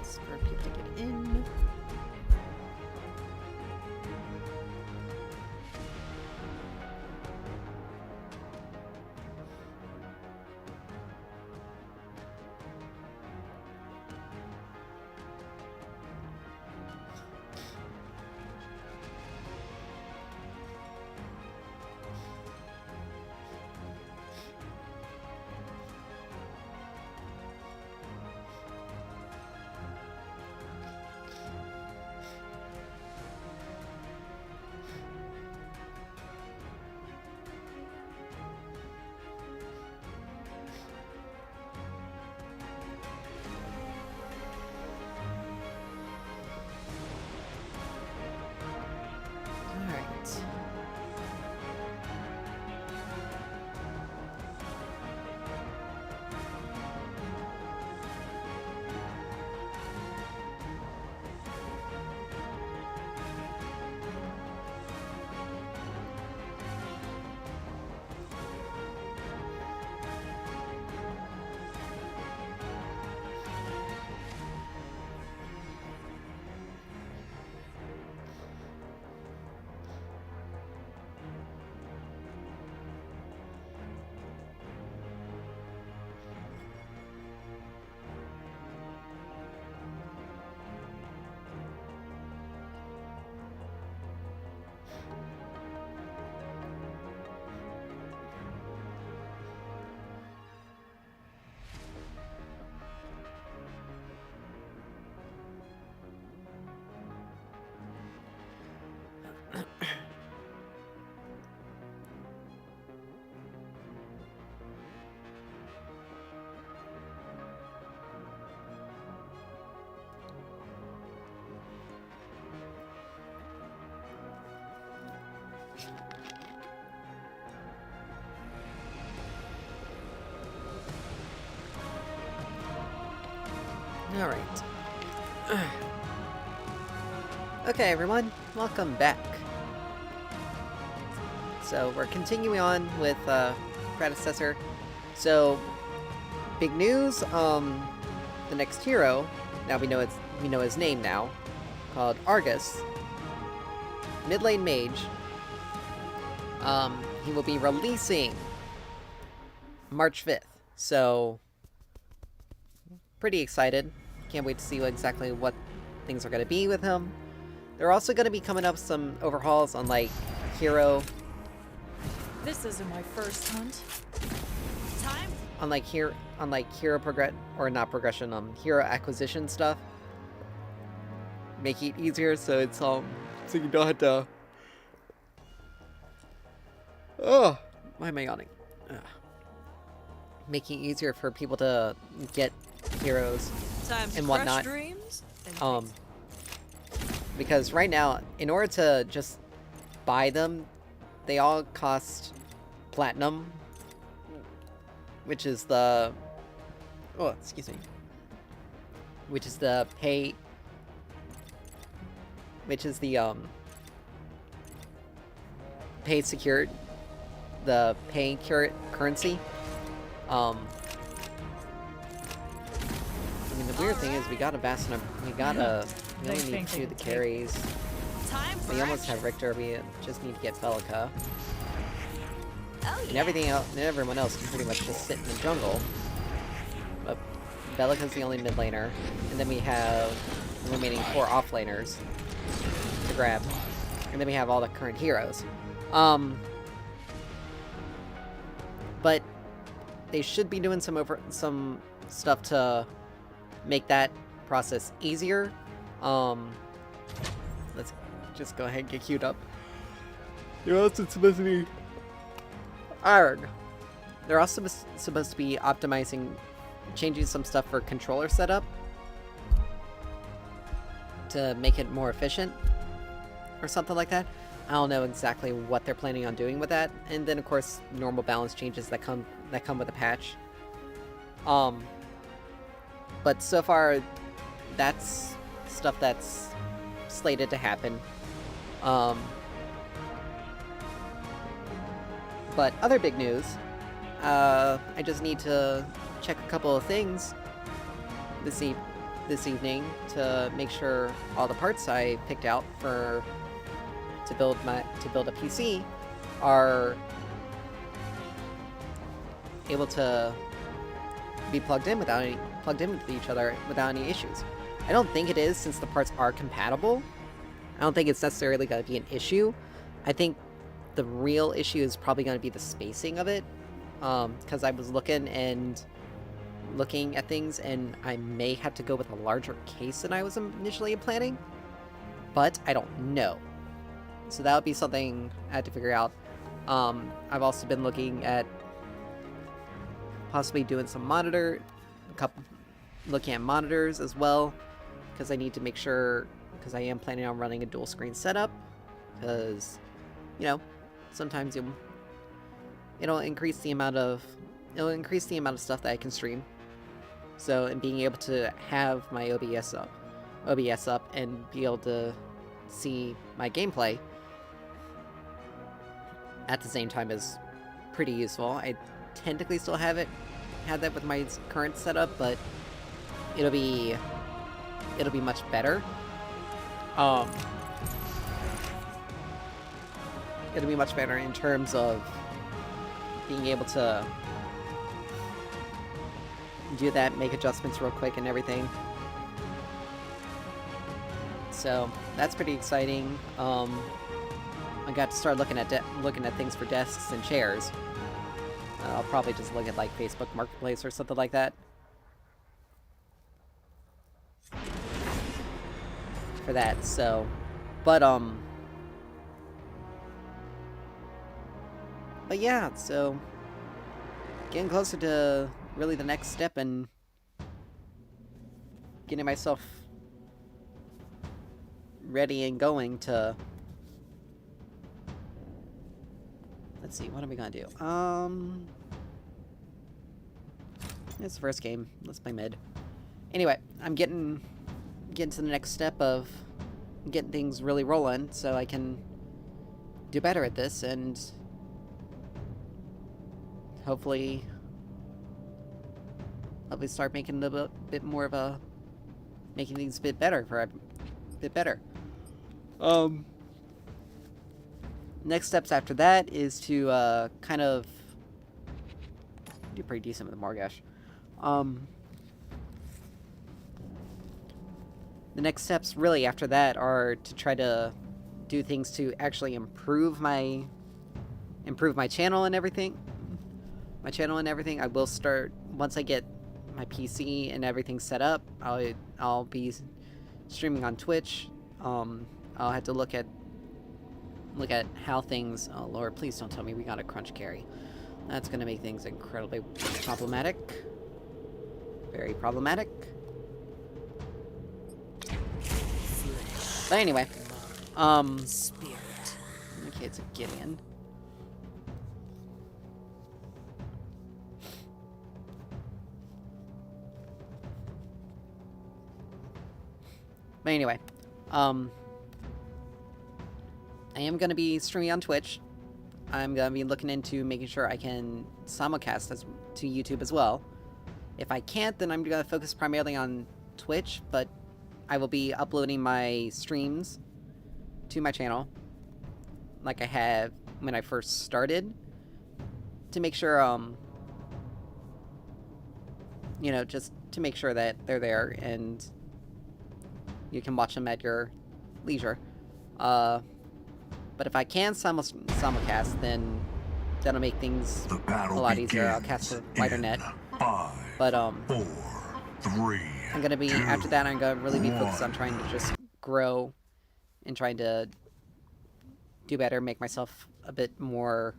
allows for people to get in. Alright. Okay, everyone, welcome back. So, we're continuing on with Predecessor. So, big news, the next hero, now we know his name now, called Argus, mid lane mage. He will be releasing March 5th. So, pretty excited. Can't wait to see exactly what things are going to be with him. They're also going to be coming up some overhauls on, like, hero... This isn't my first hunt. Time? On, like, hero hero acquisition stuff. Make it easier so it's, so you don't have to... Oh, why am I yawning? Ugh. Making it easier for people to get heroes Time to and whatnot. crush dreams and Because right now, in order to just buy them, they all cost platinum, which is the... Oh, excuse me. Which is the pay... Which is the, pay secured... The pay currency. I mean, the weird thing is we got a Bastion, we only need 2 of the carries. We almost have Richter, we just need to get Bellica. And everything else, and everyone else can pretty much just sit in the jungle. But Bellica's the only mid laner, and then we have the remaining 4 off laners to grab. And then we have all the current heroes. But they should be doing some stuff to make that process easier. Let's just go ahead and get queued up. You're also supposed to be... Arg! They're also supposed to be optimizing, changing some stuff for controller setup to make it more efficient or something like that. I don't know exactly what they're planning on doing with that. And then, of course, normal balance changes that come with a patch. But so far, that's stuff that's slated to happen. But other big news, I just need to check a couple of things to see this evening to make sure all the parts I picked out for to build a PC are able to be plugged in with each other without any issues. I don't think it is, since the parts are compatible. I don't think it's necessarily going to be an issue. I think the real issue is probably going to be the spacing of it, because I was looking at things, and I may have to go with a larger case than I was initially planning, but I don't know. So that would be something I had to figure out. I've also been looking at possibly doing some looking at monitors as well, because I need to make sure, because I am planning on running a dual screen setup, because, you know, sometimes it'll increase the amount of stuff that I can stream. So, and being able to have my OBS up and be able to see my gameplay at the same time is pretty useful. I technically still have that with my current setup, but it'll be much better. It'll be much better in terms of being able to do that, make adjustments real quick and everything. So that's pretty exciting. I got to start looking at things for desks and chairs. I'll probably just look at like Facebook Marketplace or something like that for that. So, but yeah, so getting closer to really the next step and getting myself ready and going to, let's see, what are we gonna do? It's the first game. Let's play mid. Anyway, I'm getting to the next step of getting things really rolling so I can do better at this, and hopefully start making a bit more of a, making things a bit better. Next steps after that is to kind of do pretty decent with the Morgash. The next steps really after that are to try to do things to actually improve my channel and everything. I will start, once I get my PC and everything set up, I'll be streaming on Twitch. I'll have to look at how things, oh lord, please don't tell me we got a crunch carry. That's gonna make things incredibly problematic. Very problematic. But anyway, Spirit. okay, it's a Gideon. But anyway, I am going to be streaming on Twitch. I'm going to be looking into making sure I can simulcast to YouTube as well. If I can't, then I'm going to focus primarily on Twitch, but I will be uploading my streams to my channel, like I have when I first started, to make sure, you know, just to make sure that they're there and you can watch them at your leisure. But if I can simulcast, then that'll make things a lot easier. I'll cast a wider net. But, 4, 3, I'm gonna be, after that, I'm gonna really be focused on trying to just grow and trying to do better, make myself a bit more,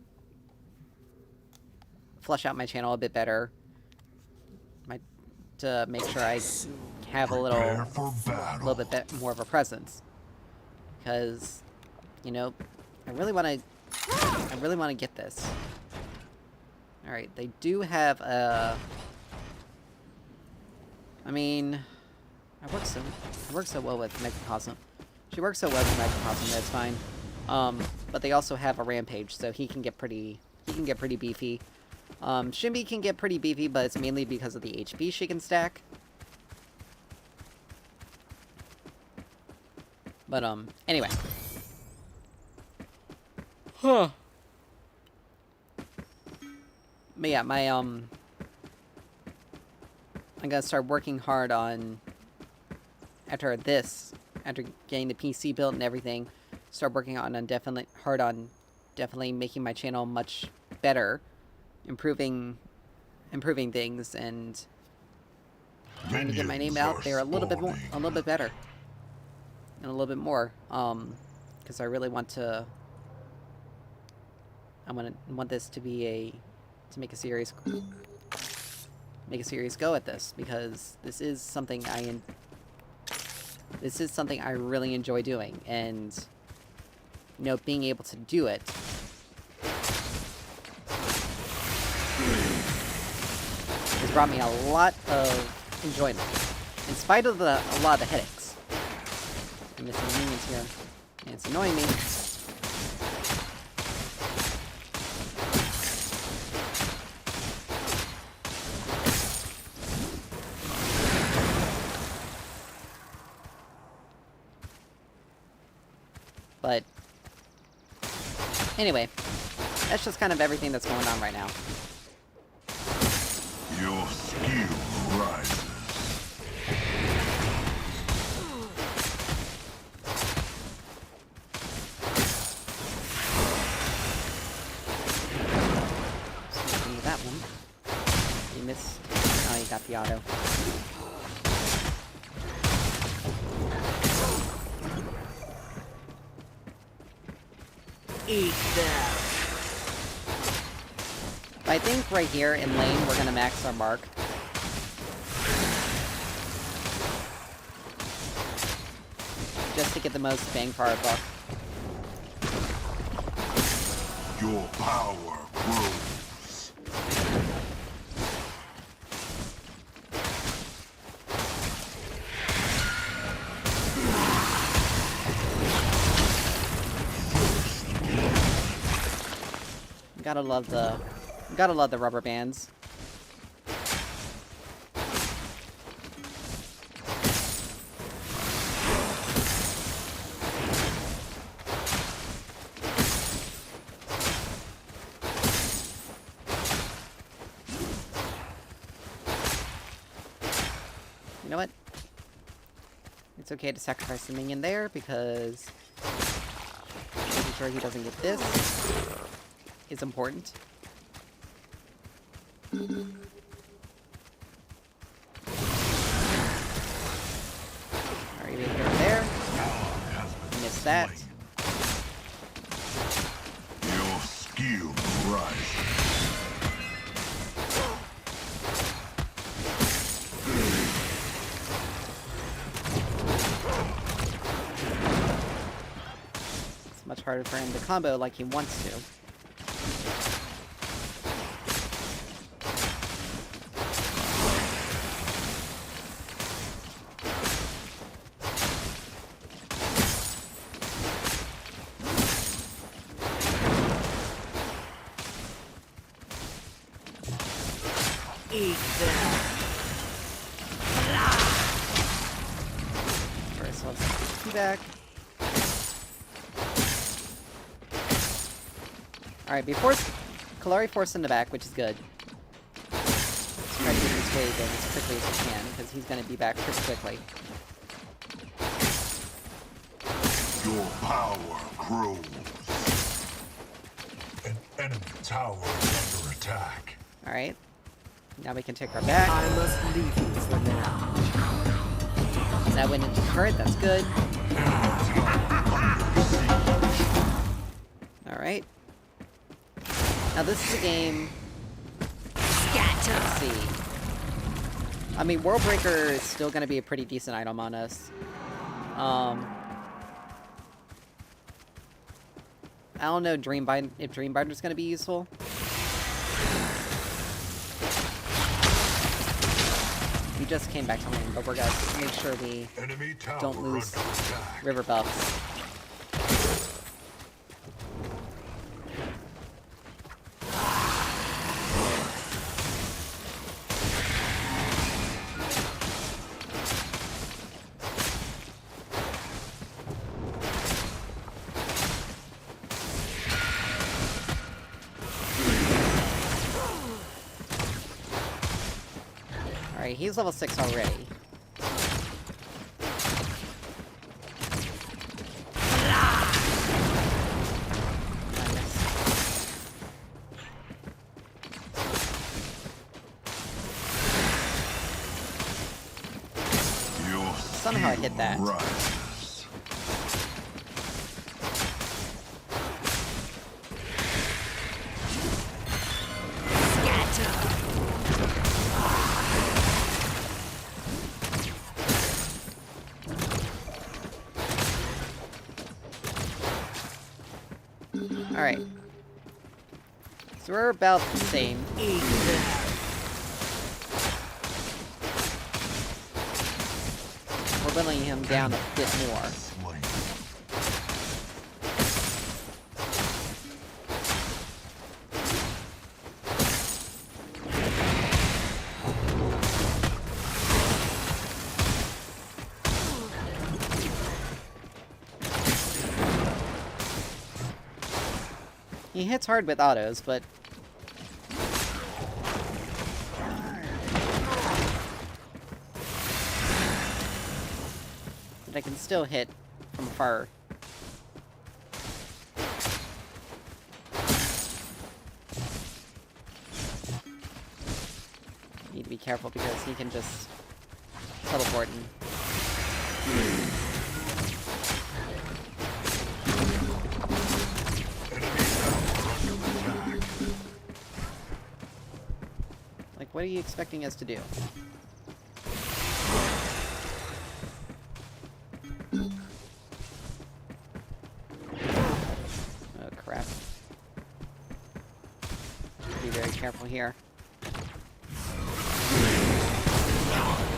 flesh out my channel a bit better, to make sure I have a little bit more of a presence, because, you know, I really want to get this. All right, they do have a, I mean, I work so well with Megacosm. She works so well with Megacosm, that's fine. But they also have a Rampage, so he can get pretty beefy. Shimby can get pretty beefy, but it's mainly because of the HP she can stack. But, anyway. Huh. But yeah, I'm gonna start working hard on, after getting the PC built and everything, start working on definitely making my channel much better, improving things, and trying to get my name out there a little bit better, and a little bit more, because I really want this to be to make a serious go at this, because this is something I really enjoy doing, and, you know, being able to do it has brought me a lot of enjoyment, in spite of a lot of the headaches. I'm missing minions here, and it's annoying me. But anyway, that's just kind of everything that's going on right now. Your skill rises. Give me that one. You missed. Oh, you got the auto. Eat them. I think right here in lane, we're gonna max our mark. Just to get the most bang for our buck. Your power grows. Gotta love the rubber bands. You know what? It's okay to sacrifice the minion there, because making sure he doesn't get this is important. Alright, we go there. Missed that. Your skill rises. It's much harder for him to combo like he wants to. Eat them. Give ourselves some back. Alright, before Kalari forced in the back, which is good. Let's try to get this wave in as quickly as we can, because he's going to be back pretty quickly. Your power grows. An enemy tower is under attack. Alright. Now we can take our back. I must leave you for now. That went into turret, that's good. Alright. Now this is a game... Scatter. Let's see. I mean, World Breaker is still going to be a pretty decent item on us. I don't know if Dreambinder's going to be useful. We just came back to lane, but we're going to make sure we don't lose river buffs. Alright, he's level 6 already. Somehow I hit that. Rises. Scatter. Alright. So we're about the same. Eat them. We're whittling him down a bit more. Slain. He hits hard with autos, but... but I can still hit from far. Need to be careful because he can just teleport and... Like, what are you expecting us to do? Oh, crap. Be very careful here.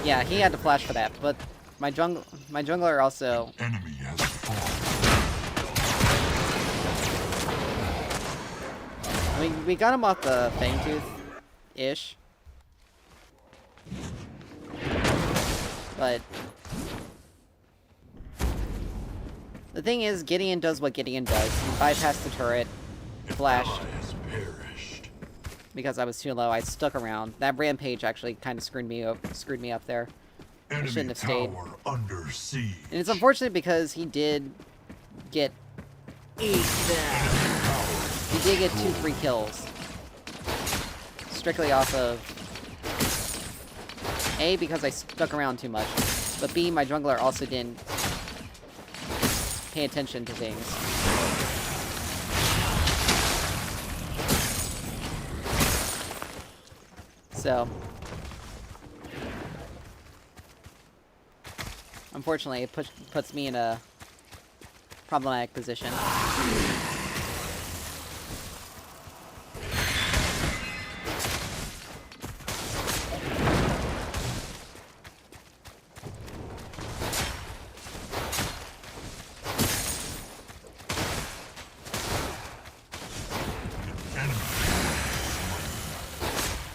Yeah, he had to flash for that, but my jungler also... Enemy has fallen. I mean, we got him off the Fangtooth-ish. But... the thing is, Gideon does what Gideon does. He bypassed the turret, flashed. Ally has perished. Because I was too low, I stuck around. That rampage actually kind of screwed me up there. I shouldn't Enemy have stayed. tower under siege. And it's unfortunate because he did get... Eat them. he did get 2-3 kills. Strictly off of... A, because I stuck around too much. But B, my jungler also didn't pay attention to things. So... unfortunately, it puts me in a problematic position.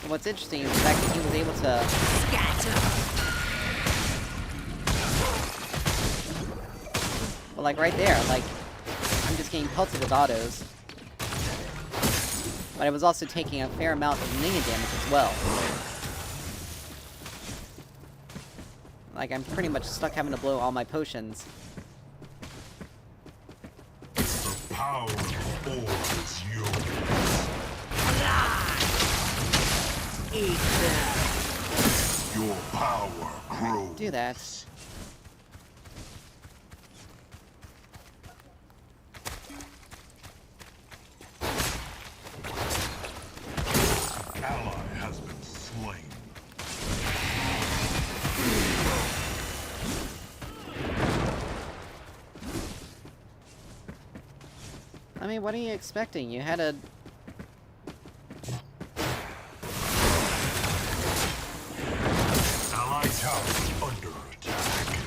And what's interesting is the fact that he was able to... Scatter. well, like, right there, like, I'm just getting pelted with autos. But I was also taking a fair amount of minion damage as well. Like, I'm pretty much stuck having to blow all my potions. The power of all is yours. Eat them. Your power grows. Do that. Ally has been slain. I mean, what are you expecting? You had a... Ally tower under attack.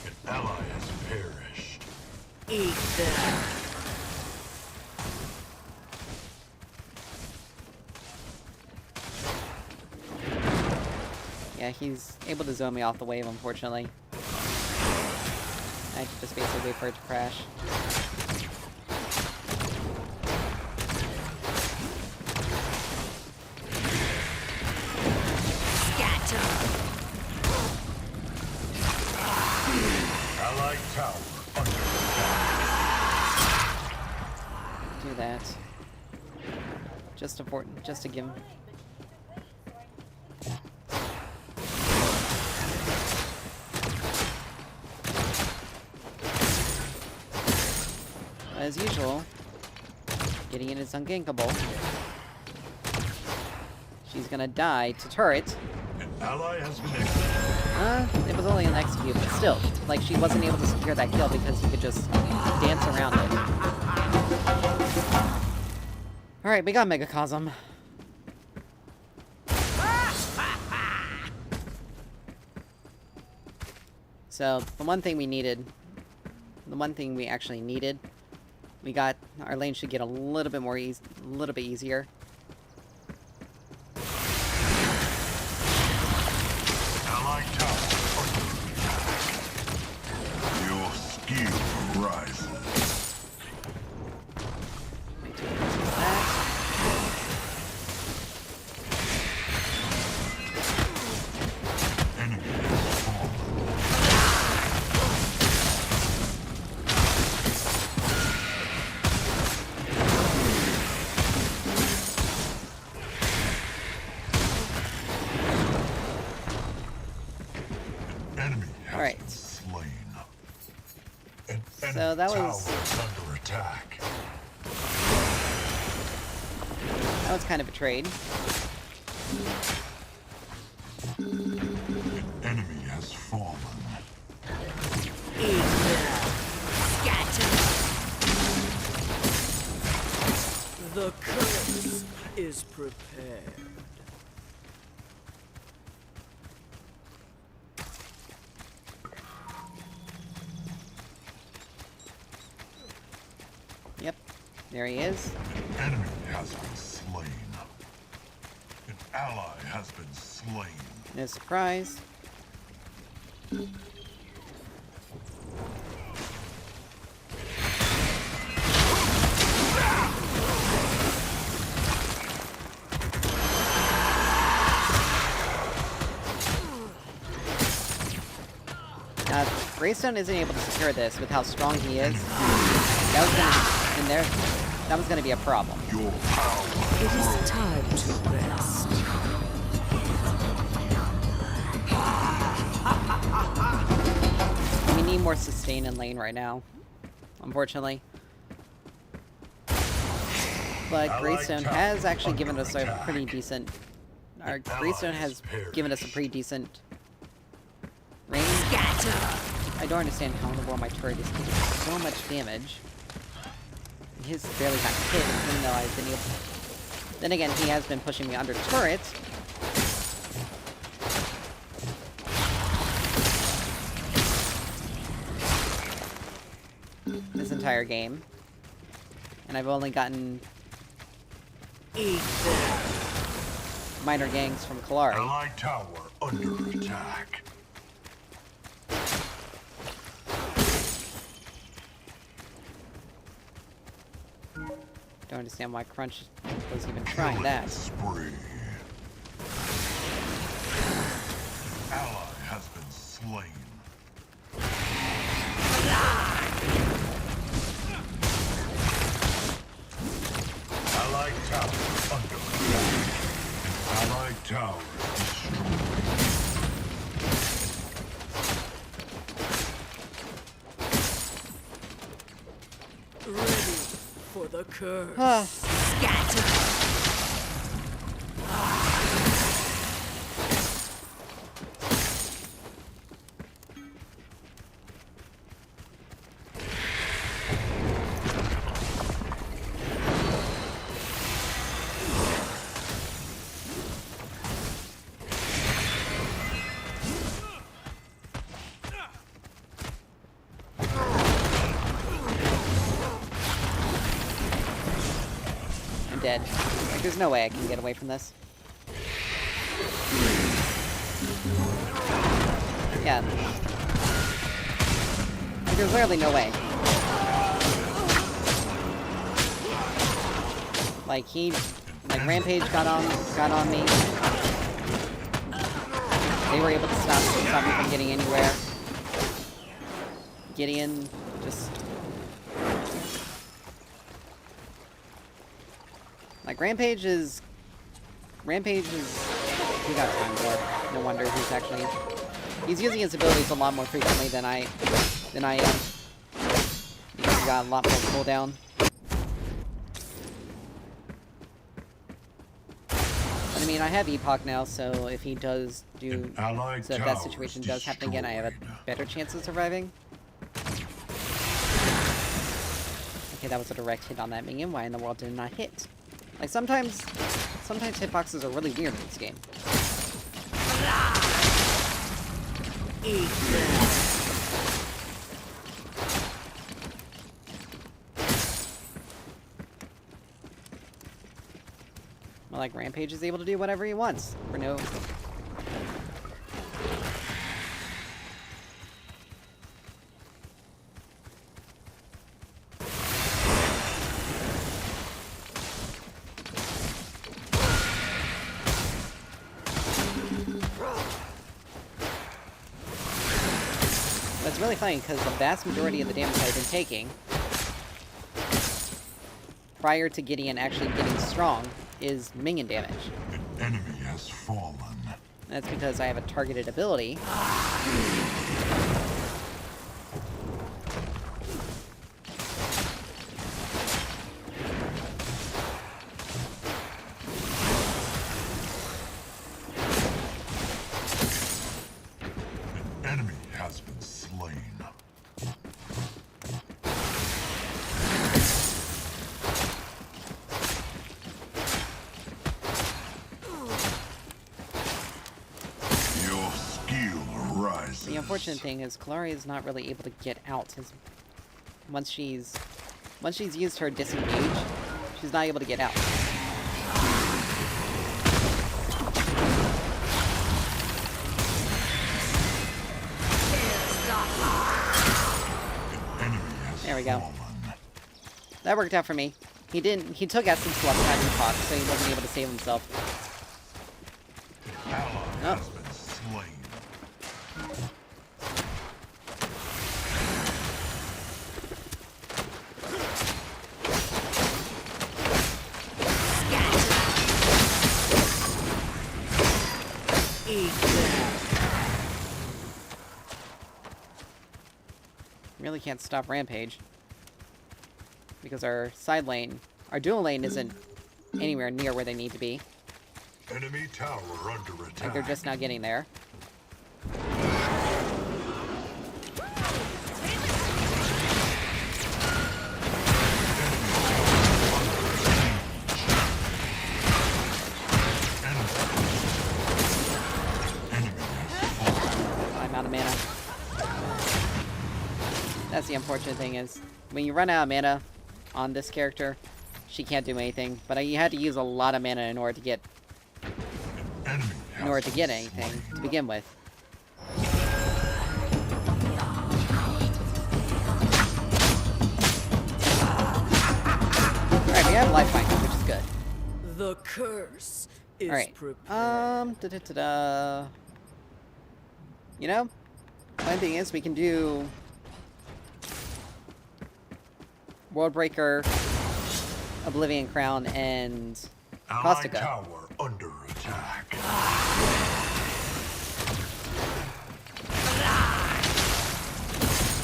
An ally has perished. Eat them. yeah, he's able to zone me off the wave, unfortunately. I just basically wait for it to crash. Allied tower under attack. Do that. Just to give him. As usual, Gideon is ungankable. She's gonna die to turret. An ally has been executed. It was only an execute, but still. Like, she wasn't able to secure that kill because he could just dance around it. Alright, we got Megacosm. So, the one thing we actually needed, we got, our lane should get a little bit more easier. Allied tower under attack. Your skill rises. Enemy has fallen. Enemy has Alright. been slain. An enemy So that tower was- is under attack. That was kind of a trade. An enemy has fallen. Eat them. Scatter. The curse is prepared. Yep. There he is. An enemy has been slain. An ally has been slain. No surprise. Greystone isn't able to secure this with how strong he is. That was gonna be a problem. Your power. It is time to rest. We need more sustain in lane right now, unfortunately. But Greystone has actually given us a pretty decent... Our Greystone has given us a pretty decent range. Scatter. I don't understand how in the world my turret is taking so much damage. His barely got hit, even though I've been able to... Then again, he has been pushing me under turret. This entire game. And I've only gotten Eat them. minor gangs from Kalari. Allied tower under attack. Don't understand why Crunch was even trying that. Spree. Ally has been slain. Allied tower under attack. Allied tower destroyed. Ready for the curse. Ah. Scatter. I'm dead. Like, there's no way I can get away from this. Yeah. Like, there's literally no way. Like, Rampage got on me. They were able to stop me from getting anywhere. Gideon just... Like, Rampage is... He got time for. No wonder he's actually... He's using his abilities a lot more frequently than I am. Because he got a lot more cooldown. But I mean, I have Epoch now, so if he does do... So if that situation does happen again, I have a better chance of surviving. Okay, that was a direct hit on that minion. Why in the world did it not hit? Like, sometimes hitboxes are really weird in this game. Well, like, Rampage is able to do whatever he wants for no... That's really funny, because the vast majority of the damage I've been taking prior to Gideon actually getting strong is minion damage. An enemy has fallen. That's because I have a targeted ability. An enemy has been slain. Your skill rises. The unfortunate thing is Kalari is not really able to get out. Once she's used her disengage, she's not able to get out. There we go. That worked out for me. He took Essence last time he fought, so he wasn't able to save himself. Ally has been slain. Really can't stop Rampage. Because our side lane, our dual lane isn't anywhere near where they need to be. Enemy tower under attack. Like, they're just now getting there. I'm out of mana. That's the unfortunate thing is, when you run out of mana on this character, she can't do anything. But you had to use a lot of mana in order to get anything to begin with. Alright, we have lifeline, which is good. The curse is Alright. prepared. You know, one thing is we can do Worldbreaker, Oblivion Crown, and Allied Caustica. tower under attack.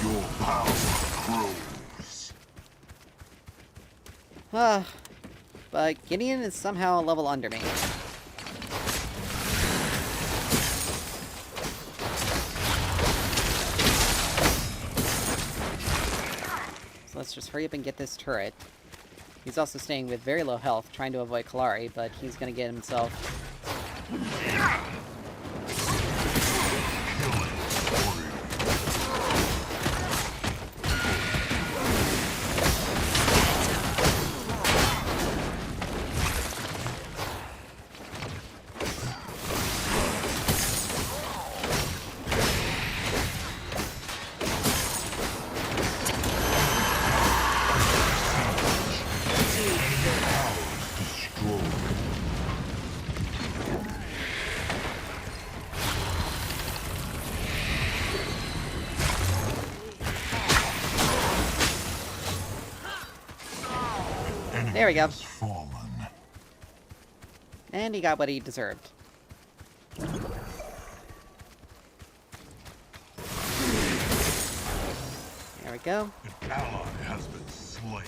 Your power grows. But Gideon is somehow a level under me. So let's just hurry up and get this turret. He's also staying with very low health, trying to avoid Kalari, but he's gonna get himself... There we go. has fallen. And he got what he deserved. There we go. An ally has been slain.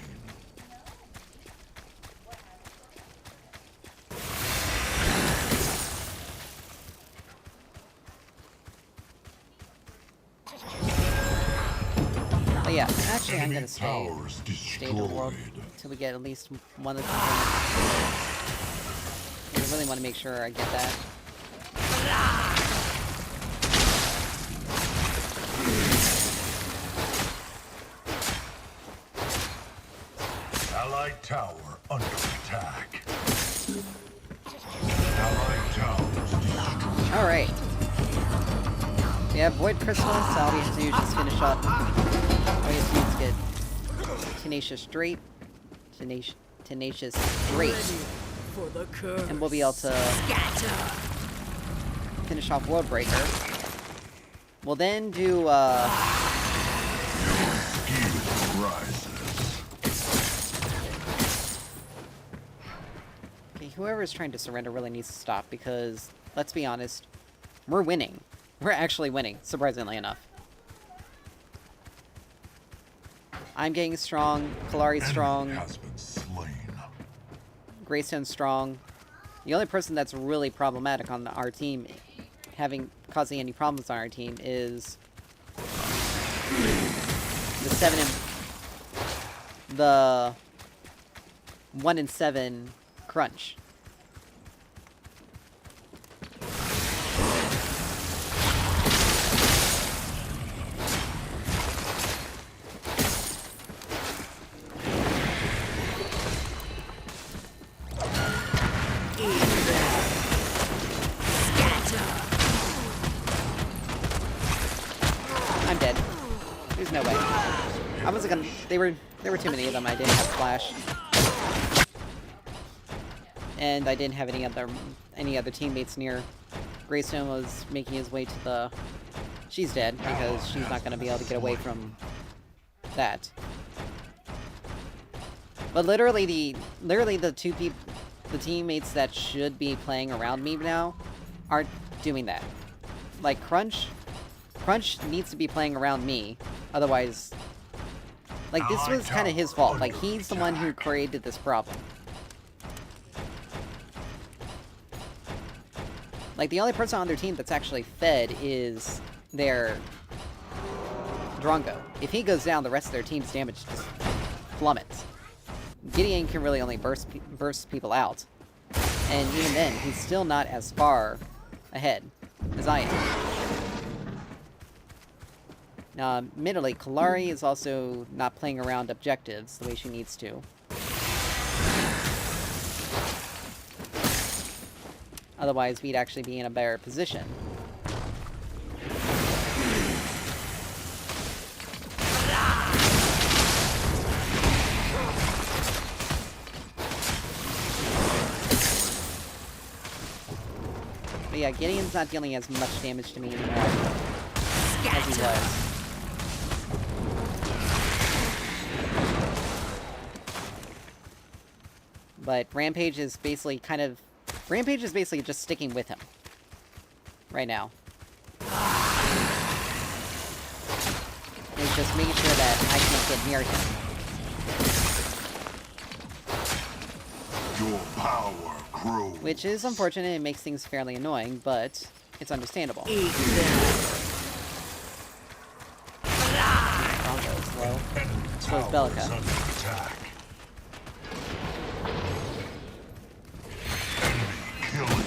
But yeah, actually I'm gonna stay Towers in the world destroyed. until we get at least one of the components. I really want to make sure I get that. Allied tower under attack. Allied towers destroyed. Alright. We have Void Crystal, so all we have to do is just finish up. All we have to do is get Tenacious Drape. Tenacious Drape. For the curse. And we'll be able to finish off World Breaker. We'll then do, Skill rises. okay, whoever's trying to surrender really needs to stop, because, let's be honest, we're winning. We're actually winning, surprisingly enough. I'm getting strong, Kalari's strong, Enemy has been slain. Greystone's strong. The only person that's really problematic on our team, causing any problems on our team, is the 1 in 7 crunch. I'm dead. There's no way. I wasn't gonna. There were too many of them. I didn't have flash, and I didn't have any other teammates near. Greystone was making his way to the. She's dead because she's not gonna be able to get away from that. But literally the teammates that should be playing around me now aren't doing that. Like Crunch needs to be playing around me, otherwise, like, this was kind of his fault. Like, he's the one who created this problem. Like, the only person on their team that's actually fed is their Drongo. If he goes down, the rest of their team's damage just plummets. Gideon can really only burst people out. And even then, he's still not as far ahead as I am. Now, admittedly, Kalari is also not playing around objectives the way she needs to. Otherwise, we'd actually be in a better position. But yeah, Gideon's not dealing as much damage to me anymore as he was. But Rampage is basically just sticking with him right now. It's just making sure that I can't get near him. Your power grows. Which is unfortunate, it makes things fairly annoying, but it's understandable. Drongo is slow. So is Bellica. Under attack. Enemy killing.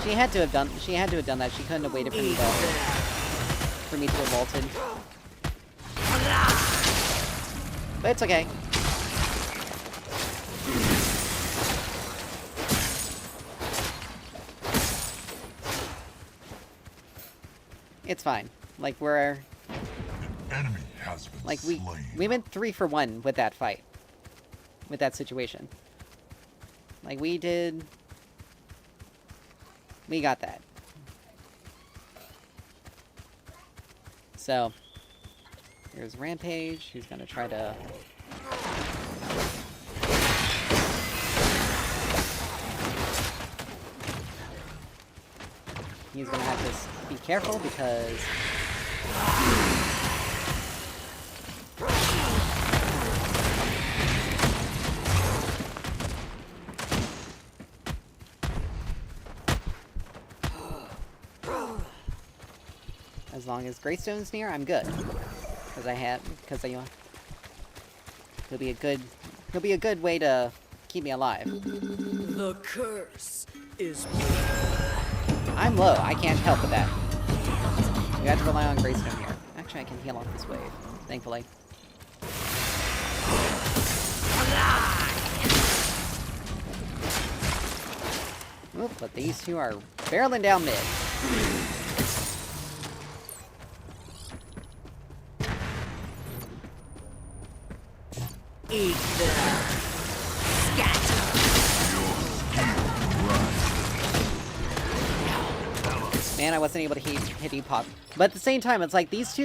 She had to have done that. She couldn't have waited for me to have vaulted. But it's okay. It's fine. Like, An enemy has been like, slain. we went 3 for 1 with that fight. With that situation. Like, we got that. So, here's Rampage, who's gonna try to... He's gonna have to be careful because... As long as Greystone's near, I'm good. He'll be a good way to keep me alive. The curse is I'm low, I can't help with that. We have to rely on Greystone here. Actually, I can heal off this wave, thankfully. Oop, but these two are barreling down mid. eat them. Scatter. Man, I wasn't able to hit Epop. But at the same time, it's like these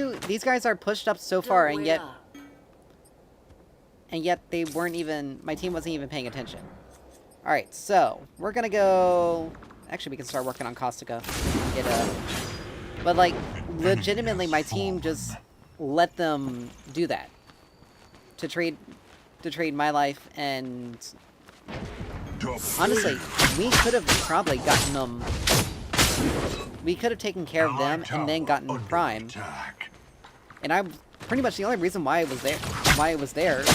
guys are pushed up so far, and yet they weren't even, my team wasn't even paying attention. Alright, so, we're gonna go... Actually, we can start working on Caustica. Get a... But, like, legitimately, my team just let them do that. To trade my life, and... Honestly, we could have probably gotten them... We could have taken care of them, and then gotten Prime. And I'm pretty much the only reason why I was there, and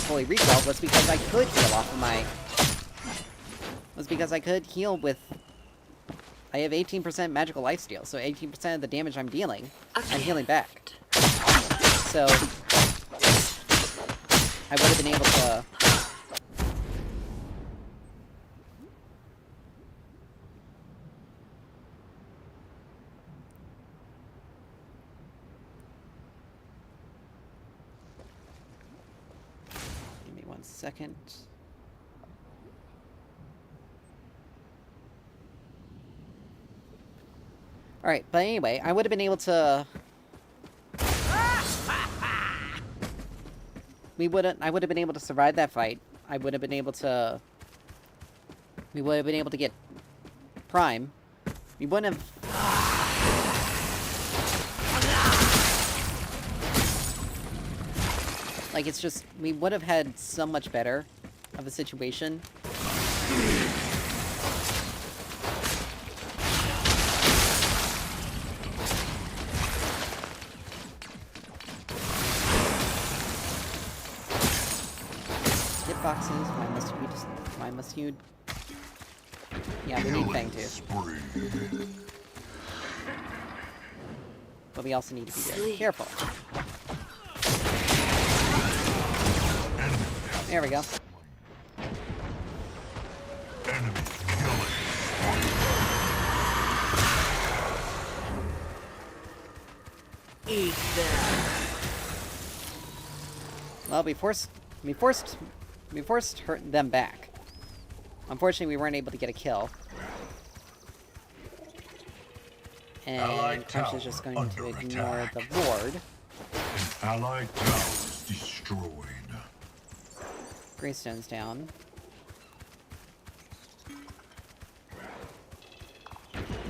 fully recall, was because I could heal off of my... Was because I could heal with... I have 18% magical lifesteal, so 18% of the damage I'm dealing, I'm healing back. So... I would have been able to... Give me 1 second. Alright, but anyway, I would have been able to... I would have been able to survive that fight. I would have been able to... We would have been able to get Prime. We wouldn't have... Like, it's just... We would have had so much better of a situation. Boxes. Why must you? Yeah, we need Fang too. But we also need to be very careful. There we go. Eat them. Well, we forced them back. Unfortunately, we weren't able to get a kill. And Crunch is just going to ignore the ward. Allied towers destroyed. Greystone's down.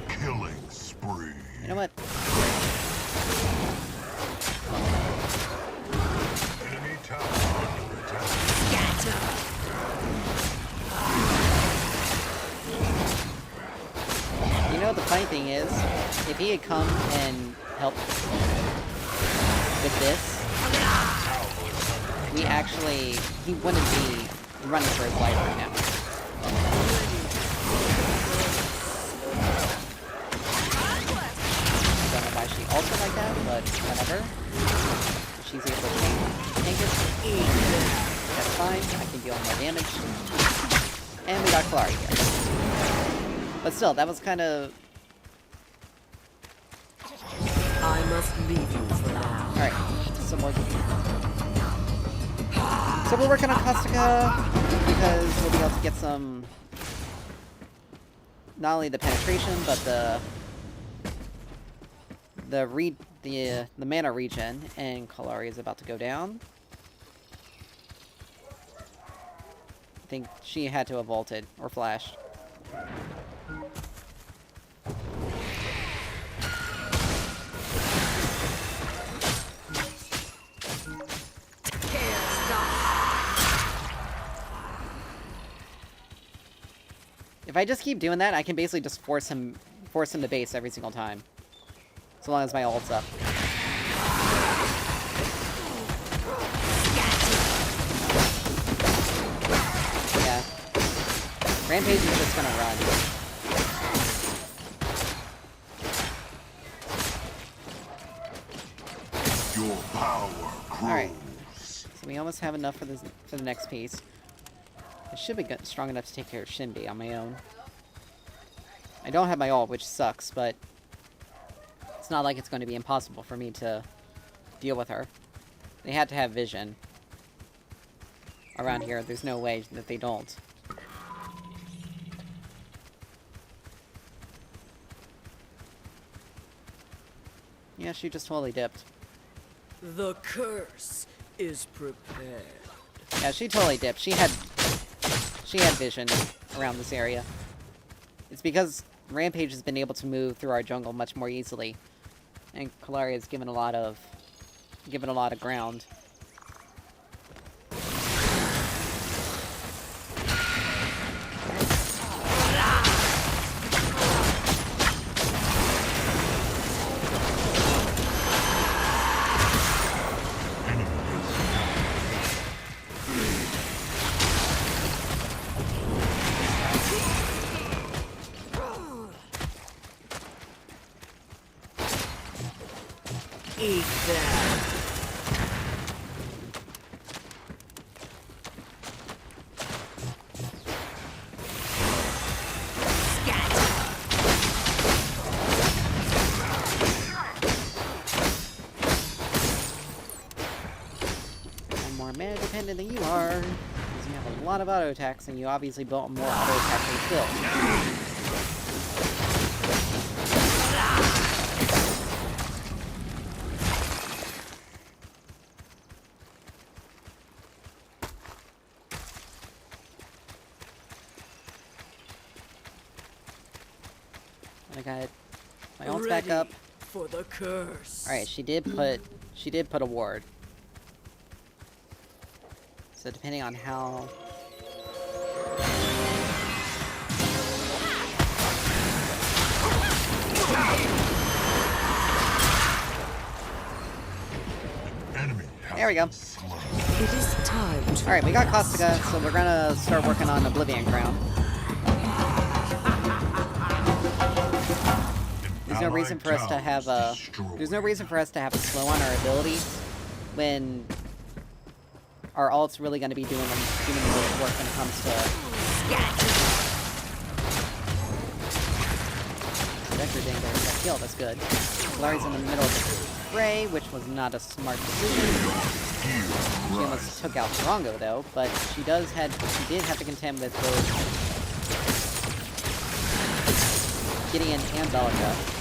Killing spree. You know what? Enemy tower under attack. You know, the funny thing is, if he had come and helped with this, he wouldn't be running for his life right now. I don't know why she ulted like that, but whatever. She's able to tank it. That's fine, I can deal more damage. And we got Klari here. But still, that was kind of... I must leave you for now. Alright, some more. So we're working on Caustica, because we'll be able to get some... Not only the penetration, but the the mana regen, and Kalari is about to go down. I think she had to have vaulted or flashed. If I just keep doing that, I can basically just force him to base every single time. So long as my ult's up. Yeah. Rampage is just gonna run. Your power grows. Alright. So we almost have enough for the next piece. I should be strong enough to take care of Shinbi on my own. I don't have my ult, which sucks, but it's not like it's going to be impossible for me to deal with her. They had to have vision. Around here, there's no way that they don't. Yeah, she just totally dipped. The curse is prepared. Yeah, she totally dipped. She had vision around this area. It's because Rampage has been able to move through our jungle much more easily, and Kalari has given a lot of ground. Eat that. I'm more mana dependent than you are, because you have a lot of auto attacks, and you obviously built more auto attacks than skill. I got my ult's back up. For the curse. Alright, she did put a ward. So depending on how... There we go. It is time to Alright, we got Caustica, so we're gonna start working on Oblivion Crown. There's no reason for us to have a... There's no reason for us to have a slow on our ability when our ult's really going to be doing the most work when it comes to... Vector didn't get a kill, that's good. Larry's in the middle of the fray, which was not a smart decision. She almost took out Drongo though, but she did have to contend with both Gideon and Bellica.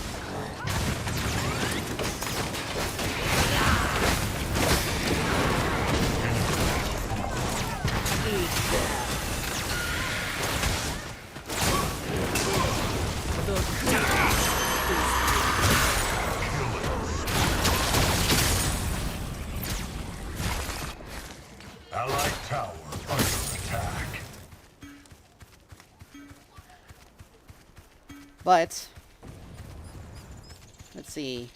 Allied tower under attack. But let's see.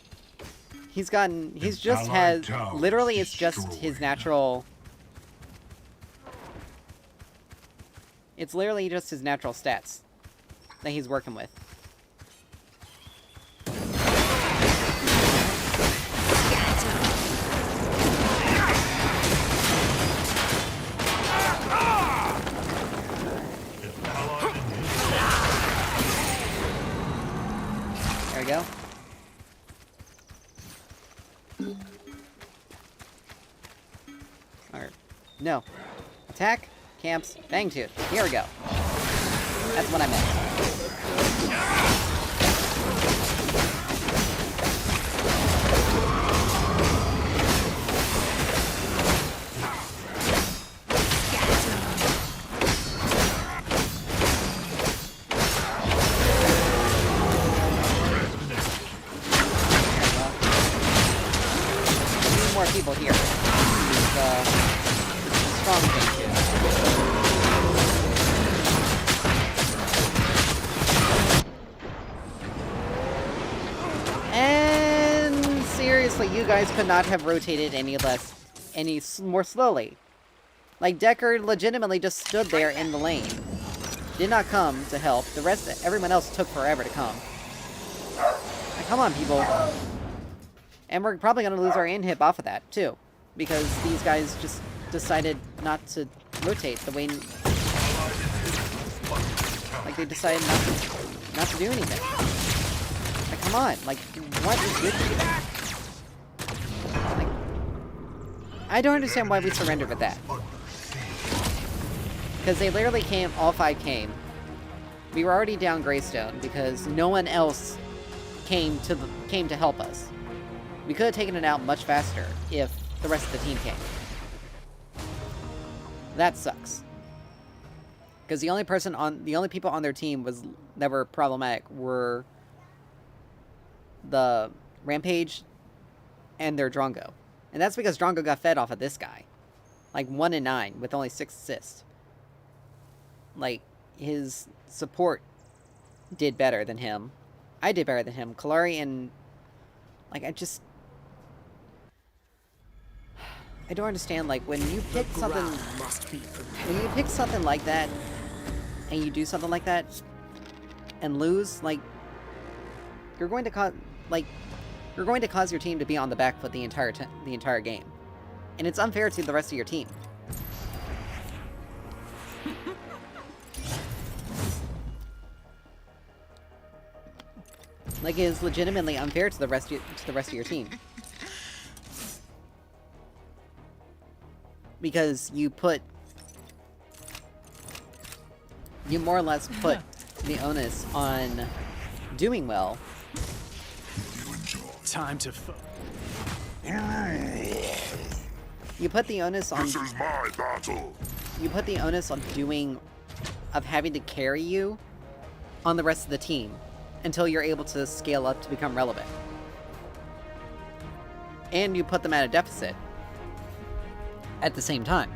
He's just has literally it's just his natural. It's literally just his natural stats that he's working with. There we go. Alright. No. Attack, camps, bang tooth. Here we go. That's what I meant. honestly, you guys could not have rotated any more slowly. Like, Decker legitimately just stood there in the lane. Did not come to help. Everyone else took forever to come. Like, come on, people. And we're probably going to lose our inhib off of that, too. Because these guys just decided not to rotate the way... Like, they decided not to do anything. Like, come on. Like, what is with you? Like, I don't understand why we surrendered with that. Because they literally came, all 5 came. We were already down Greystone because no one else came to help us. We could have taken it out much faster if the rest of the team came. That sucks. Because the only people on their team that were problematic were the Rampage and their Drongo. And that's because Drongo got fed off of this guy. Like 1 and 9 with only 6 assists. Like, his support did better than him. I did better than him. Kalari and... Like, I don't understand, like, when you pick something... When you pick something like that, and you do something like that, and lose, like... You're going to cause... Like, you're going to cause your team to be on the back foot the entire game. And it's unfair to the rest of your team. Like, it is legitimately unfair to the rest of your team. Because you more or less put the onus on doing well. Time to You put the onus on... This is my battle! You put the onus of having to carry you on the rest of the team until you're able to scale up to become relevant. And you put them at a deficit at the same time.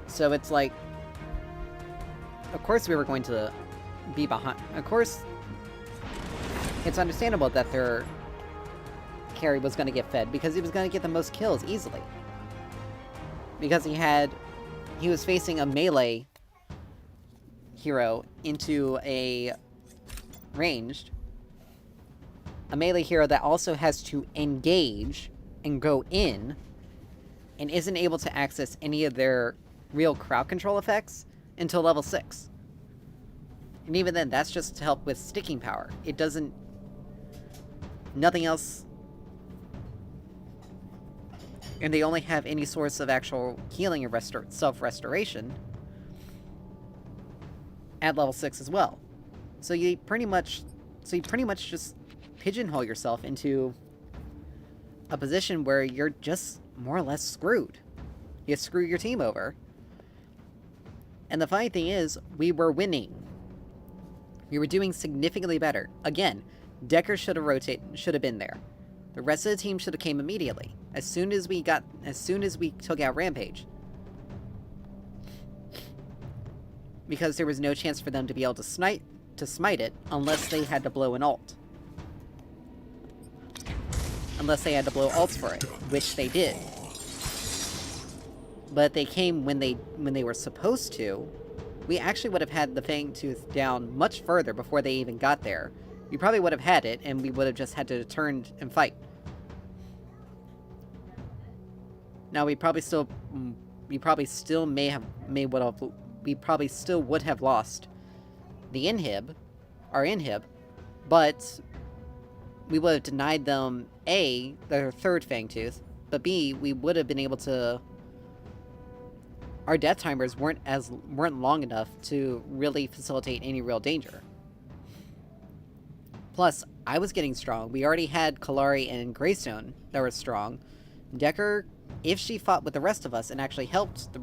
So it's like, of course we were going to be behind. Of course, it's understandable that their carry was going to get fed because he was going to get the most kills easily. Because he was facing a melee hero into a ranged. A melee hero that also has to engage and go in and isn't able to access any of their real crowd control effects until level 6. And even then, that's just to help with sticking power. It doesn't... Nothing else... And they only have any source of actual healing and self-restoration at level 6 as well. So you pretty much just pigeonhole yourself into a position where you're just more or less screwed. You screw your team over. And the funny thing is, we were winning. We were doing significantly better. Again, Decker should have been there. The rest of the team should have came immediately. As soon as we took out Rampage. Because there was no chance for them to be able to smite it unless they had to blow an ult. Unless they had to blow ults for it, which they did. But they came when they were supposed to. We actually would have had the Fangtooth down much further before they even got there. We probably would have had it, and we would have just had to turn and fight. Now we probably still would have lost the our inhib, but we would have denied them A, their third Fangtooth, but B, we would have been able to... Our death timers weren't long enough to really facilitate any real danger. Plus, I was getting strong. We already had Kalari and Greystone that were strong. Decker, if she fought with the rest of us and actually helped the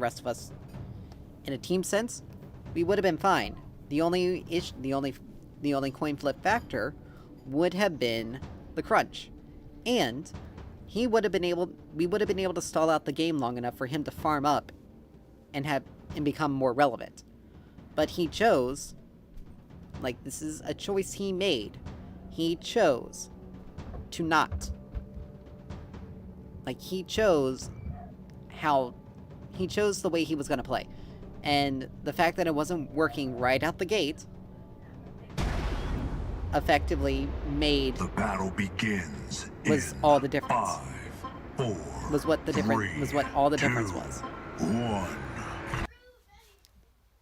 rest of us in a team sense, we would have been fine. The only coin flip factor would have been the crunch. And we would have been able to stall out the game long enough for him to farm up and become more relevant. But he chose, like, this is a choice he made. He chose to not. Like, he chose the way he was gonna play. And the fact that it wasn't working right out the gate effectively made... The battle begins was in all the difference. 5, 4, Was what the difference 3, was what all the 2, difference was. 1.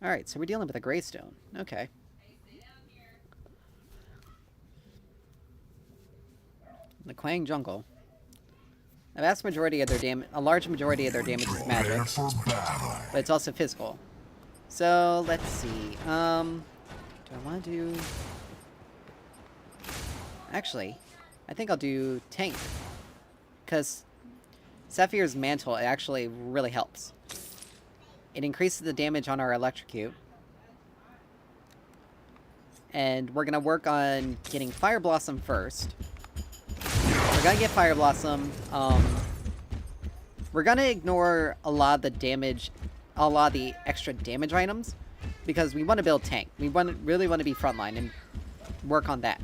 Alright, so we're dealing with a Greystone. Okay. The Quang Jungle. A large majority of their damage is magic, Prepare for battle. but it's also physical. So, let's see. Do I want to do... Actually, I think I'll do tank. Because Saphir's Mantle actually really helps. It increases the damage on our electrocute. And we're going to work on getting Fire Blossom first. We're going to get Fire Blossom. We're going to ignore a lot of the damage, a lot of the extra damage items, because we want to build tank. We really want to be frontline and work on that.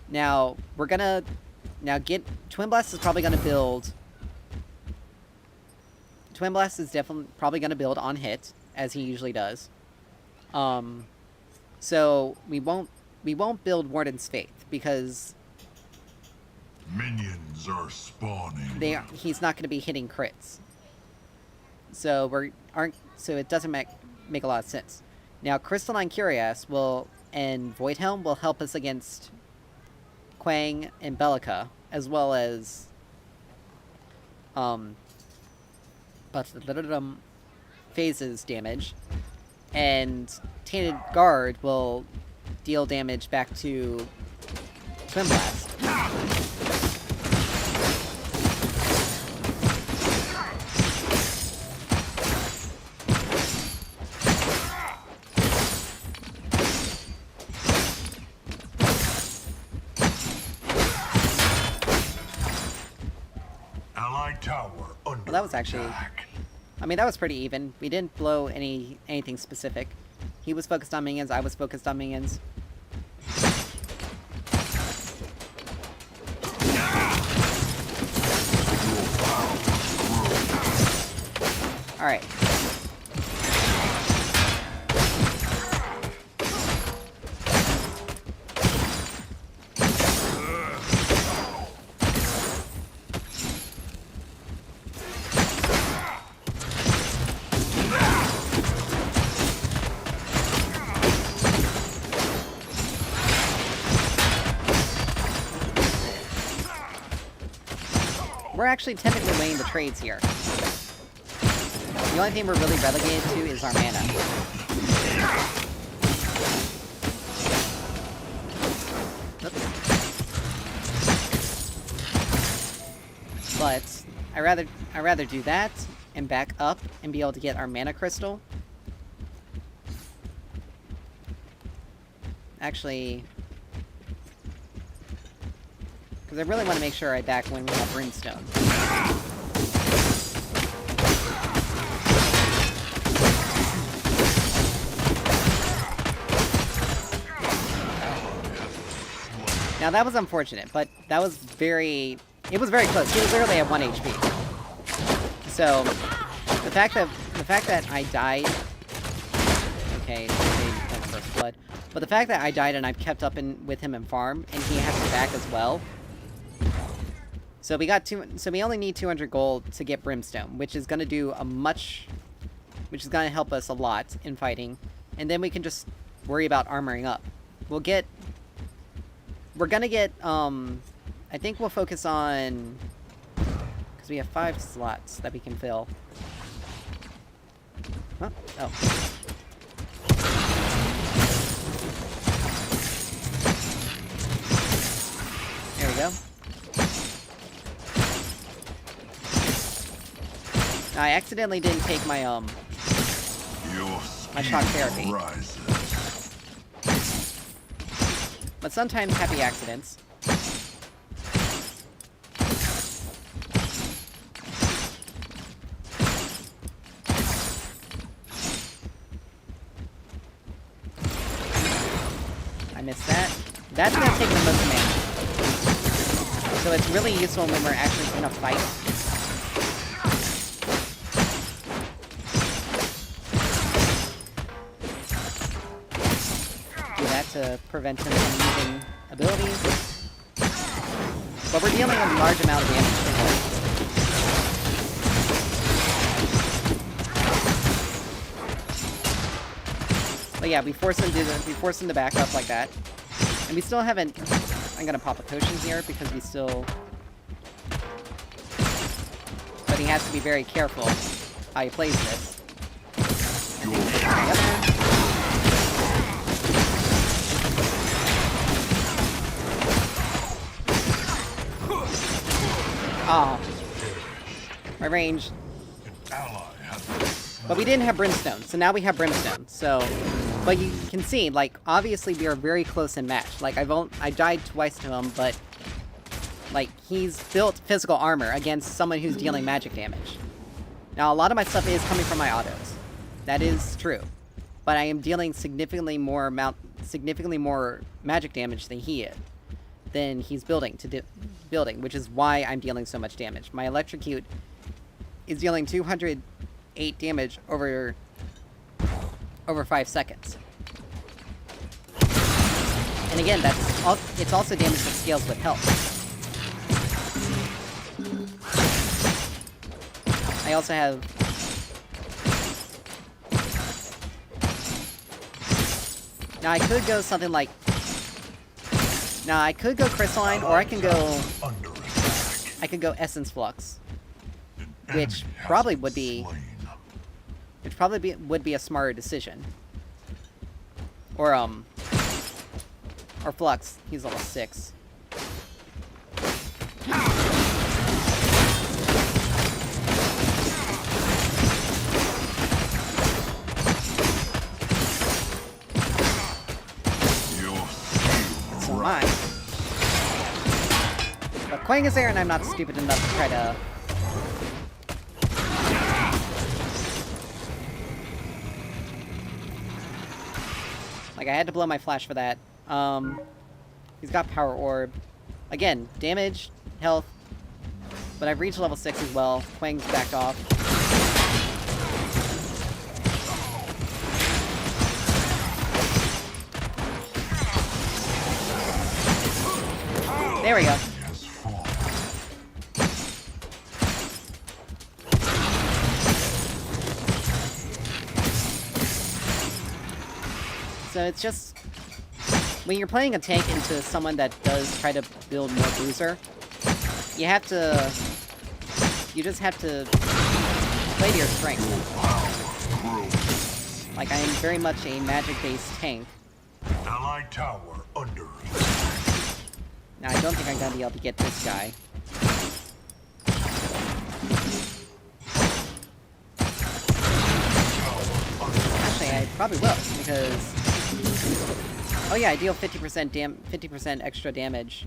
Now, we're going to... Now, Twin Blast is probably going to build... Twin Blast is definitely probably going to build on hit, as he usually does. So we won't build Warden's Faith, because Minions are spawning. he's not going to be hitting crits. So it doesn't make a lot of sense. Now, Crystalline Curious and Voidhelm will help us against Quang and Bellica, as well as phases damage, and Tainted Guard will deal damage back to Twin Blast. Allied tower under Well, that was actually... attack. I mean, that was pretty even. We didn't blow anything specific. He was focused on minions, I was focused on minions. Alright. We're actually technically winning the trades here. The only thing we're really relegated to is our mana. Oops. But I'd rather do that and back up and be able to get our mana crystal. Actually, because I really want to make sure I back when we have Brimstone. Now that was unfortunate, but that was very... It was very close. He was literally at 1 HP. So, the fact that I died... Okay, first blood. But the fact that I died and I've kept up with him in farm, and he has to back as well... So we only need 200 gold to get Brimstone, which is going to do which is going to help us a lot in fighting. And then we can just worry about armoring up. We're going to get, I think we'll focus on, because we have 5 slots that we can fill. Huh? Oh. There we go. I accidentally didn't take my my shock therapy. Rises. But sometimes happy accidents. I missed that. That's gonna take the most damage. So it's really useful when we're actually in a fight. Do that to prevent him from using abilities. But we're dealing a large amount of damage to him. But yeah, we force him to back up like that. And we still haven't... I'm gonna pop a potion here because we still... But he has to be very careful how he plays this. Yep. Oh. My range. But we didn't have Brimstone, so now we have Brimstone, so... But you can see, like, obviously we are very close in match. Like, I died twice to him, but... Like, he's built physical armor against someone who's dealing magic damage. Now, a lot of my stuff is coming from my autos. That is true. But I am dealing significantly more magic damage than he is. Than he's building, which is why I'm dealing so much damage. My Electrocute is dealing 208 damage over 5 seconds. And again, it's also damage that scales with health. I also have... Now I could go something like... Now I could go Crystalline, or I can go... I could go Essence Flux. Which probably would be... would be a smarter decision. Or Flux. He's level 6. So am I. But Quang is there, and I'm not stupid enough to try to... Like, I had to blow my flash for that. He's got Power Orb. Again, damage, health. But I've reached level 6 as well. Quang's backed off. There we go. So it's just... When you're playing a tank into someone that does try to build more bruiser, you have to... You just have to play to your strength. Like, I am very much a magic-based tank. Allied tower under. Now, I don't think I'm gonna be able to get this guy. Actually, I probably will, because... Oh yeah, I deal 50% extra damage.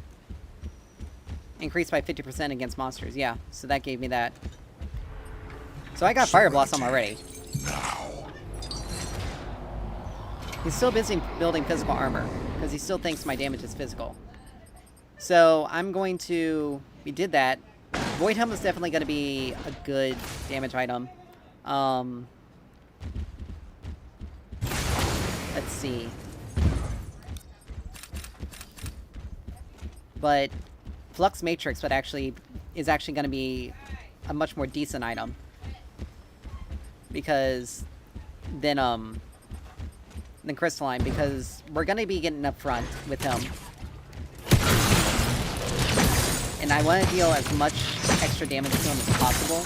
Increased by 50% against monsters, yeah. So that gave me that. So I got Fire Blossom already. He's still busy building physical armor, because he still thinks my damage is physical. So I'm going to... We did that. Void Helm is definitely going to be a good damage item. Let's see. But Flux Matrix is actually going to be a much more decent item. Because than Crystalline, because we're going to be getting up front with him. And I want to deal as much extra damage to him as possible.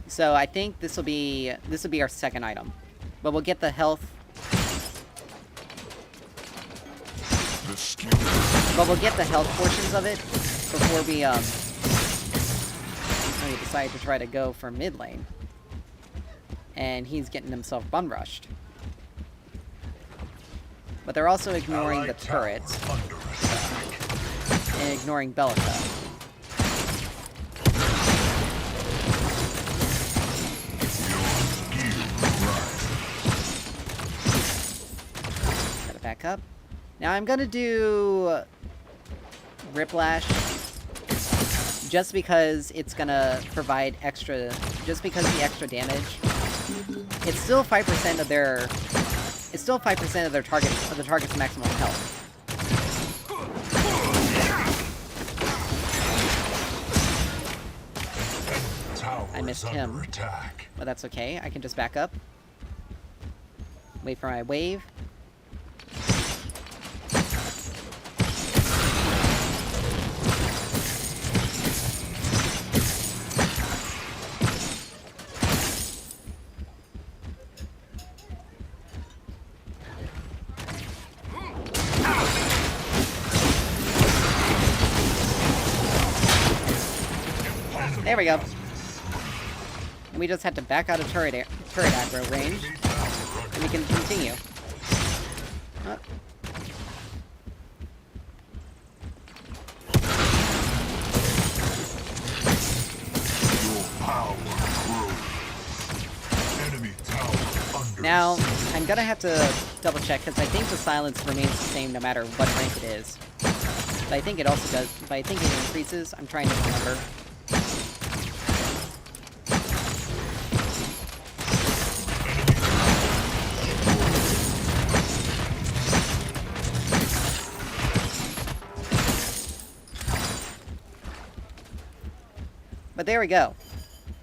So I think this will be our second item. But we'll get the health. But we'll get the health portions of it before we decide to try to go for mid lane. And he's getting himself bum rushed. But they're also ignoring the turrets and ignoring Bellica. up. Now I'm gonna do Whiplash just because it's gonna provide extra, just because the extra damage. It's still 5% of their, it's still 5% of their target, of the target's maximum health. I missed him, but that's okay. I can just back up. Wait for my wave. There we go. And we just had to back out of turret aggro range, and we can continue. Oh. Now, I'm gonna have to double check, because I think the silence remains the same no matter what rank it is. But I think it also does, but I think it increases. I'm trying to remember. But there we go.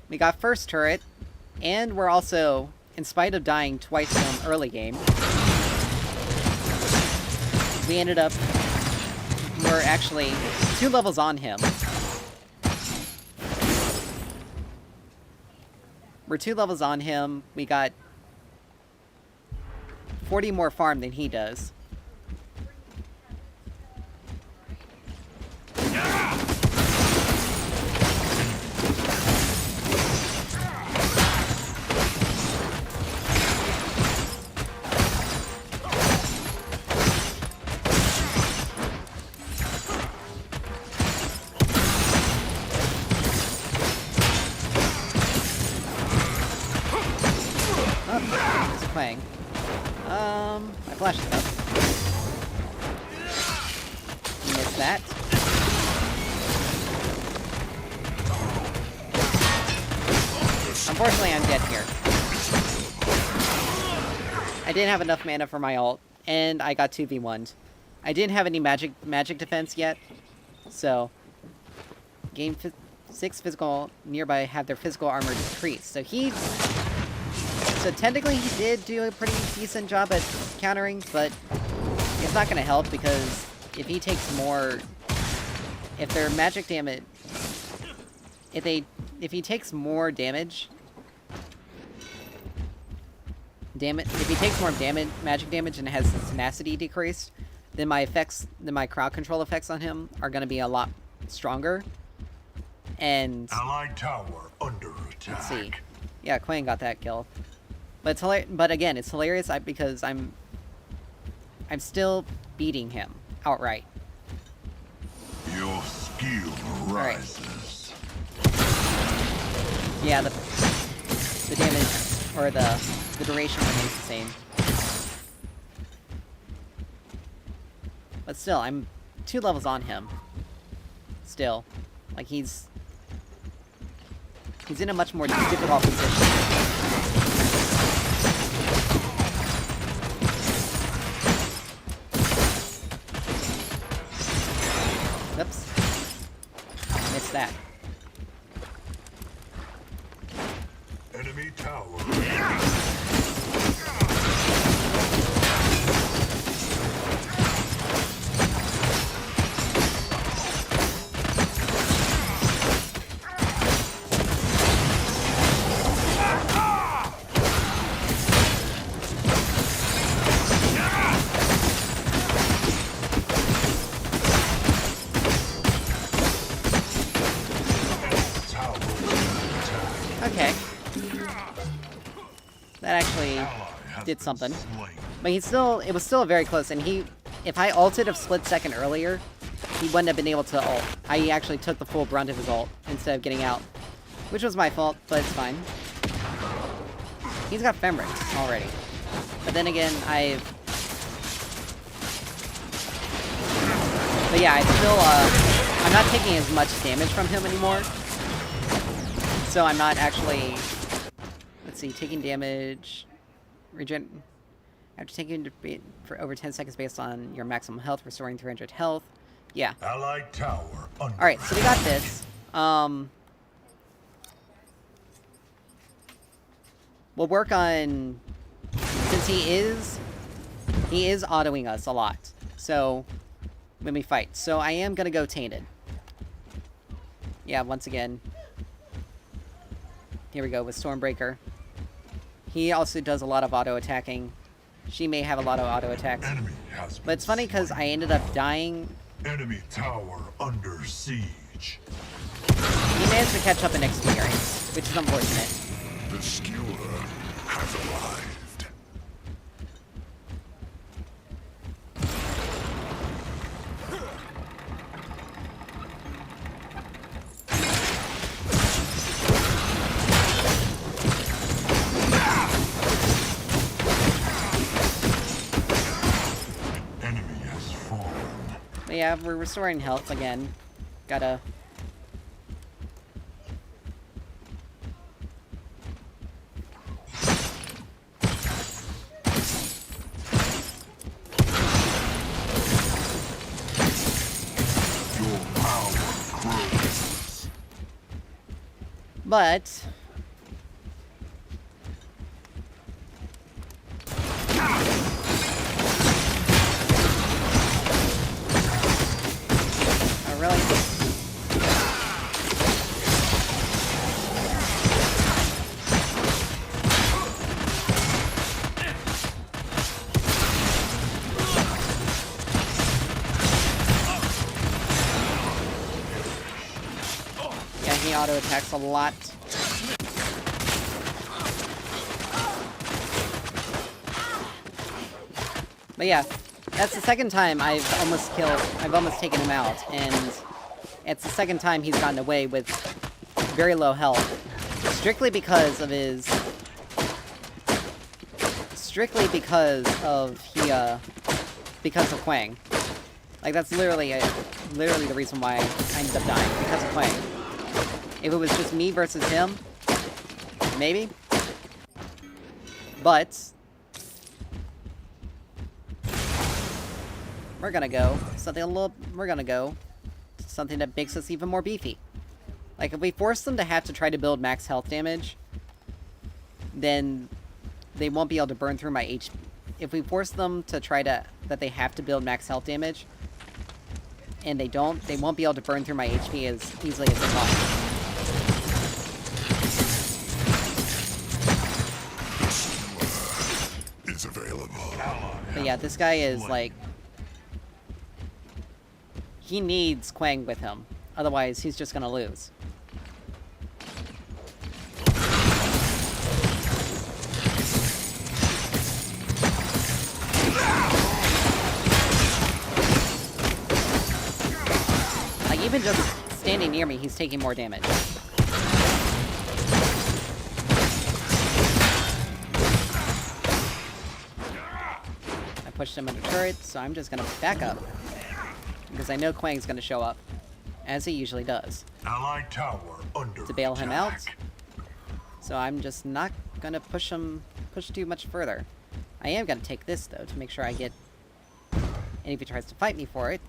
We got first turret, and we're also, in spite of dying twice from early game, we ended up, we're actually 2 levels on him. We're 2 levels on him. We got 40 more farm than he does. Playing. My flash is up. Missed that. Unfortunately, I'm dead here. I didn't have enough mana for my ult, and I got 2v1'd. I didn't have any magic defense yet, so game 6 physical nearby have their physical armor decreased. So technically he did do a pretty decent job at countering, but it's not going to help because if he takes more, if their magic damage, if he takes more damage, if he takes more magic damage and has his tenacity decreased, then my crowd control effects on him are going to be a lot stronger. And Allied tower under attack. Let's see. Yeah, Quang got that kill. But it's but again, it's hilarious because I'm still beating him outright. Your skill rises. Yeah, the damage or the duration remains the same. But still, I'm 2 levels on him. Still, like he's in a much more difficult position. Oops. Missed that. Enemy tower. Okay. That actually did something. But it was still very close, and if I ulted a split second earlier, he wouldn't have been able to ult. I actually took the full brunt of his ult instead of getting out. Which was my fault, but it's fine. He's got Femric already. But then again, But yeah, I still, I'm not taking as much damage from him anymore. So I'm not actually... Let's see, taking damage... After taking for over 10 seconds based on your maximum health, restoring 300 health. Yeah. Allied tower under Alright, so we got this. We'll work on... Since he is autoing us a lot. So, when we fight. So I am gonna go Tainted. Yeah, once again. Here we go with Stormbreaker. He also does a lot of auto-attacking. She may have a lot of auto-attacks. But it's funny because I ended up dying. Enemy tower under siege. He managed to catch up in experience, which is unfortunate. The skewer has arrived. But yeah, we're restoring health again. Gotta... Your power grows. But... Oh, really? Yeah, he auto-attacks a lot. But yeah, that's the second time I've almost taken him out, and it's the second time he's gotten away with very low health. Strictly because of Quang. Like, that's literally the reason why I ended up dying, because of Quang. If it was just me versus him, maybe. But we're gonna go something that makes us even more beefy. Like, if we force them to have to try to build max health damage, then they won't be able to burn through my HP. If we force them to that they have to build max health damage, and they won't be able to burn through my HP as easily as they want. It's available. But yeah, this guy is like... He needs Quang with him. Otherwise, he's just gonna lose. Like, even just standing near me, he's taking more damage. I pushed him into turret, so I'm just gonna back up. Because I know Quang's gonna show up, as he usually does, Allied tower under to bail him out. attack. So I'm just not gonna push too much further. I am gonna take this, though, to make sure I get... And if he tries to fight me for it...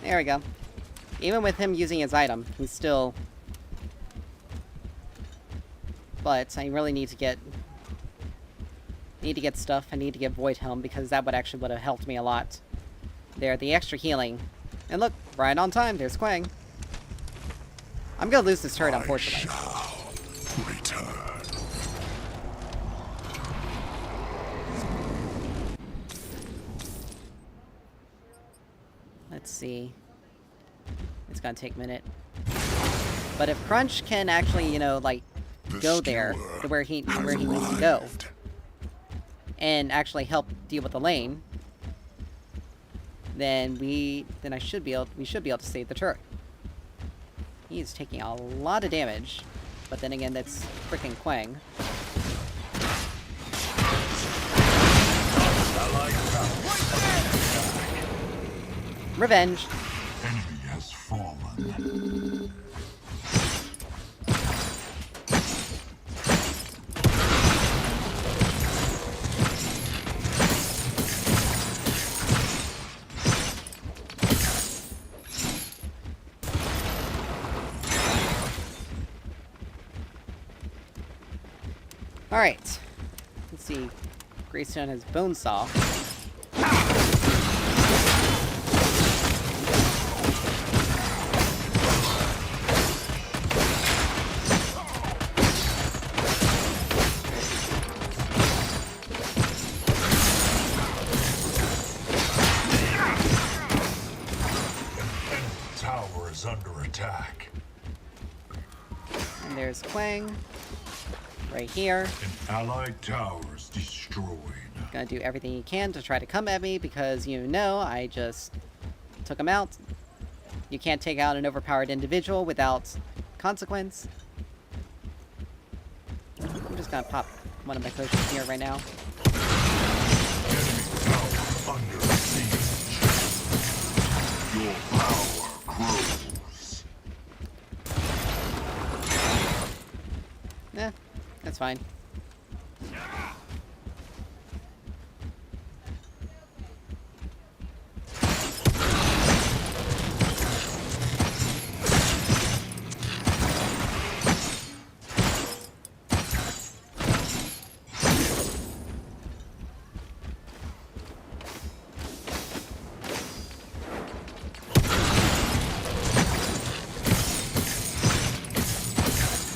There we go. Even with him using his item, he's still... But I really need to get... Need to get stuff. I need to get Void Helm because that would have helped me a lot. There, the extra healing. And look, right on time, there's Quang. I'm gonna lose this turret, unfortunately. Return. Let's see. It's gonna take a minute. But if Crunch can actually, you know, like, go there to where he needs to go, and actually help deal with the lane, then we should be able to save the turret. He's taking a lot of damage, but then again, that's freaking Quang. Revenge. Enemy has fallen. Alright. Let's see. Greystone has Bone Saw. Tower is under attack. And there's Quang. Right here. An allied tower is destroyed. Gonna do everything he can to try to come at me because, you know, I just took him out. You can't take out an overpowered individual without consequence. I'm just gonna pop one of my potions here right now. Enemy tower under siege. Your power grows. Eh, that's fine.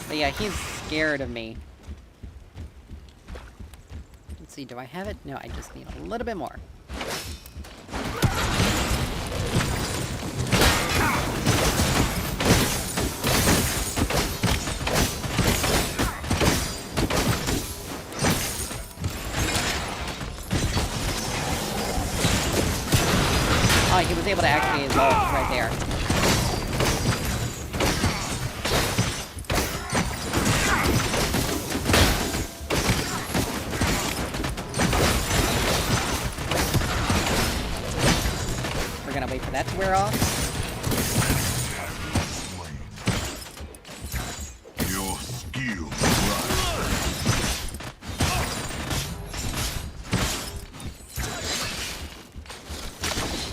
But yeah, he's scared of me. Let's see, do I have it? No, I just need a little bit more. Oh, he was able to activate his ult right there. We're gonna wait for that to wear off. Your skill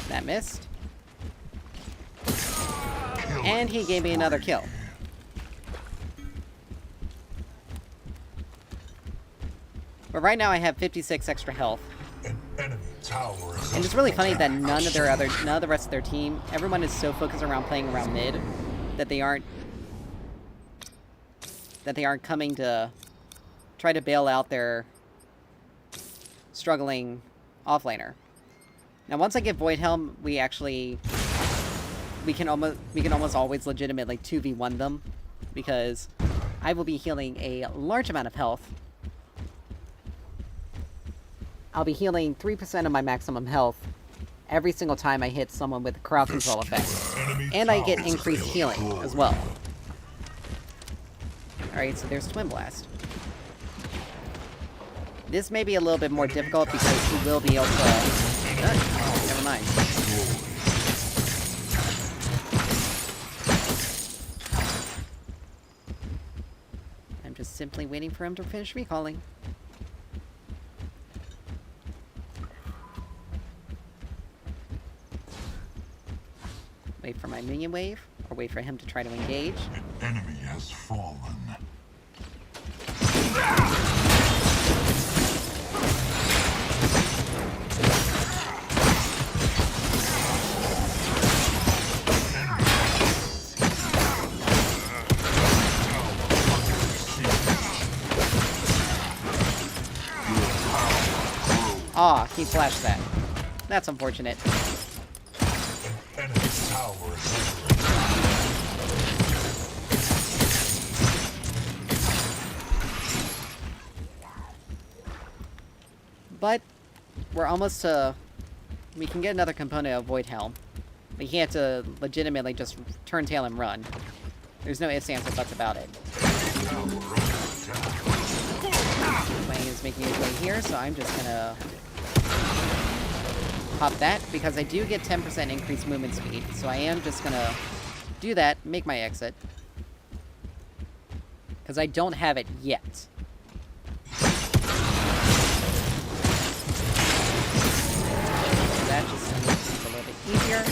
That missed. And he gave me another kill. But right now I have 56 extra health. An enemy tower is And it's really funny that none of the rest of their team, everyone is so focused around playing around mid that they aren't coming to try to bail out their struggling offlaner. Now once I get Void Helm, we can almost always legitimately 2v1 them because I will be healing a large amount of health. I'll be healing 3% of my maximum health every single time I hit someone with the crowd control effect. And I get increased healing as well. Alright, so there's Twin Blast. This may be a little bit more difficult because he will be able to... never mind. I'm just simply waiting for him to finish recalling. Wait for my minion wave, or wait for him to try to engage. An enemy has fallen. Aw, he flashed that. That's unfortunate. Enemy tower is under But we're almost to... We can get another component of Void Helm. But you have to legitimately just turn tail and run. There's no ifs, ands, or buts about it. Wang is making his way here, so I'm just gonna pop that, because I do get 10% increased movement speed, so I am just gonna do that, make my exit. Because I don't have it yet. That just makes it a little bit easier.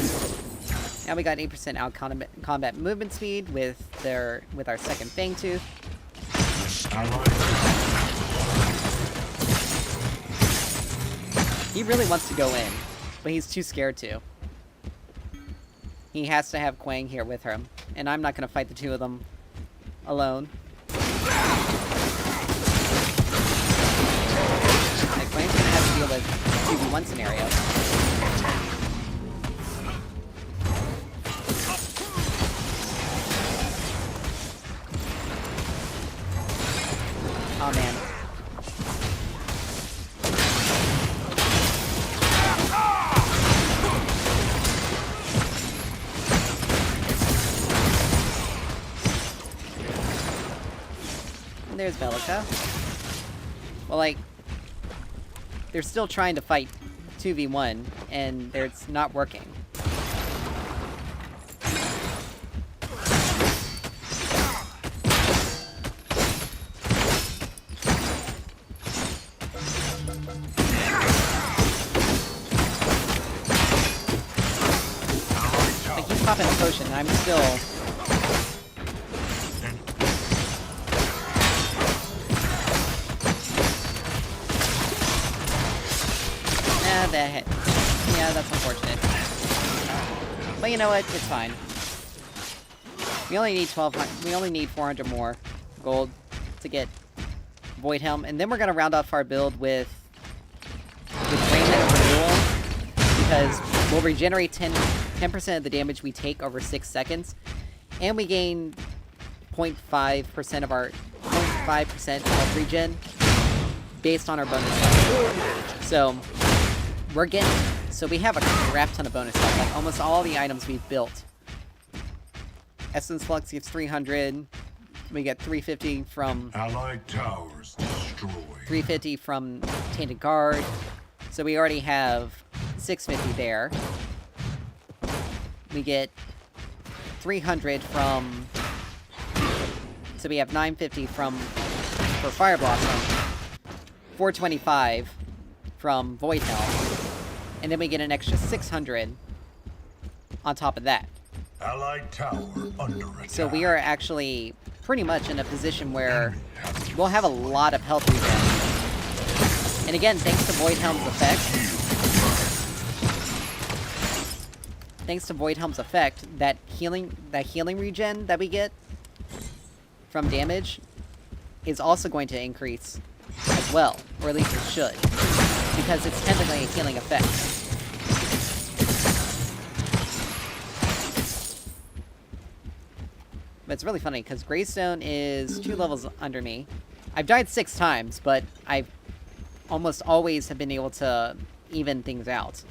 Now we got 8% out combat movement speed with our second Fang Tooth. He really wants to go in, but he's too scared to. He has to have Quang here with him, and I'm not going to fight the two of them alone. Like, Quang's going to have to deal with a 2v1 scenario. Oh man. And there's Bellica. Well, like, they're still trying to fight 2v1, and it's not working. Popping a potion, and I'm still... that hit. Yeah, that's unfortunate. But you know what? It's fine. We only need 1,200. We only need 400 more gold to get Void Helm, and then we're gonna round off our build with Raiment Renewal, because we'll regenerate 10% of the damage we take over 6 seconds, and we gain 0.5% of our 0.5% health regen based on our bonus health. So we're getting, so we have a crap ton of bonus health. Like almost all the items we've built. Essence Flux gives 300. We get 350 from Allied towers destroyed. 350 from Tainted Guard. So we already have 650 there. We get 300 from... So we have 950 for Fire Blossom. 425 from Void Helm. And then we get an extra 600 on top of that. Allied tower under attack. So we are actually pretty much in a position where we'll have a lot of health regen. And again, thanks to Void Helm's effect... Thanks to Void Helm's effect, that healing regen that we get from damage is also going to increase as well, or at least it should, because it's technically a healing effect. But it's really funny, because Greystone is 2 levels under me. I've died 6 times, but I've almost always have been able to even things out.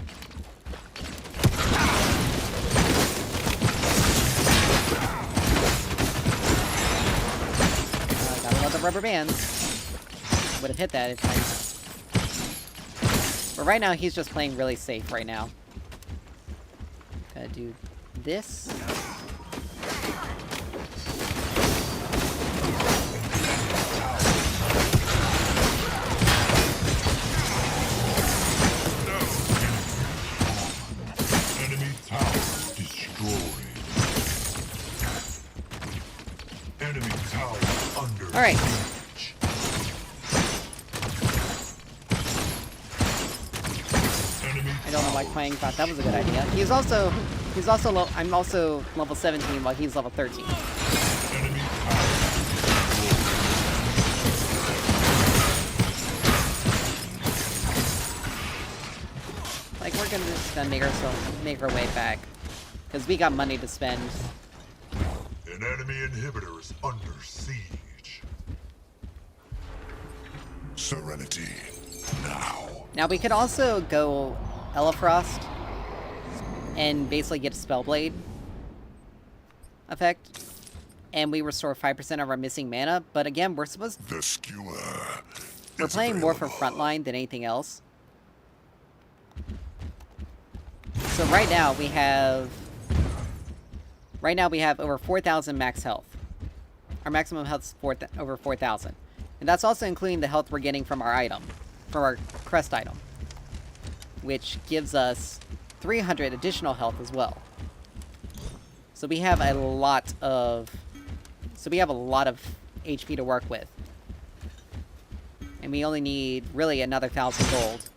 Gotta love the rubber bands. Would have hit that if I... But right now, he's just playing really safe right now. Gotta do this. Enemy tower destroyed. Enemy tower under Alright. siege. I don't know why Quang thought that was a good idea. He's also I'm also level 17 while he's level 13. Enemy power. Like, we're gonna just make our way back. Because we got money to spend. An enemy inhibitor is under siege. Serenity, now. Now, we could also go Elefrost and basically get a Spellblade effect. And we restore 5% of our missing mana. But again, we're The skewer. we're playing more for frontline than anything else. So right now we have over 4,000 max health. Our maximum health is over 4,000. And that's also including the health we're getting from our item, from our crest item, which gives us 300 additional health as well. So we have a lot of HP to work with. And we only need really another 1,000 gold.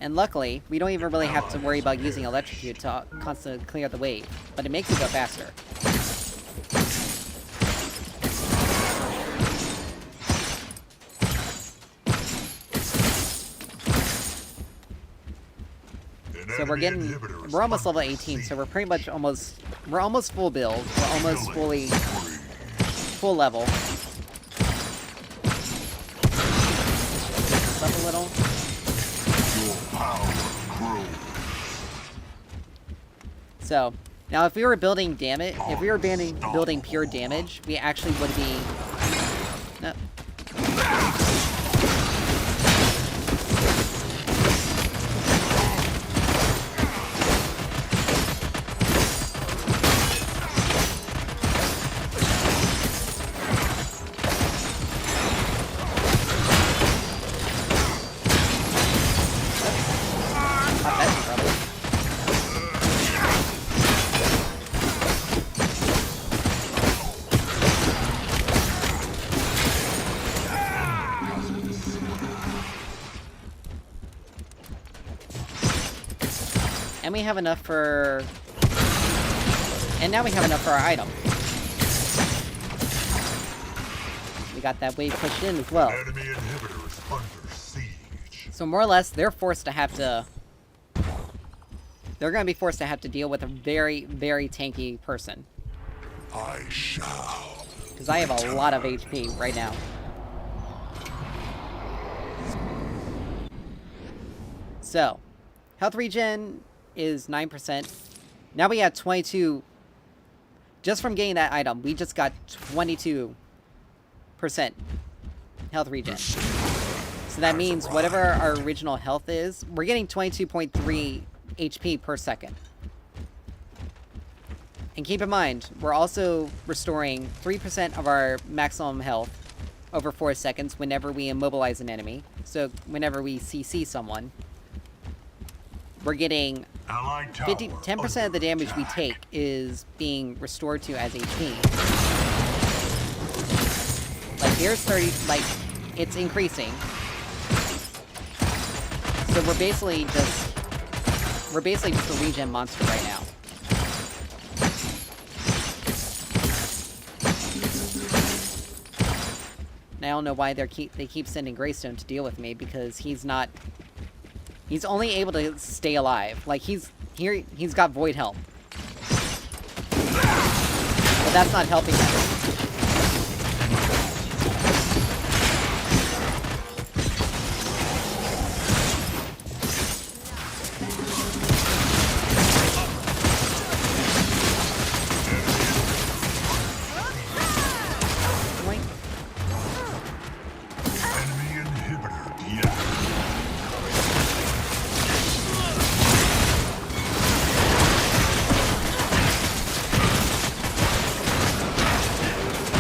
And luckily, we don't even really have to worry about using Electrocute to constantly clear the wave, but it makes it go faster. So we're almost level 18, so we're pretty much we're almost full build, we're almost full level. This up a little. So, now if we were building building pure damage, we actually would be... No. And we have enough for... And now we have enough for our item. We got that wave pushed in as well. Enemy inhibitor is under siege. So more or less, they're forced to have to... They're going to be forced to have to deal with a very, very tanky person. I shall. Because I have a lot of HP right now. So, health regen is 9%. Now we have 22. Just from getting that item, we just got 22% health regen. So that means whatever our original health is, we're getting 22.3 HP per second. And keep in mind, we're also restoring 3% of our maximum health over 4 seconds whenever we immobilize an enemy. So whenever we CC someone, we're getting 10% of the damage we take is being restored to as HP. Like here's 30, like it's increasing. So we're basically just a regen monster right now. And I don't know why they keep sending Greystone to deal with me, because he's only able to stay alive. Like he's got Void Helm. But that's not helping him.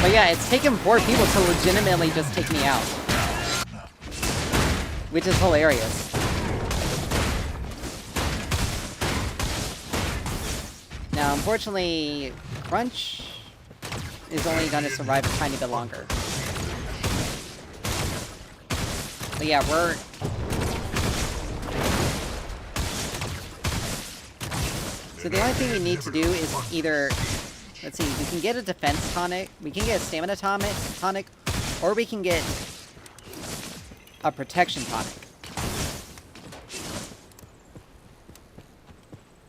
But yeah, it's taken 4 people to legitimately just take me out. Which is hilarious. Now, unfortunately, Crunch is only gonna survive a tiny bit longer. But yeah, we're... So the only thing we need to do is either... Let's see, we can get a defense tonic, we can get a stamina tonic, or we can get a protection tonic.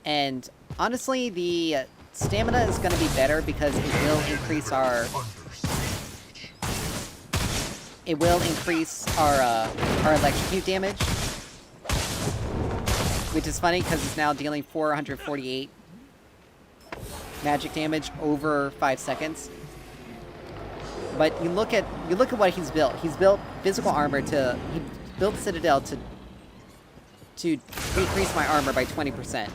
And honestly, the stamina is going to be better because it will increase our... It will increase our electrocute damage. Which is funny because it's now dealing 448 magic damage over 5 seconds. But you look at what he's built. He's built physical armor to... He built Citadel to decrease my armor by 20%.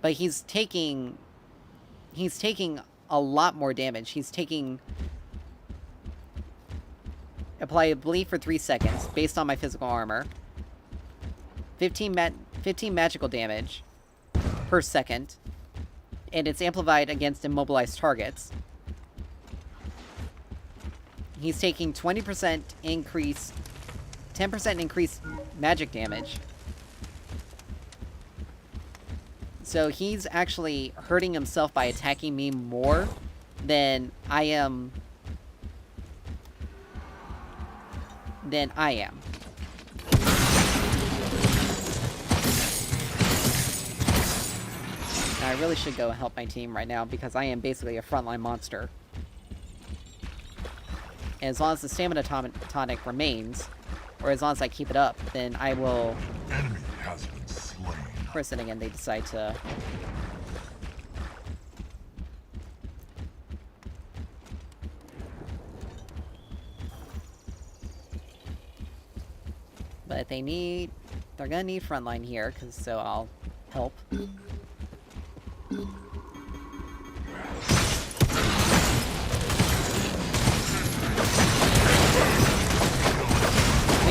But he's taking a lot more damage. He's taking... Apply a bleed for 3 seconds, based on my physical armor. 15 magical damage per second. And it's amplified against immobilized targets. He's taking 20% increase... 10% increased magic damage. So he's actually hurting himself by attacking me more than I am... Now, I really should go help my team right now because I am basically a frontline monster. And as long as the stamina tonic remains, or as long as I keep it up, then I will... Enemy has been slain. Of course, then again, they decide to... But they need... They're gonna need frontline here, so I'll help. But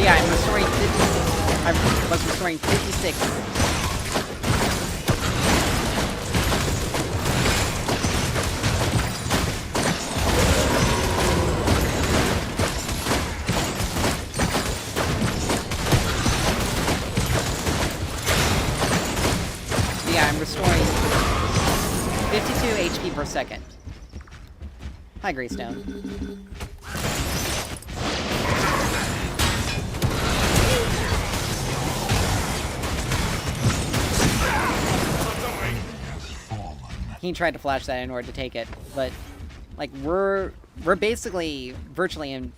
yeah, I'm restoring 50... I was restoring 56... restoring 52 HP per second. Hi, Greystone. He tried to flash that in order to take it, but like we're basically virtually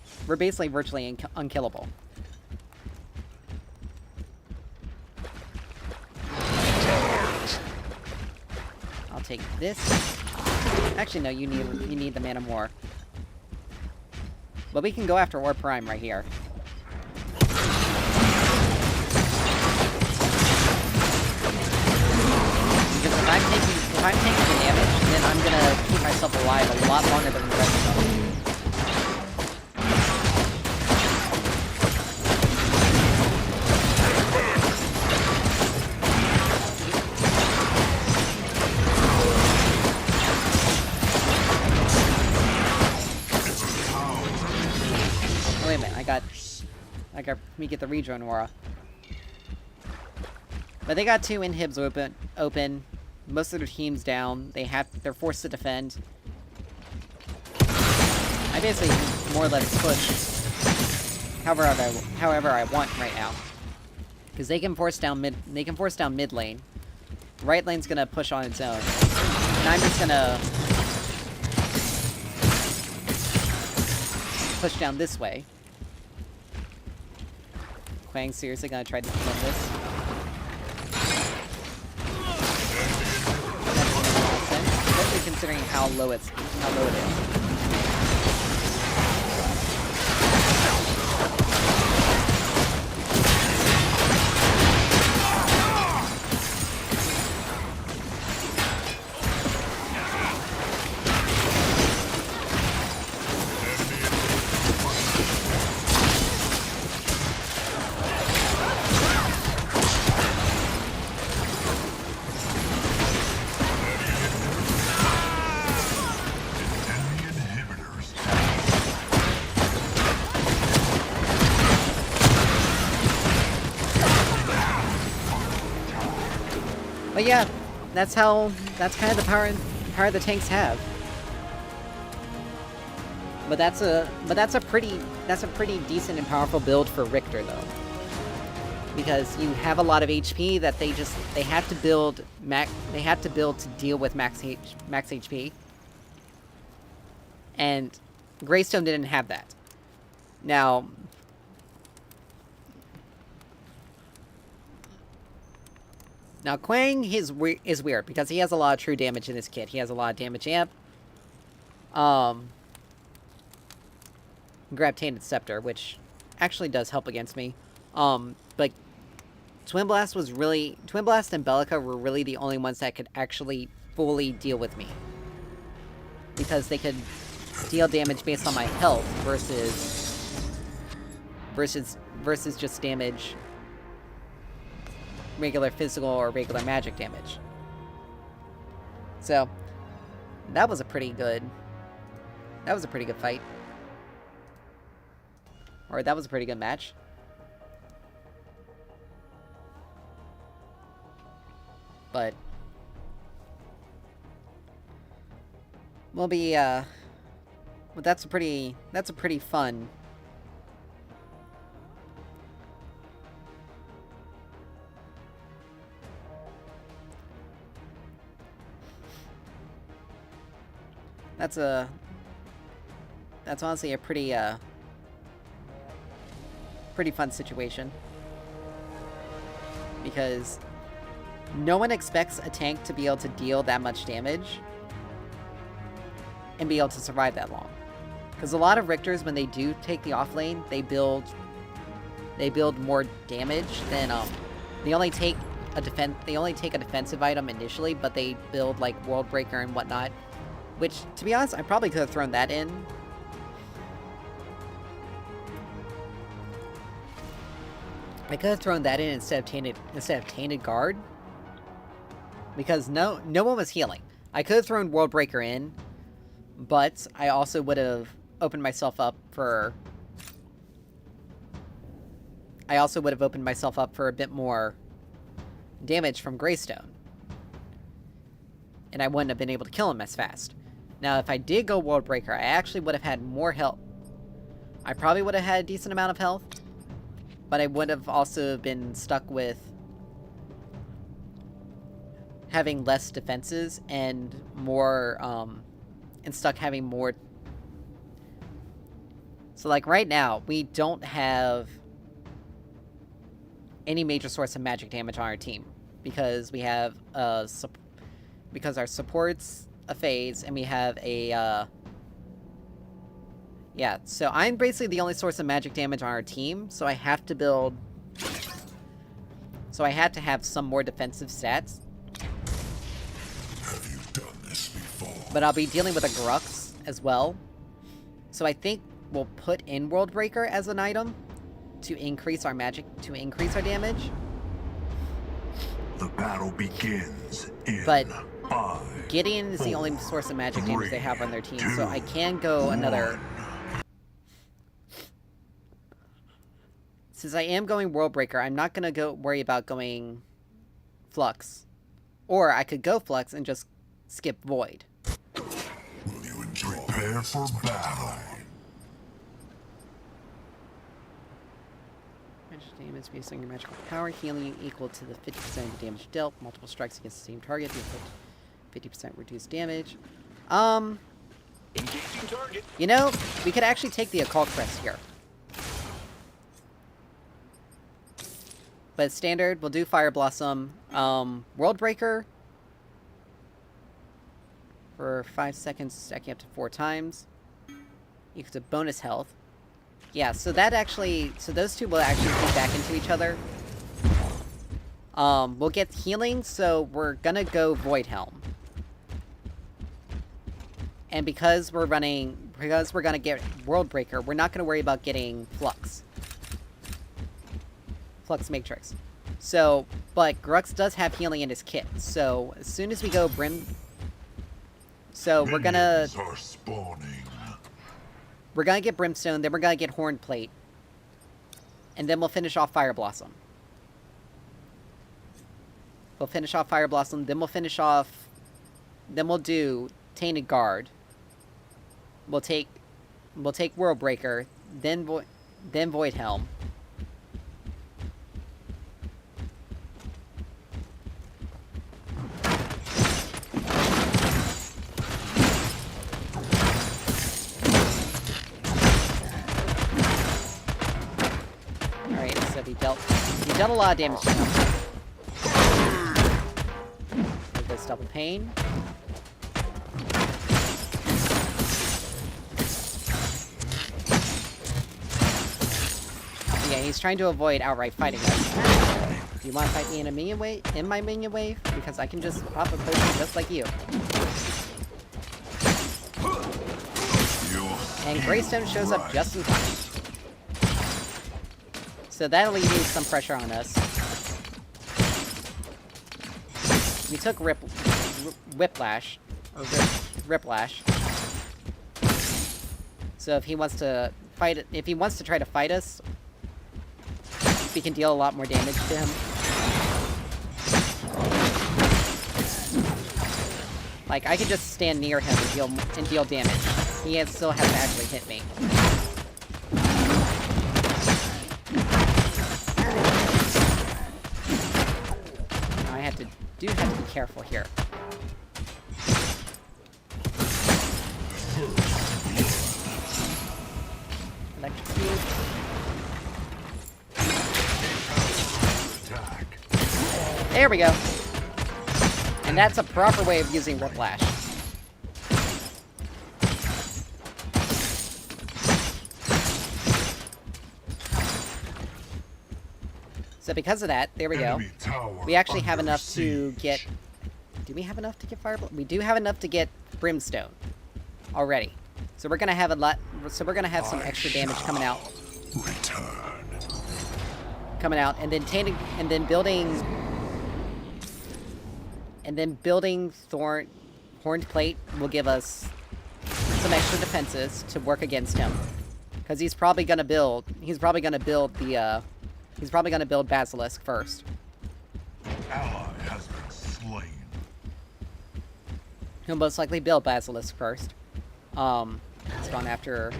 unkillable. Take this. Actually, no, you need the mana more. But we can go after Orb Prime right here. Because if I'm taking the damage, then I'm gonna keep myself alive a lot longer than the rest of them. Let me get the rejoin aura. But they got 2 inhibs open. Most of their team's down. They're forced to defend. I basically more or less push however I want right now. Because they can force down mid lane. Right lane's gonna push on its own. And I'm just gonna push down this way. Quang's seriously gonna try to defend this. That doesn't make any sense, especially considering how low it is. But yeah, that's kind of the power the tanks have. But that's a pretty decent and powerful build for Richter though. Because you have a lot of HP that they have to build to deal with max HP. And Greystone didn't have that. Now Quang is weird because he has a lot of true damage in his kit. He has a lot of damage amp. Grab Tainted Scepter, which actually does help against me. But Twin Blast and Bellica were really the only ones that could actually fully deal with me. Because they could deal damage based on my health versus just damage, regular physical or regular magic damage. So that was a pretty good fight. Or that was a pretty good match. But we'll be well, that's a pretty fun that's honestly a pretty fun situation. Because no one expects a tank to be able to deal that much damage and be able to survive that long. Because a lot of Richters, when they do take the off lane, they build more damage than they only take a defensive item initially, but they build like World Breaker and whatnot. Which, to be honest, I probably could have thrown that in. I could have thrown that in instead of Tainted Guard. Because no one was healing. I could have thrown World Breaker in, but I also would have opened myself up for a bit more damage from Greystone. And I wouldn't have been able to kill him as fast. Now, if I did go World Breaker, I actually would have had more health. I probably would have had a decent amount of health, but I would have also been stuck with having less defenses and more, having more. So, like, right now, we don't have any major source of magic damage on our team. Because we have, because our support's a phase, and we have a, yeah, so I'm basically the only source of magic damage on our team, so I have to build... So I had to have some more defensive stats. Have you done this before? But I'll be dealing with a Grux as well. So I think we'll put in World Breaker as an item to increase our damage. The battle begins in But 5, Gideon is the only source of magic damage they have on their team, so I can go another... Since I am going World Breaker, I'm not going to worry about going Flux. Or I could go Flux and just skip Void. Will you enjoy? Prepare for battle. Magic damage based on your magical power. Healing equal to the 50% of the damage dealt. Multiple strikes against the same target. You inflict 50% reduced damage. Engaging target. You know, we could actually take the Occult Crest here. But standard, we'll do Fire Blossom. World Breaker. For 5 seconds, stacking up to 4 times. Equal to bonus health. Yeah, so those two will actually feed back into each other. We'll get healing, so we're gonna go Void Helm. And because we're gonna get World Breaker, we're not gonna worry about getting Flux Matrix. So, but Grux does have healing in his kit, so as soon as we go we're gonna Minions are spawning. get Brimstone, then we're gonna get Horn Plate. And then we'll finish off Fire Blossom. We'll finish off Fire Blossom, then we'll finish off... Then we'll do Tainted Guard. We'll take World Breaker, then Void Helm. Alright, so he dealt a lot of damage to him. With this double pain. Yeah, he's trying to avoid outright fighting us. Do you want to fight me in a minion wave? In my minion wave? Because I can just pop a potion just like you. And Greystone shows up just in time. So that alleviates some pressure on us. We took Whiplash. Or Riplash. So if he wants to fight... If he wants to try to fight us... we can deal a lot more damage to him. Like, I could just stand near him and deal damage. He still has to actually hit me. Now I have to be careful here. Electrocute. There we go. And that's a proper way of using Whiplash. So because of that, there we go. We actually have enough to get... Do we have enough to get Fireball? We do have enough to get Brimstone already. So we're gonna have a lot... So we're gonna have some extra damage coming out. Coming out, and then building Horned Plate will give us some extra defenses to work against him. Because he's probably gonna build Basilisk first. Ally has been slain. He'll most likely build Basilisk first. He's gone after...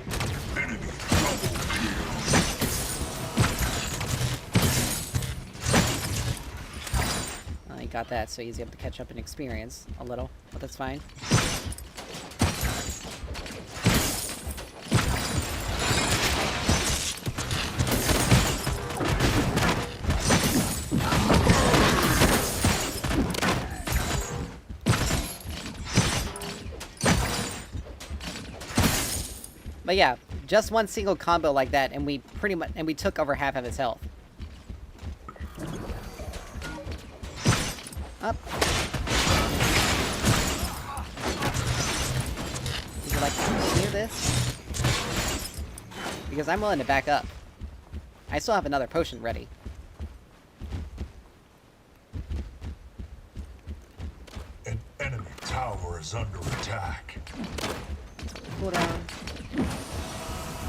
Enemy double kill. He got that, so he's able to catch up in experience a little, but that's fine. But yeah, just one single combo like that, and we took over half of his health. Up. Would you like to continue this? Because I'm willing to back up. I still have another potion ready. An enemy tower is under attack. Cool down.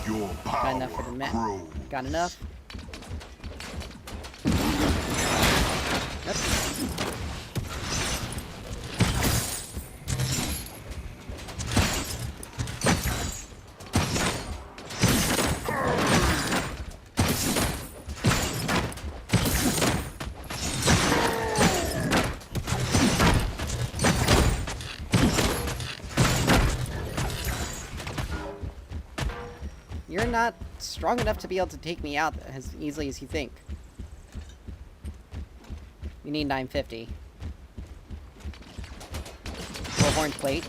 Your power Got enough for the mat. grows. Got enough. Yep. You're not strong enough to be able to take me out as easily as you think. You need 950. For Horned Plate.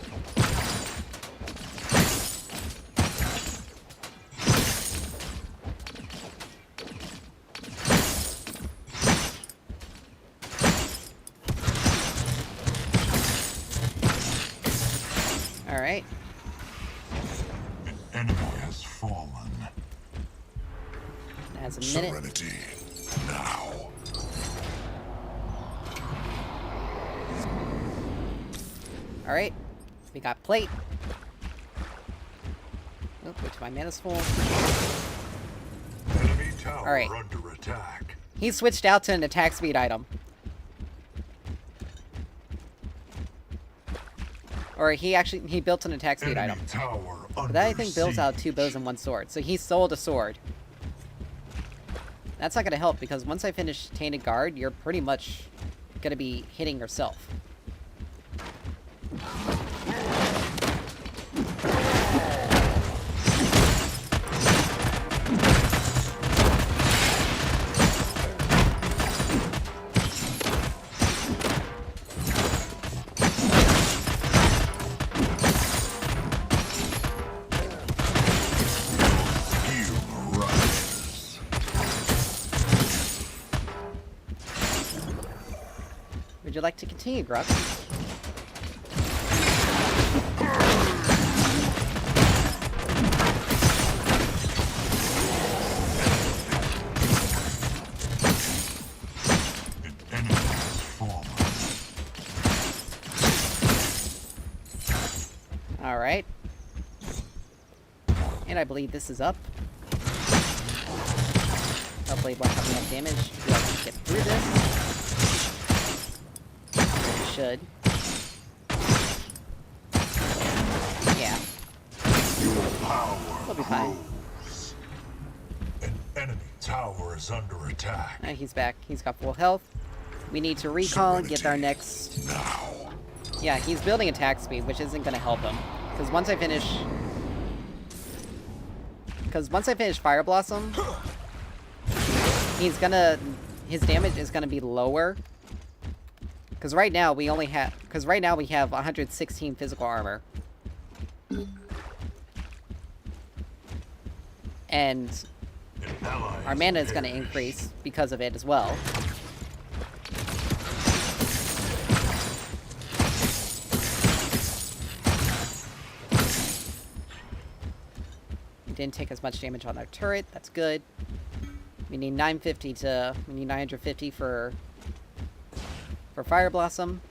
Alright. An enemy has fallen. Has a minute. Serenity now. Alright. We got plate. Oh, which my mana's full. Enemy tower Alright. under attack. He switched out to an attack speed item. Or he built an attack speed Enemy item. tower But that I think builds out 2 siege. bows and 1 sword. So he sold a sword. That's not gonna help because once I finish Tainted Guard, you're pretty much gonna be hitting yourself. Heal rises. Would you like to continue, Grux? An enemy has fallen. Alright. And I believe this is up. Hopefully it won't have enough damage to be able to get through this. It should. Yeah. Your power We'll be fine. grows. An enemy tower is under attack. He's back. He's got full health. We need to recall and get our next... Now. Yeah, he's building attack speed, which isn't going to help him. Because once I finish... Fire Blossom, he's gonna... His damage is gonna be lower. Because right now we only have... Because right now we have 116 physical armor. And An ally our has mana is gonna perished. increase because of it as well. We didn't take as much damage on our turret. That's good. We need 950 to... We need 950 for Fire Blossom.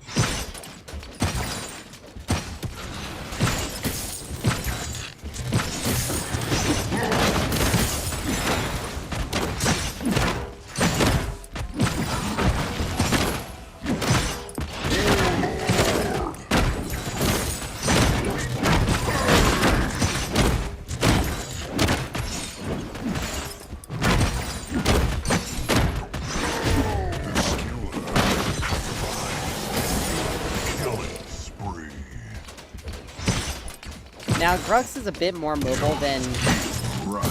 Killing spree. Now, Grux is a bit more mobile than... Right.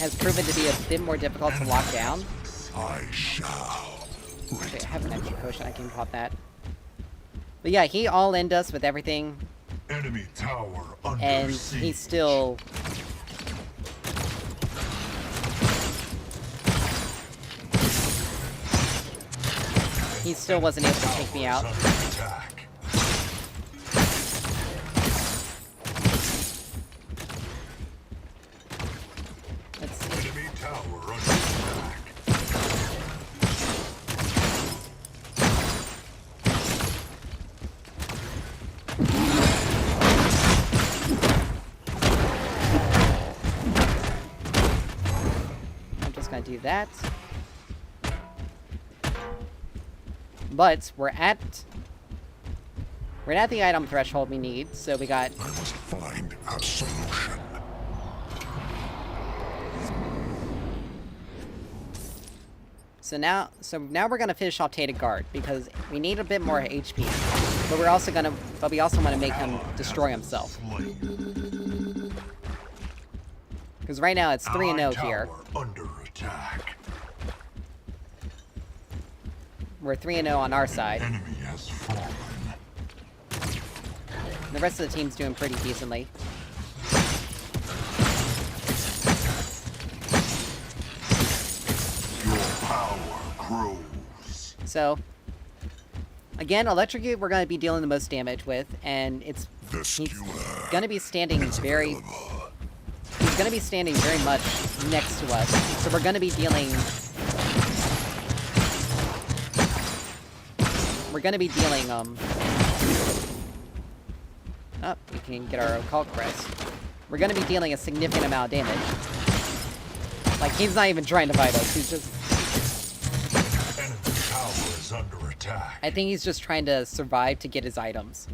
has proven to be a bit more difficult to lock down. I shall. Wait, I have an extra potion, I can pop that. But yeah, he all-in us with everything, Enemy tower under and siege. he still... He still wasn't able to take me out. Tower is under attack. Let's see. Enemy tower under attack. I'm just gonna do that. But we're at the item threshold we need, so we got I must find a solution. so now we're gonna finish off Tainted Guard because we need a bit more HP. But we also want to make him destroy himself. Slain. Because right now it's 3-0 Allied here. tower under attack. We're 3-0 on our side. Enemy has fallen. The rest of the team's doing pretty decently. Your power grows. So, again, Electrocute we're going to be dealing the most damage with, and The he's skewer going to be standing is very... available. He's going to be standing very much next to us. So we're going to be dealing... We're going to be dealing, Oh, we can get our Occult Crest. We're going to be dealing a significant amount of damage. Like, he's not even trying to fight us. He's just... Enemy tower is under attack. I think he's just trying to survive to get his items.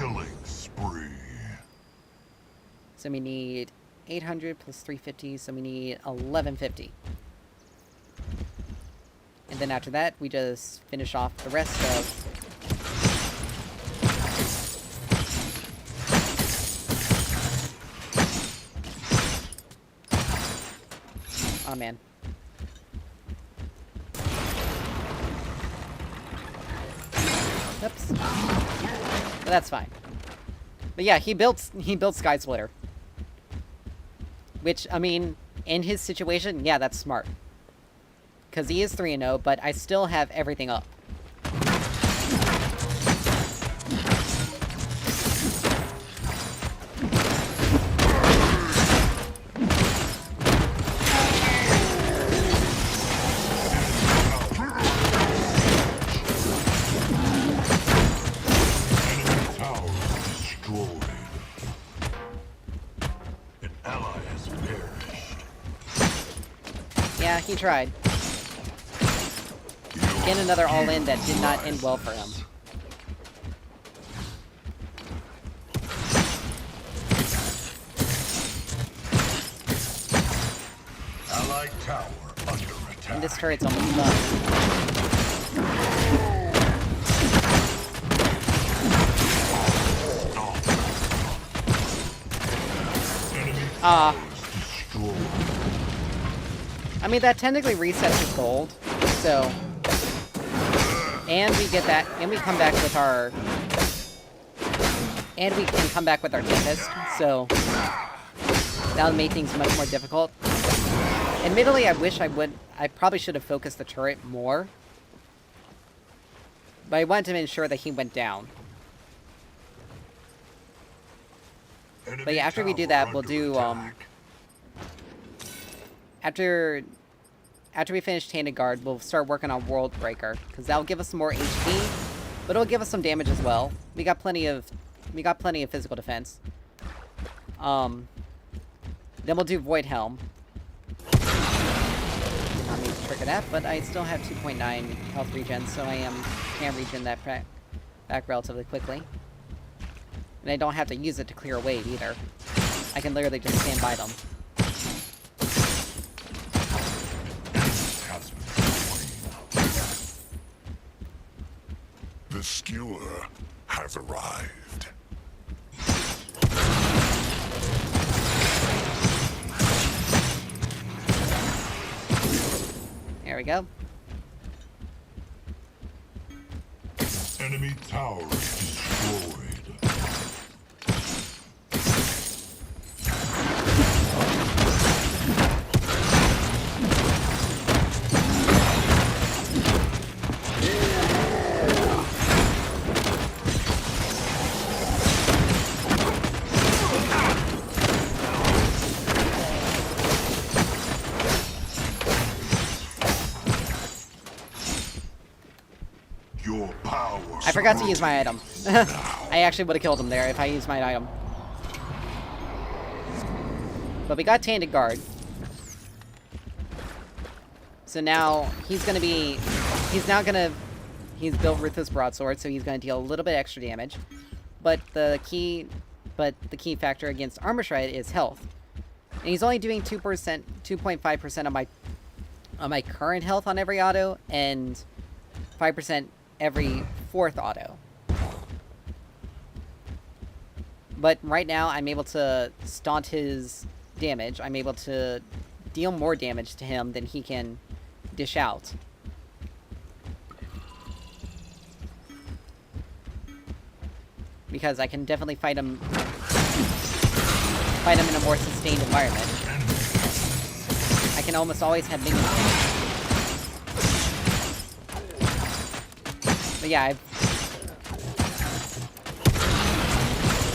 Killing spree. So we need 800 plus 350, so we need 1150. And then after that, we just finish off the rest of... Oh man. Oops. But that's fine. But yeah, he built Sky Splitter. Which, I mean, in his situation, yeah, that's smart. Because he is 3-0, but I still have everything up. Yeah, he tried. Again, another all-in that did not end well for him. Allied tower under attack. And this turret's almost done. I mean, that technically resets his gold, so... And we get that, and we come back with our... And we can come back with our Tempest, so... That would make things much more difficult. Admittedly, I probably should have focused the turret more. But I wanted to ensure that he went down. But yeah, after we do that, we'll do, After we finish Tainted Guard, we'll start working on World Breaker, because that'll give us some more HP, but it'll give us some damage as well. We got plenty of physical defense. Then we'll do Void Helm. Did not mean to trigger that, but I still have 2.9 health regen, so I can regen that back relatively quickly. And I don't have to use it to clear a wave either. I can literally just stand by them. The skewer has arrived. There we go. Enemy tower destroyed. I forgot to use my item. I actually would have killed him there if I used my item. But we got Tainted Guard. So now he's gonna be... He's built Ruthless Broadsword, so he's gonna deal a little bit extra damage. But the key factor against Armor Shred is health. And he's only doing 2.5% on my current health on every auto, and 5% every 4th auto. But right now, I'm able to stunt his damage. I'm able to deal more damage to him than he can dish out. Because I can definitely fight him in a more sustained environment. I can almost always have minions. But yeah,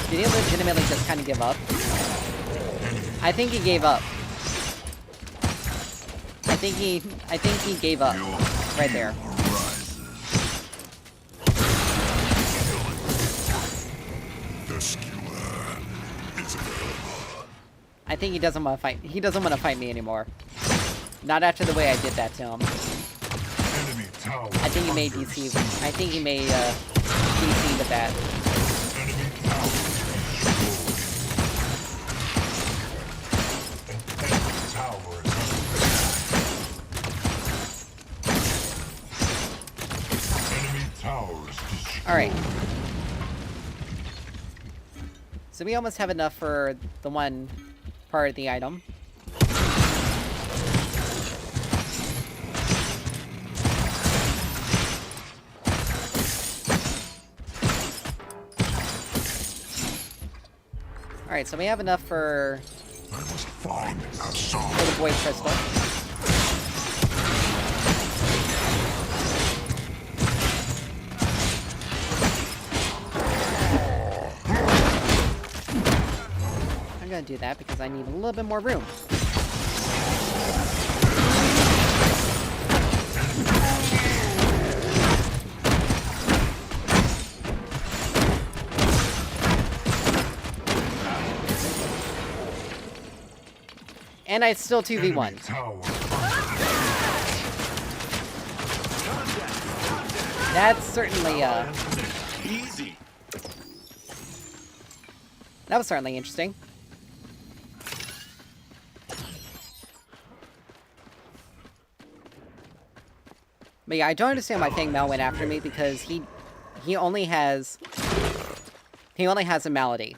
did he legitimately just kind of give up? I think he gave up. I think he gave up right there. I think he doesn't want to fight. He doesn't want to fight me anymore. Not after the way I did that to him. I think he may DC. I think he may DC with that. Alright. So we almost have enough for the one part of the item. Alright, so we have enough for... I must find a song. for the void crystal. I'm gonna do that because I need a little bit more room. And I still 2v1. Enemy tower. That's certainly, Easy. that was certainly interesting. But yeah, I don't understand why Fang Mao went after me, because he only has a malady.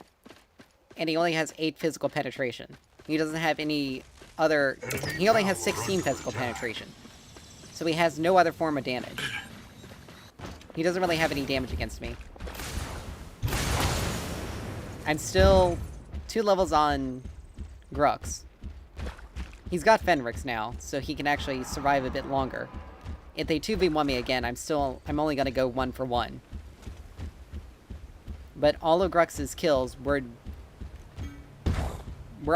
And he only has 8 physical penetration. He doesn't have any other... He only has 16 physical penetration. So he has no other form of damage. He doesn't really have any damage against me. I'm still 2 levels on Grux. He's got Fenrix now, so he can actually survive a bit longer. If they 2v1 me again, I'm only gonna go 1 for 1. But all of Grux's kills were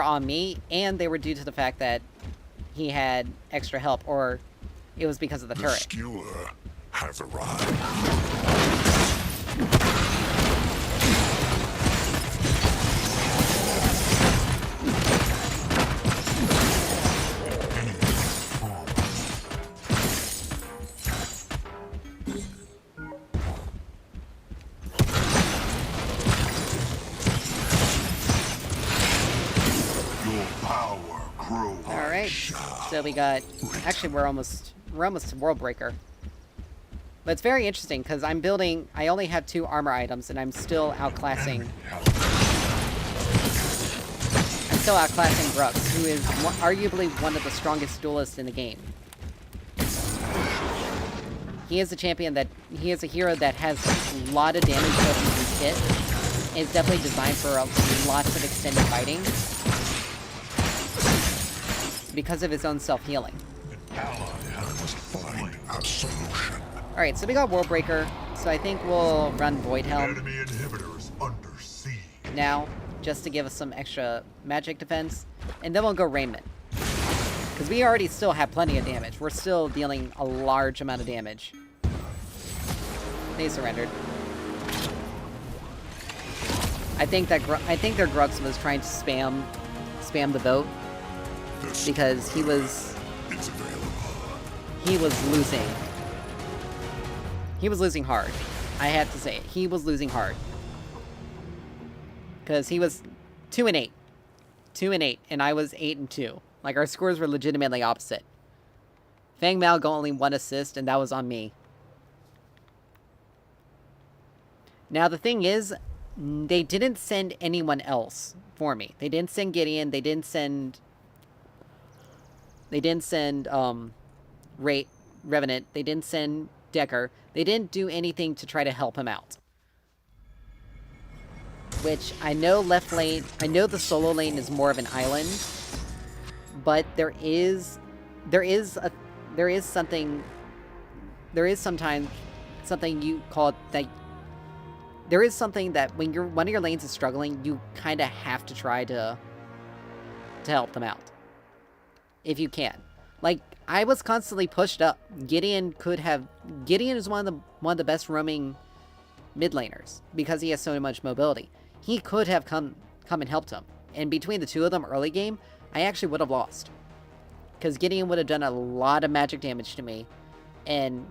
on me, and they were due to the fact that he had extra help, or it was because of the turret. The skewer has arrived. Alright, so we got... Actually, we're almost to World Breaker. But it's very interesting, because I only have 2 armor items, and I'm still outclassing Grux, who is arguably one of the strongest duelists in the game. He is a hero that has a lot of damage built into his kit, and is definitely designed for lots of extended fighting, because of his own self-healing. Alright, so we got World Breaker, so I think we'll run Void Helm Enemy inhibitors under siege. now, just to give us some extra magic defense, and then we'll go Raiment. Because we already still have plenty of damage. We're still dealing a large amount of damage. They surrendered. I think their Grux was trying to spam the vote, because he was losing. He was losing hard. I have to say it. He was losing hard. Because he was 2-8. 2-8, and I was 8-2. Like, our scores were legitimately opposite. Fang Mao got only 1 assist, and that was on me. Now, the thing is, they didn't send anyone else for me. They didn't send Gideon, they didn't send Revenant, they didn't send Decker. They didn't do anything to try to help him out. Which, I know left lane, I know the solo lane is more of an island, but there is sometimes something you call it, that there is something that when one of your lanes is struggling, you kind of have to try to help them out. If you can. Like, I was constantly pushed up. Gideon is one of the best roaming mid laners, because he has so much mobility. He could have come and helped him. And between the two of them early game, I actually would have lost. Because Gideon would have done a lot of magic damage to me, and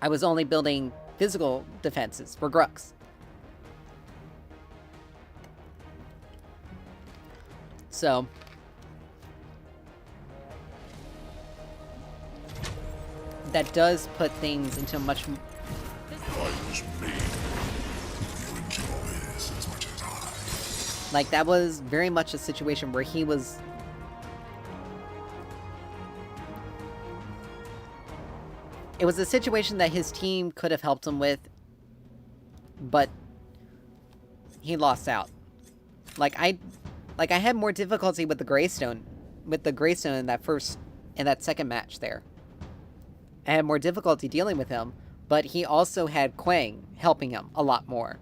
I was only building physical defenses for Grux. So, that does put things into much... I was made Like, that was very much a situation where he was... It was a situation that his team could have helped him with, but he lost out. Like, I had more difficulty with the Greystone in that second match there. I had more difficulty dealing with him, but he also had Quang helping him a lot more.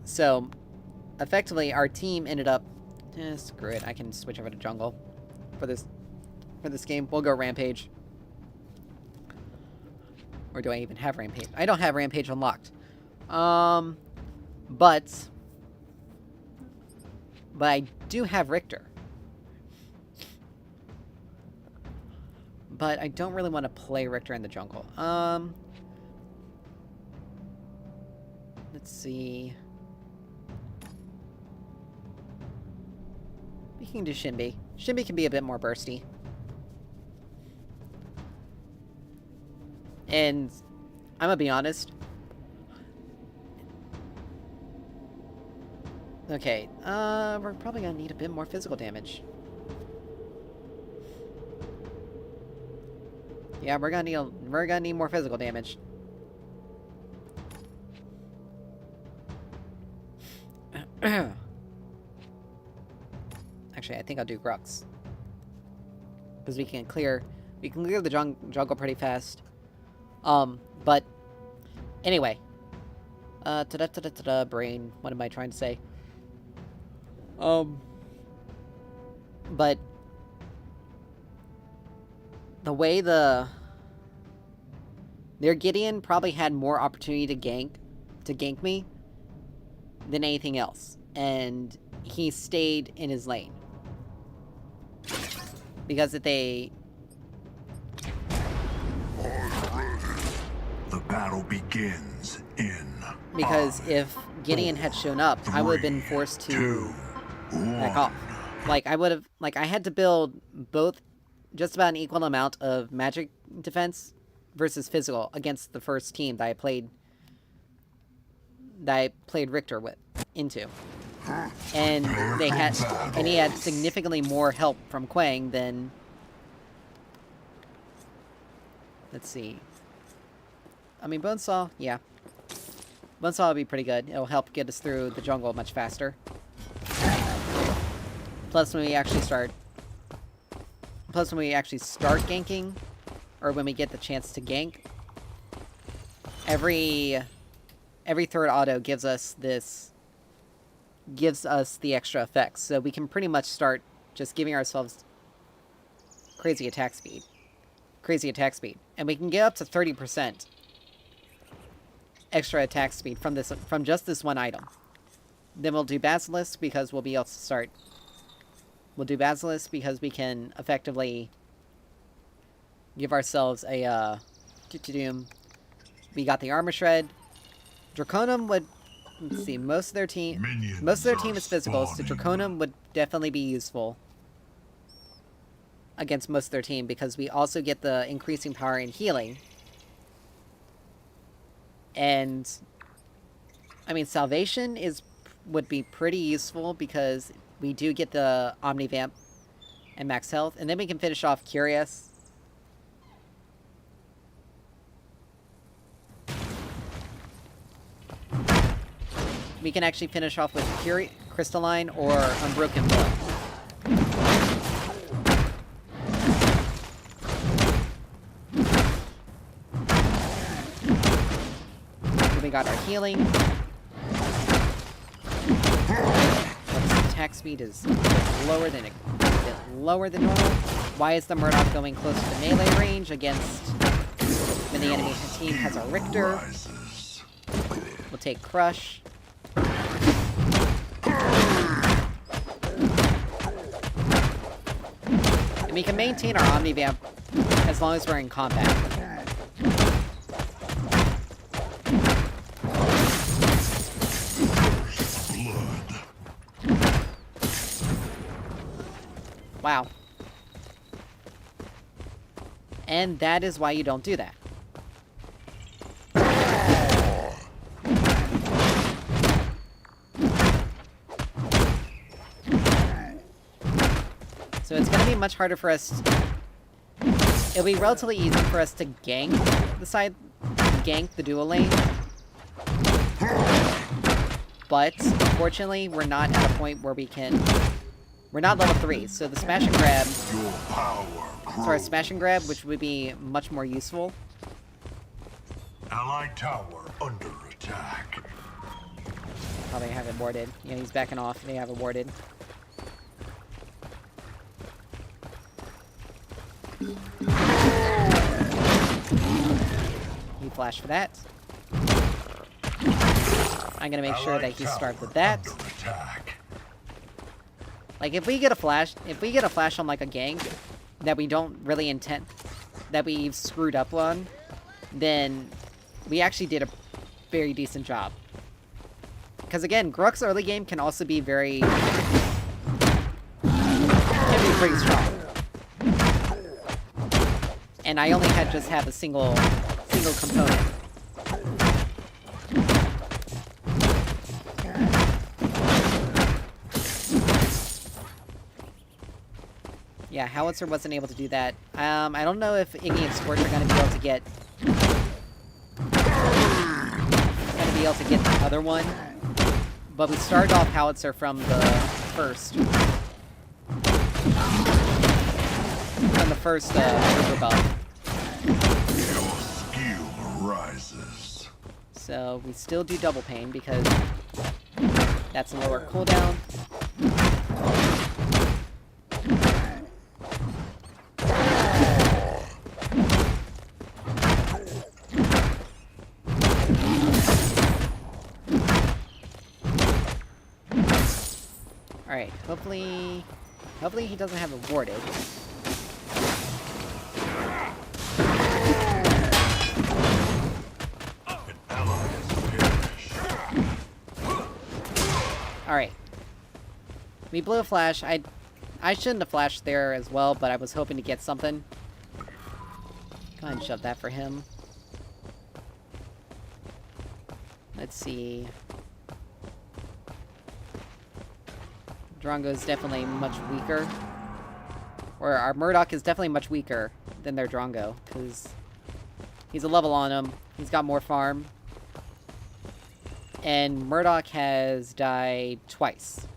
So, effectively, our team ended up... screw it, I can switch over to jungle for this game. We'll go Rampage. Or do I even have Rampage? I don't have Rampage unlocked. But I do have Richter. But I don't really want to play Richter in the jungle. Let's see. We can do Shinbi. Shinbi can be a bit more bursty. And I'm gonna be honest. Okay, we're probably gonna need a bit more physical damage. Yeah, we're gonna need more physical damage. Actually, I think I'll do Grux. Because we can clear the jungle pretty fast. But anyway. Brain. What am I trying to say? But the way their Gideon probably had more opportunity to gank me than anything else, and he stayed in his lane because if they... The battle begins in... Because if Gideon had shown up, I would have been forced to back off. Like, I had to build both just about an equal amount of magic defense versus physical against the first team that I played Richter into. And he had significantly more help from Quang than... Let's see. I mean, Bonesaw, yeah. Bonesaw would be pretty good. It'll help get us through the jungle much faster. Plus, when we actually start ganking, or when we get the chance to gank, every third auto gives us the extra effects, so we can pretty much start just giving ourselves crazy attack speed, and we can get up to 30% extra attack speed from just this one item. Then we'll do Basilisk because we'll be able to start. We'll do Basilisk because we can effectively give ourselves a we got the Armor Shred. Draconum would... Let's see, most of their team is physical, so Draconum would definitely be useful against most of their team because we also get the increasing power in healing. And I mean, Salvation would be pretty useful because we do get the Omnivamp and max health, and then we can finish off Curious. We can actually finish off with Crystalline or Unbroken Blood. Then we got our healing. Attack speed is lower than normal. Why is the Murdoch going close to melee range against when the enemy team has a Richter? We'll take Crush. And we can maintain our Omnivamp as long as we're in combat. Wow. And that is why you don't do that. So it's gonna be much harder for us... It'll be relatively easy for us to gank the dual lane. But, unfortunately, we're not at a point where we can... We're not level 3, so the smash and grab... Sorry, smash and grab, which would be much more useful. Allied tower under attack. Oh, they have it warded. Yeah, he's backing off. They have it warded. He flashed for that. I'm gonna make sure that he's starved with that. Like, if we get a flash on, like, a gank that we don't really intend, that we've screwed up on, then we actually did a very decent job. Because, again, Gruk's early game can also be very... can be pretty strong. And I only just have a single component. Yeah, Howitzer wasn't able to do that. I don't know if Iggy and Scorch are gonna be able to get... the other one. But we started off Howitzer from the first. From the first river buff. Your skill rises. So we still do double pain because that's a lower cooldown. Alright, hopefully he doesn't have it warded. Alright. We blew a flash. I shouldn't have flashed there as well, but I was hoping to get something. Go ahead and shove that for him. Let's see. Drongo is definitely much weaker. Or our Murdoch is definitely much weaker than their Drongo, because he's a level on him. He's got more farm. And Murdoch has died twice.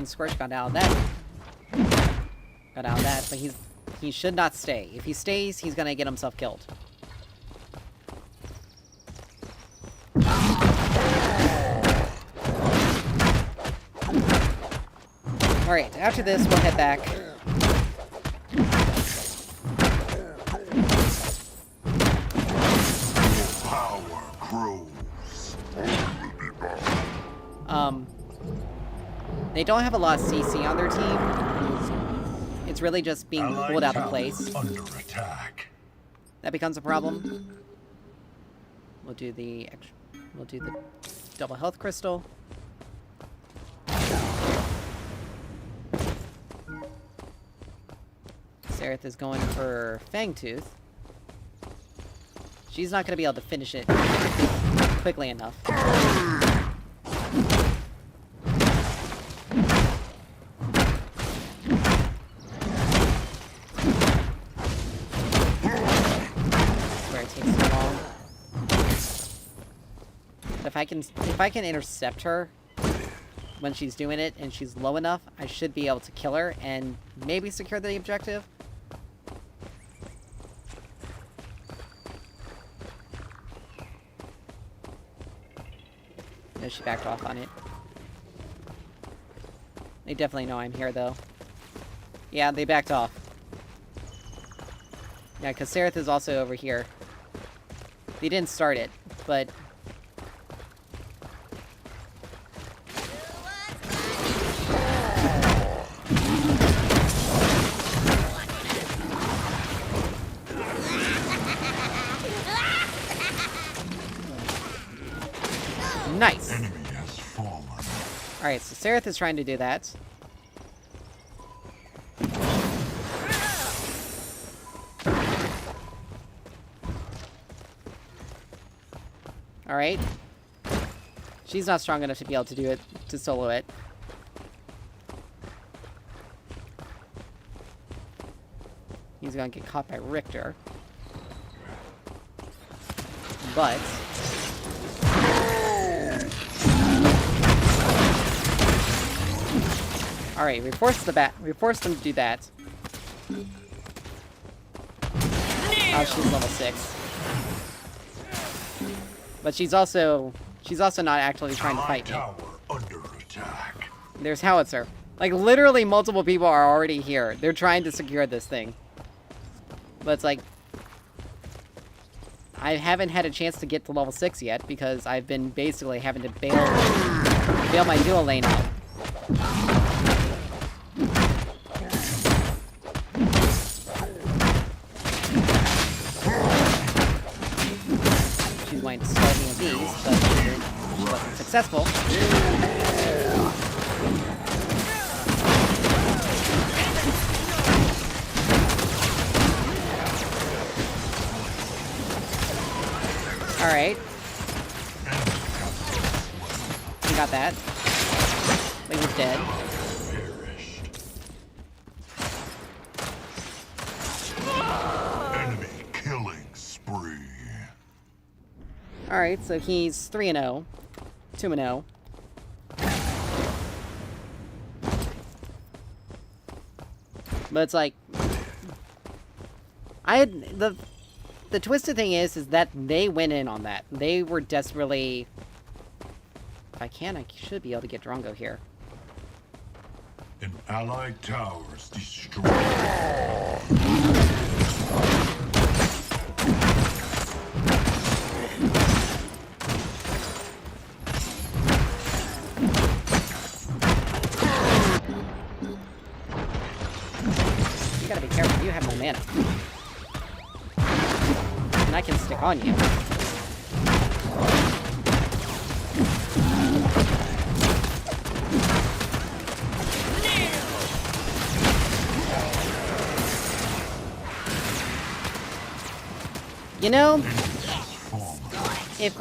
Scorch got out of that. Got out of that, but he should not stay. If he stays, he's gonna get himself killed. Alright, after this, we'll head back. Power grows. They don't have a lot of CC on their team. It's really just being pulled out of place. Under attack. That becomes a problem. We'll do the double health crystal. Sereth is going for Fangtooth. She's not going to be able to finish it quickly enough. If I can intercept her when she's doing it and she's low enough, I should be able to kill her and maybe secure the objective. No, she backed off on it. They definitely know I'm here, though. Yeah, they backed off. Yeah, because Sereth is also over here. They didn't start it, but... Nice. Enemy has fallen. Alright, so Sereth is trying to do that. Alright. She's not strong enough to be able to do it, to solo it. He's gonna get caught by Richter. But... Alright, we forced them to do that. Oh, she's level 6. But she's also not actually trying to fight me. Tower under attack. There's Howitzer. Like, literally multiple people are already here. They're trying to secure this thing. But it's like... I haven't had a chance to get to level 6 yet, because I've been basically having to bail my dual lane out. She's going to start me with these, but she wasn't successful. Alright. We got that. Like, he's dead. Enemy killing spree. Alright, so he's 3-0. 2-0. But it's like... The twisted thing is that they went in on that. They were desperately... If I can, I should be able to get Drongo here. An allied tower is destroyed. You gotta be careful, you have no mana. And I can stick on you. You know, if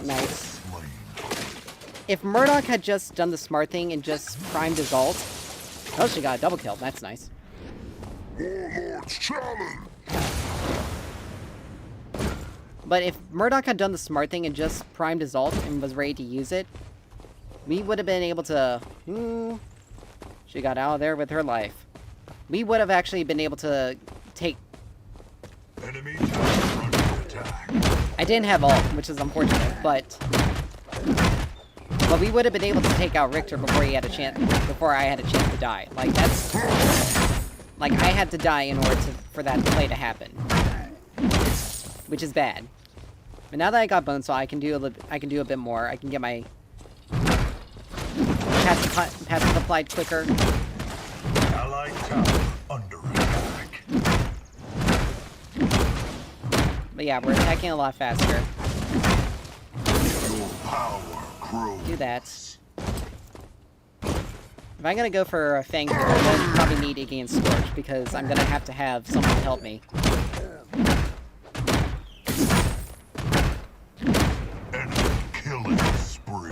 nice. If Murdoch had just done the smart thing and just primed his ult, oh, she got a double kill. That's nice. Warlord's challenge. But if Murdoch had done the smart thing and just primed his ult and was ready to use it, we would have been able to... she got out of there with her life. We would have actually been able to take... Enemy tower under attack. I didn't have ult, which is unfortunate, but we would have been able to take out Richter before he had a chance. Before I had a chance to die. Like, that's... Like, I had to die in order for that play to happen. Which is bad. But now that I got Bonesaw, I can do a bit more. I can get my passive applied quicker. Allied tower under attack. But yeah, we're attacking a lot faster. Your power grows. Do that. If I'm gonna go for a Fang here, I'm gonna probably need Iggy and Scorch, because I'm gonna have to have someone to help me. Enemy killing spree.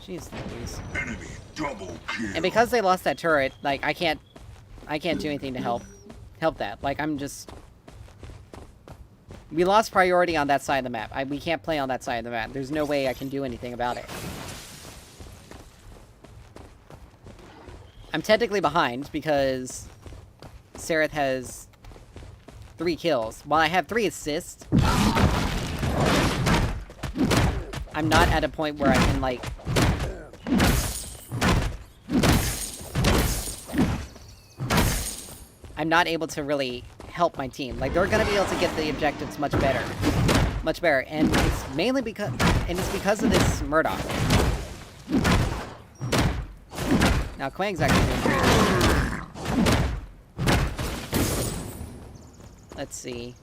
Jeez Louise. Enemy double kill. And because they lost that turret, like, I can't do anything to help that. Like, I'm just... We lost priority on that side of the map. We can't play on that side of the map. There's no way I can do anything about it. I'm technically behind because Sereth has 3 kills. While I have 3 assists, I'm not at a point where I can, like... I'm not able to really help my team. Like, they're gonna be able to get the objectives much better. Much better. And it's mainly because... And it's because of this Murdoch. Now, Quang's actually doing pretty good. Let's see.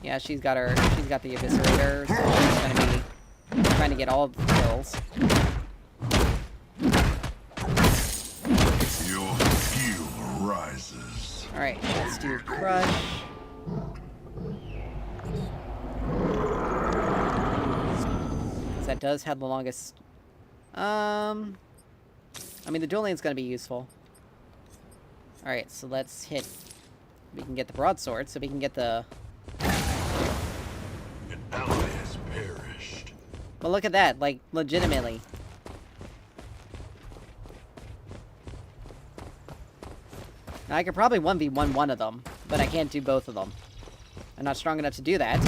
Yeah, she's got the Eviscerator, so she's gonna be trying to get all the kills. Your skill rises. Alright, let's do Crush. That does have the longest... I mean, the dual lane's gonna be useful. Alright, so let's hit... We can get the broadsword, so we can get the... An ally has perished. But look at that, like, legitimately. Now, I could probably 1v1 one of them, but I can't do both of them. I'm not strong enough to do that.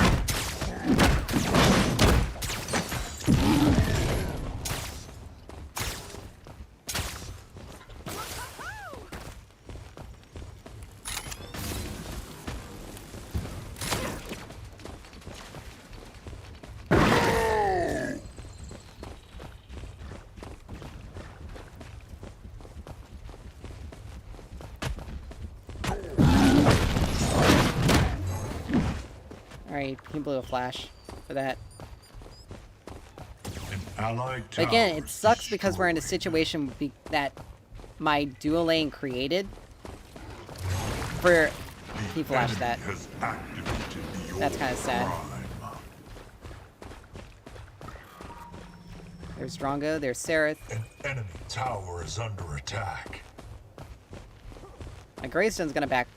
Alright, he blew a flash for that. An allied But again, tower it sucks because we're in a destroyed. situation that my dual lane created for... He flashed that. Enemy has activated your That's kinda sad. prime. There's Drongo, there's Sereth. An enemy tower is under attack. My Greystone's gonna back...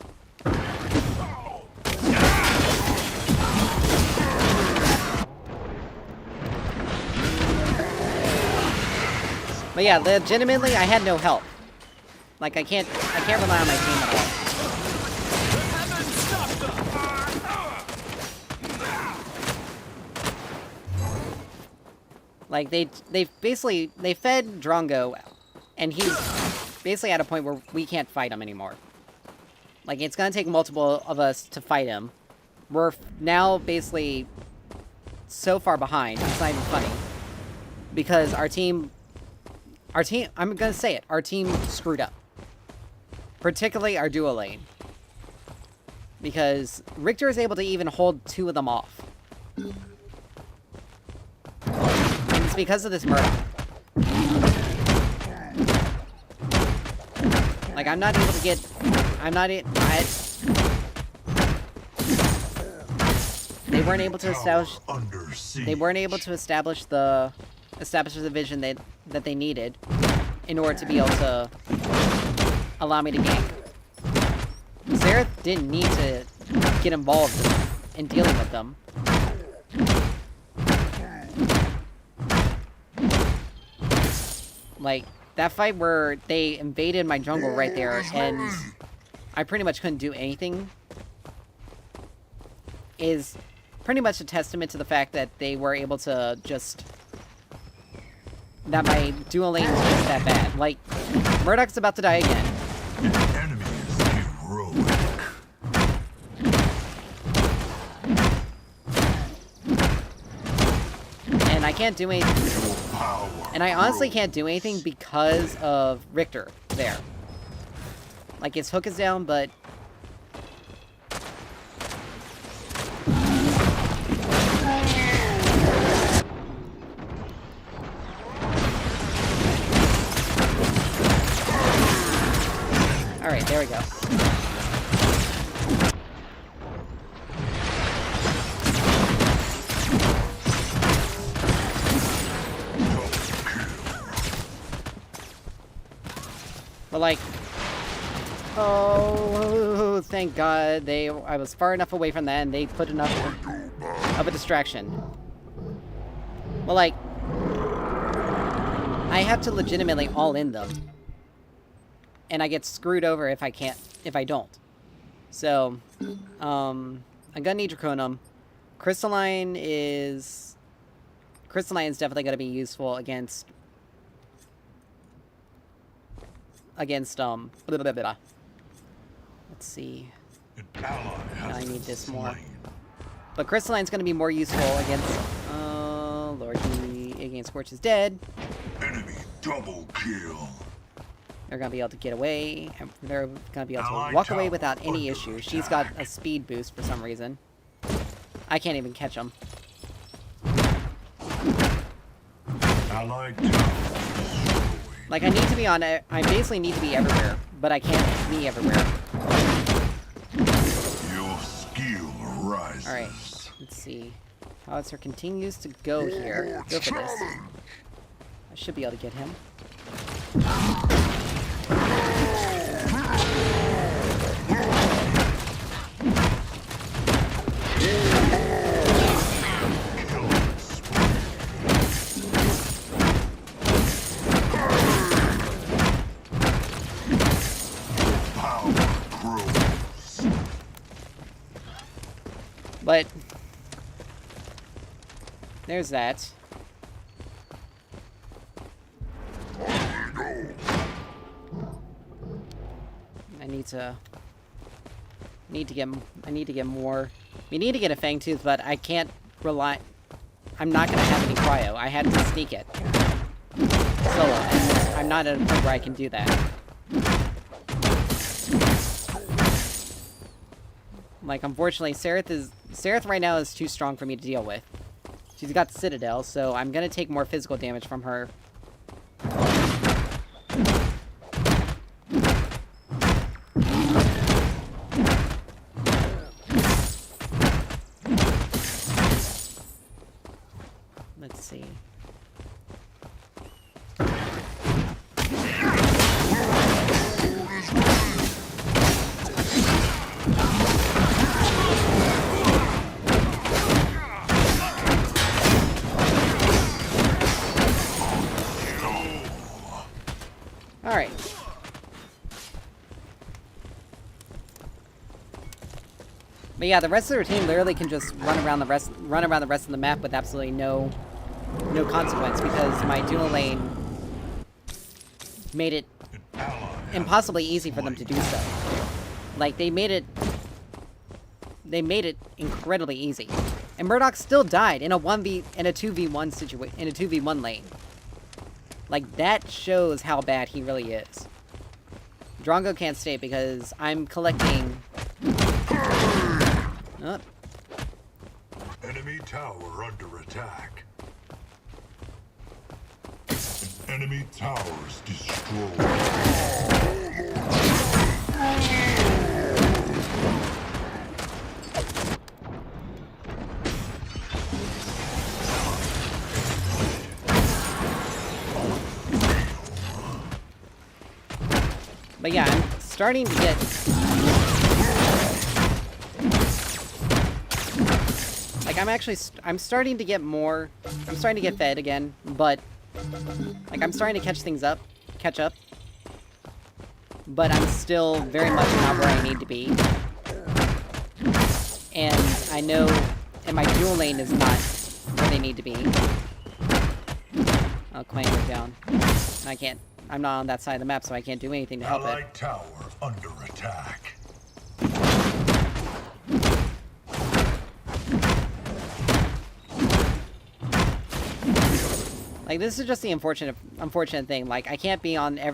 But yeah, legitimately, I had no help. Like, I can't rely on my team at all. Like, they fed Drongo, and he's basically at a point where we can't fight him anymore. Like, it's gonna take multiple of us to fight him. We're now basically so far behind, it's not even funny. Because our team, I'm gonna say it, our team screwed up. Particularly our duo lane. Because Richter is able to even hold two of them off. And it's because of this Murdoch. Like, I'm not able to get... They weren't able to establish... Under siege. They weren't able to establish the vision that they needed in order to be able to allow me to gank. Xerath didn't need to get involved in dealing with them. Like, that fight where they invaded my jungle right there and I pretty much couldn't do anything is pretty much a testament to the fact that they were able to just... that my dual lane is just that bad. Like, Murdoch's about to die again. An enemy is heroic. And I can't do anything. Your power And I honestly grows. can't do anything because of Richter there. Like, his hook is down, but... Alright, there we go. But like, oh, thank God I was far enough away from that and they put enough of a distraction. Well, like, I have to legitimately all in them. And I get screwed over if I don't. So, I'm gonna need Draconum. Crystalline is definitely gonna be useful against blah, blah, blah, blah. Let's see. An ally has I been need this more. slain. But Crystalline's gonna be more useful against against Scorch is dead. Enemy double kill. They're gonna be able to get away, and they're gonna be able to Allied walk away tower without any under issue. She's got attack. a speed boost for some reason. I can't even catch him. Allied tower destroyed. Like, I need to be on it. I basically need to be everywhere, but I can't be everywhere. Your skill rises. Alright, let's see. Howitzer continues to go here. Go for this. I should be able to get him. But there's that. I need to get more. We need to get a Fangtooth, but I can't rely. I'm not gonna have any cryo. I had to sneak it solo, and I'm not at a point where I can do that. Like, unfortunately, Sereth right now is too strong for me to deal with. She's got Citadel, so I'm gonna take more physical damage from her. Let's see. Alright. But yeah, the rest of their team literally can just run around the rest of the map with absolutely no consequence, because my dual lane made it impossibly easy for them to do so. Like, they made it incredibly easy. And Murdoch still died in a 2v1 situation, in a 2v1 lane. Like, that shows how bad he really is. Drongo can't stay because I'm collecting... Oh. Enemy tower under attack. Enemy towers destroyed. But yeah, I'm starting to get... Like, I'm starting to get more... I'm starting to get fed again, but... Like, I'm starting to catch up. But I'm still very much not where I need to be. And I know... And my dual lane is not where they need to be. Oh, Quang went down. I can't... I'm not on that side of the map, so I can't do anything to help Allied it. tower under attack. Like, this is just the unfortunate thing. Like, I can't be on I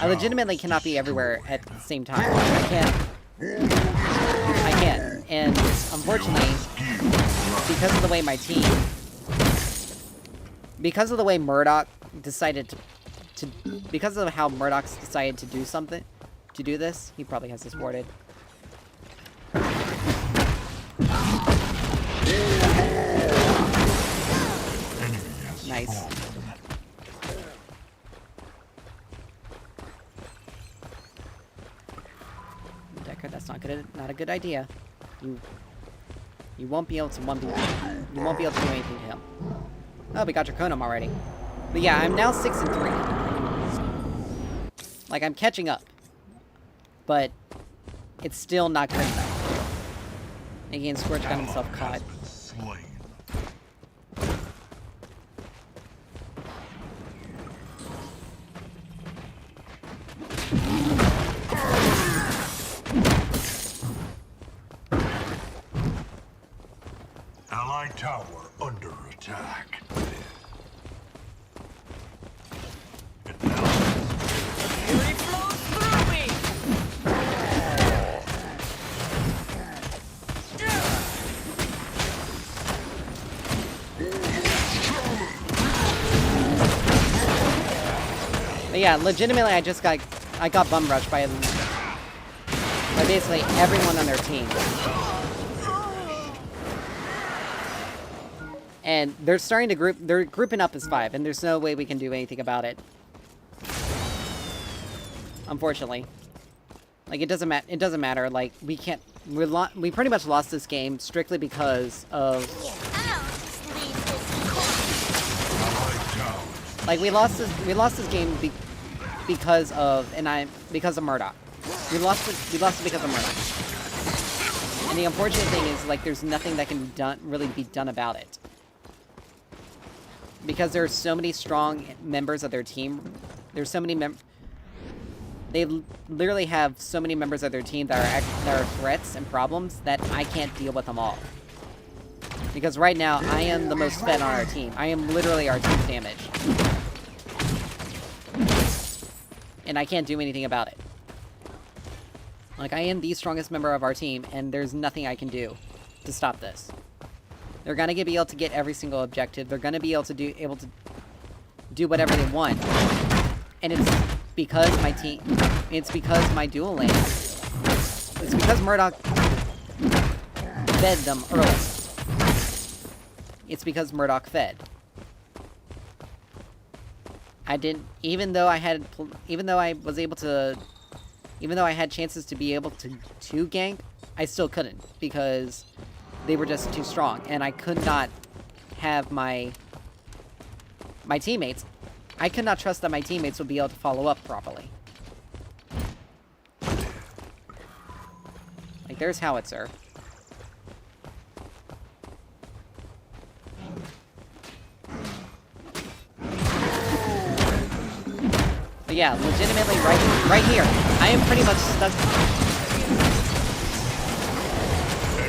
legitimately cannot be everywhere at the same time. I can't. And unfortunately, because of the way my team... Because of the way Murdoch decided because of how Murdoch's decided to do something, to do this, he probably has this warded. Nice. Decker, that's not a good idea. You won't be able to you won't be able to do anything to him. Oh, we got Draconum already. But yeah, I'm now 6-3. Like, I'm catching up. But it's still not good enough. Again, Scorch got himself caught. Allied tower under attack. But yeah, legitimately, I got bum rushed by basically everyone on their team. And they're starting to they're grouping up as 5, and there's no way we can do anything about it. Unfortunately. Like, it doesn't matter, like, we can't, we pretty much lost this game strictly because of... Like, we lost this game because of Murdoch. We lost it because of Murdoch. And the unfortunate thing is, like, there's nothing that can really be done about it. Because there are so many strong members of their team. There's so many they literally have so many members of their team that are threats and problems that I can't deal with them all. Because right now, I am the most fed on our team. I am literally our team's damage. And I can't do anything about it. Like, I am the strongest member of our team, and there's nothing I can do to stop this. They're gonna be able to get every single objective. They're gonna be able to do whatever they want. And it's because my team... It's because my dual lane... It's because Murdoch fed them early. It's because Murdoch fed. I didn't... Even though I had chances to be able to gank, I still couldn't. Because they were just too strong. And I could not have my teammates... I could not trust that my teammates would be able to follow up properly. Like, there's Howitzer. But yeah, legitimately right here. I am pretty much stuck.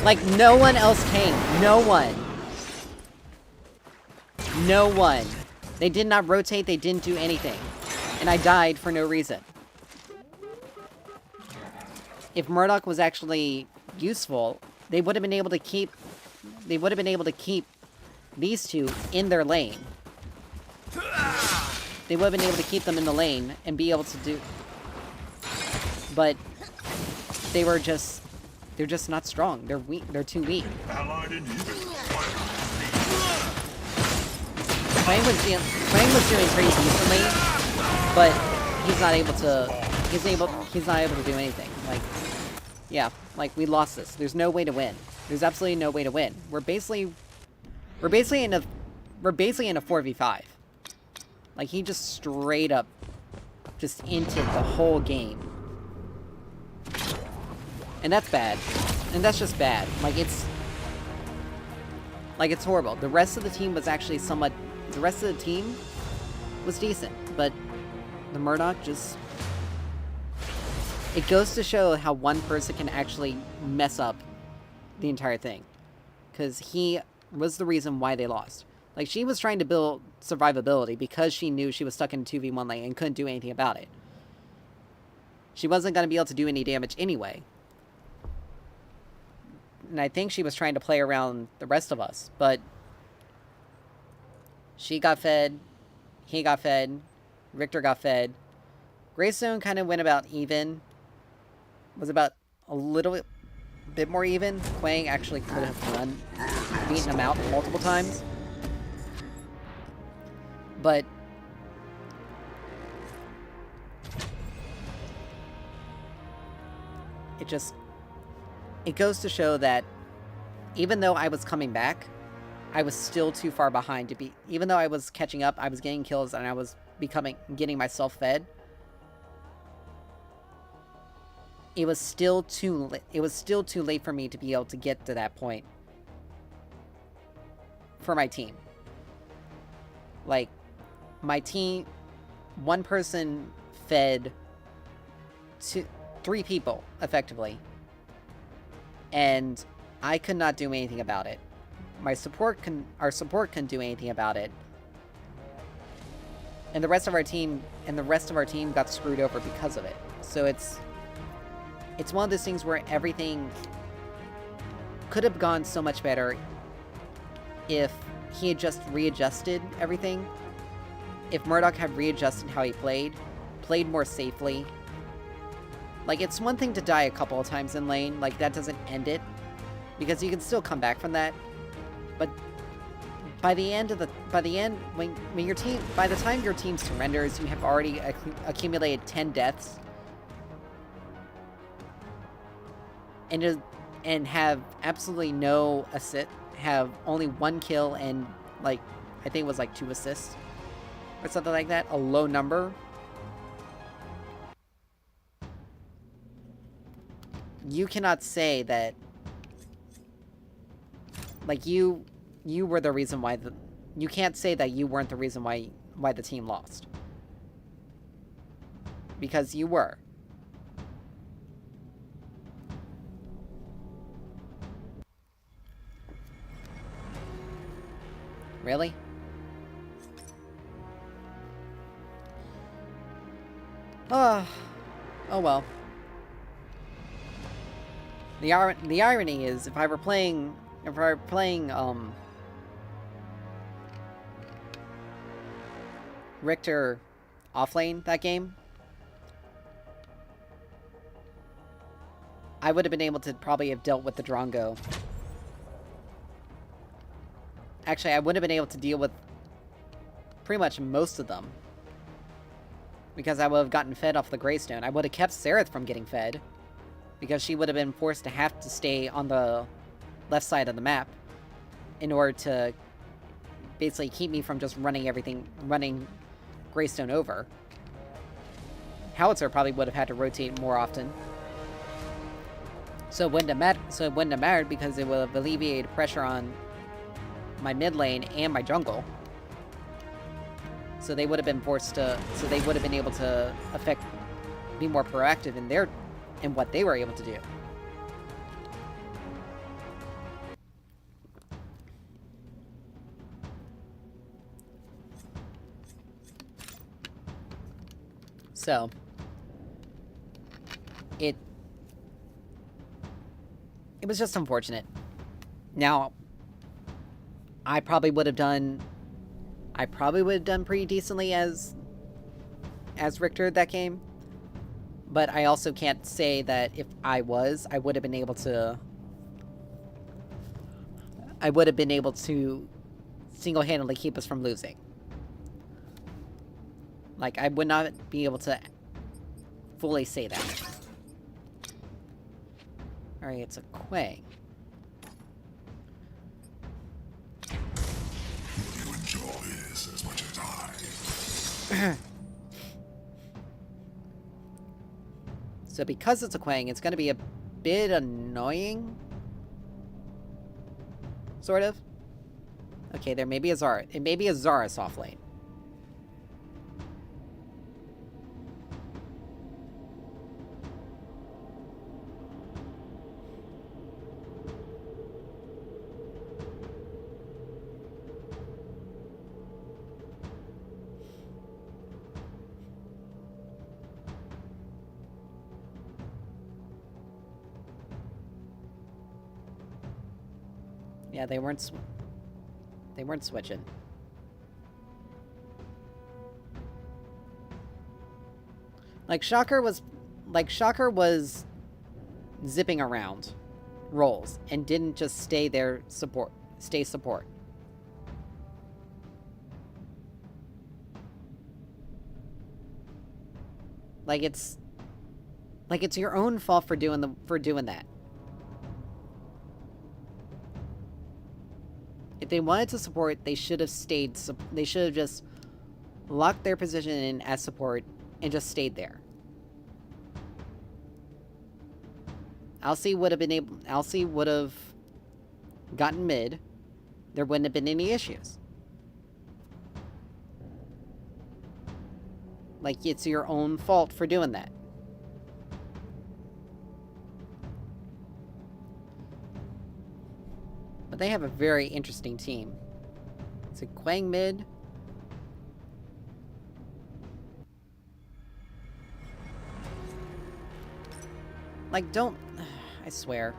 Like, no one else came. No one. No one. They did not rotate, they didn't do anything. And I died for no reason. If Murdoch was actually useful, they would have been able to keep... They would have been able to keep these two in their lane. They would have been able to keep them in the lane and be able to do... But they were just... They're just not strong. They're weak. They're too weak. Quang was doing pretty decently, but he's not able to do anything. Like, yeah, like, we lost this. There's no way to win. There's absolutely no way to win. We're basically in a 4v5. Like, he just straight up just inted the whole game. And that's bad. And that's just bad. Like, it's horrible. The rest of the team was actually somewhat... The rest of the team was decent, but the Murdoch just... It goes to show how one person can actually mess up the entire thing. Because he was the reason why they lost. Like, she was trying to build survivability because she knew she was stuck in a 2v1 lane and couldn't do anything about it. She wasn't going to be able to do any damage anyway. And I think she was trying to play around the rest of us, but... She got fed, he got fed, Richter got fed. Greystone kind of went about even. Was about a little bit more even. Quang actually could have beaten him out multiple times. But... It goes to show that even though I was coming back, I was still too far behind to be... Even though I was catching up, I was getting kills, and I was getting myself fed. It was still too late for me to be able to get to that point. For my team. Like, my team... One person fed 3 people, effectively. And I could not do anything about it. Our support couldn't do anything about it. And the rest of our team got screwed over because of it. So it's one of those things where everything could have gone so much better if he had just readjusted everything. If Murdoch had readjusted how he played, played more safely. Like, it's one thing to die a couple of times in lane, like, that doesn't end it, because you can still come back from that, but by the end, when your team, by the time your team surrenders, you have already accumulated 10 deaths, and have absolutely no assist, have only 1 kill and, like, I think it was like 2 assists, or something like that, a low number. You cannot say that, like, you were the reason why you can't say that you weren't the reason why the team lost. Because you were. Really? Oh well. The irony is, if I were playing, Richter offlane that game, I would have been able to probably have dealt with the Drongo. Actually, I would have been able to deal with pretty much most of them, because I would have gotten fed off the Greystone. I would have kept Sereth from getting fed, because she would have been forced to have to stay on the left side of the map in order to basically keep me from just running Greystone over. Howitzer probably would have had to rotate more often. So it wouldn't have mattered, because it would have alleviated pressure on my mid lane and my jungle. So they would have been able to be more proactive in what they were able to do. So it was just unfortunate. Now, I probably would have done pretty decently as Richter that game. But I also can't say that if I would have been able to single-handedly keep us from losing. Like, I would not be able to fully say that. Alright, it's a Quang. You enjoy this as much as I. So because it's a Quang, it's going to be a bit annoying. Sort of. Okay, there may be a Zara. It may be a Zara soft lane. Yeah, they weren't switching. Like Shocker was zipping around roles and didn't just stay support. Like it's your own fault for doing that. If they wanted to support, they should have stayed. They should have just locked their position in as support and just stayed there. Alcee would have gotten mid. There wouldn't have been any issues. Like, it's your own fault for doing that. But they have a very interesting team. It's a Quang mid. Like, don't... I swear.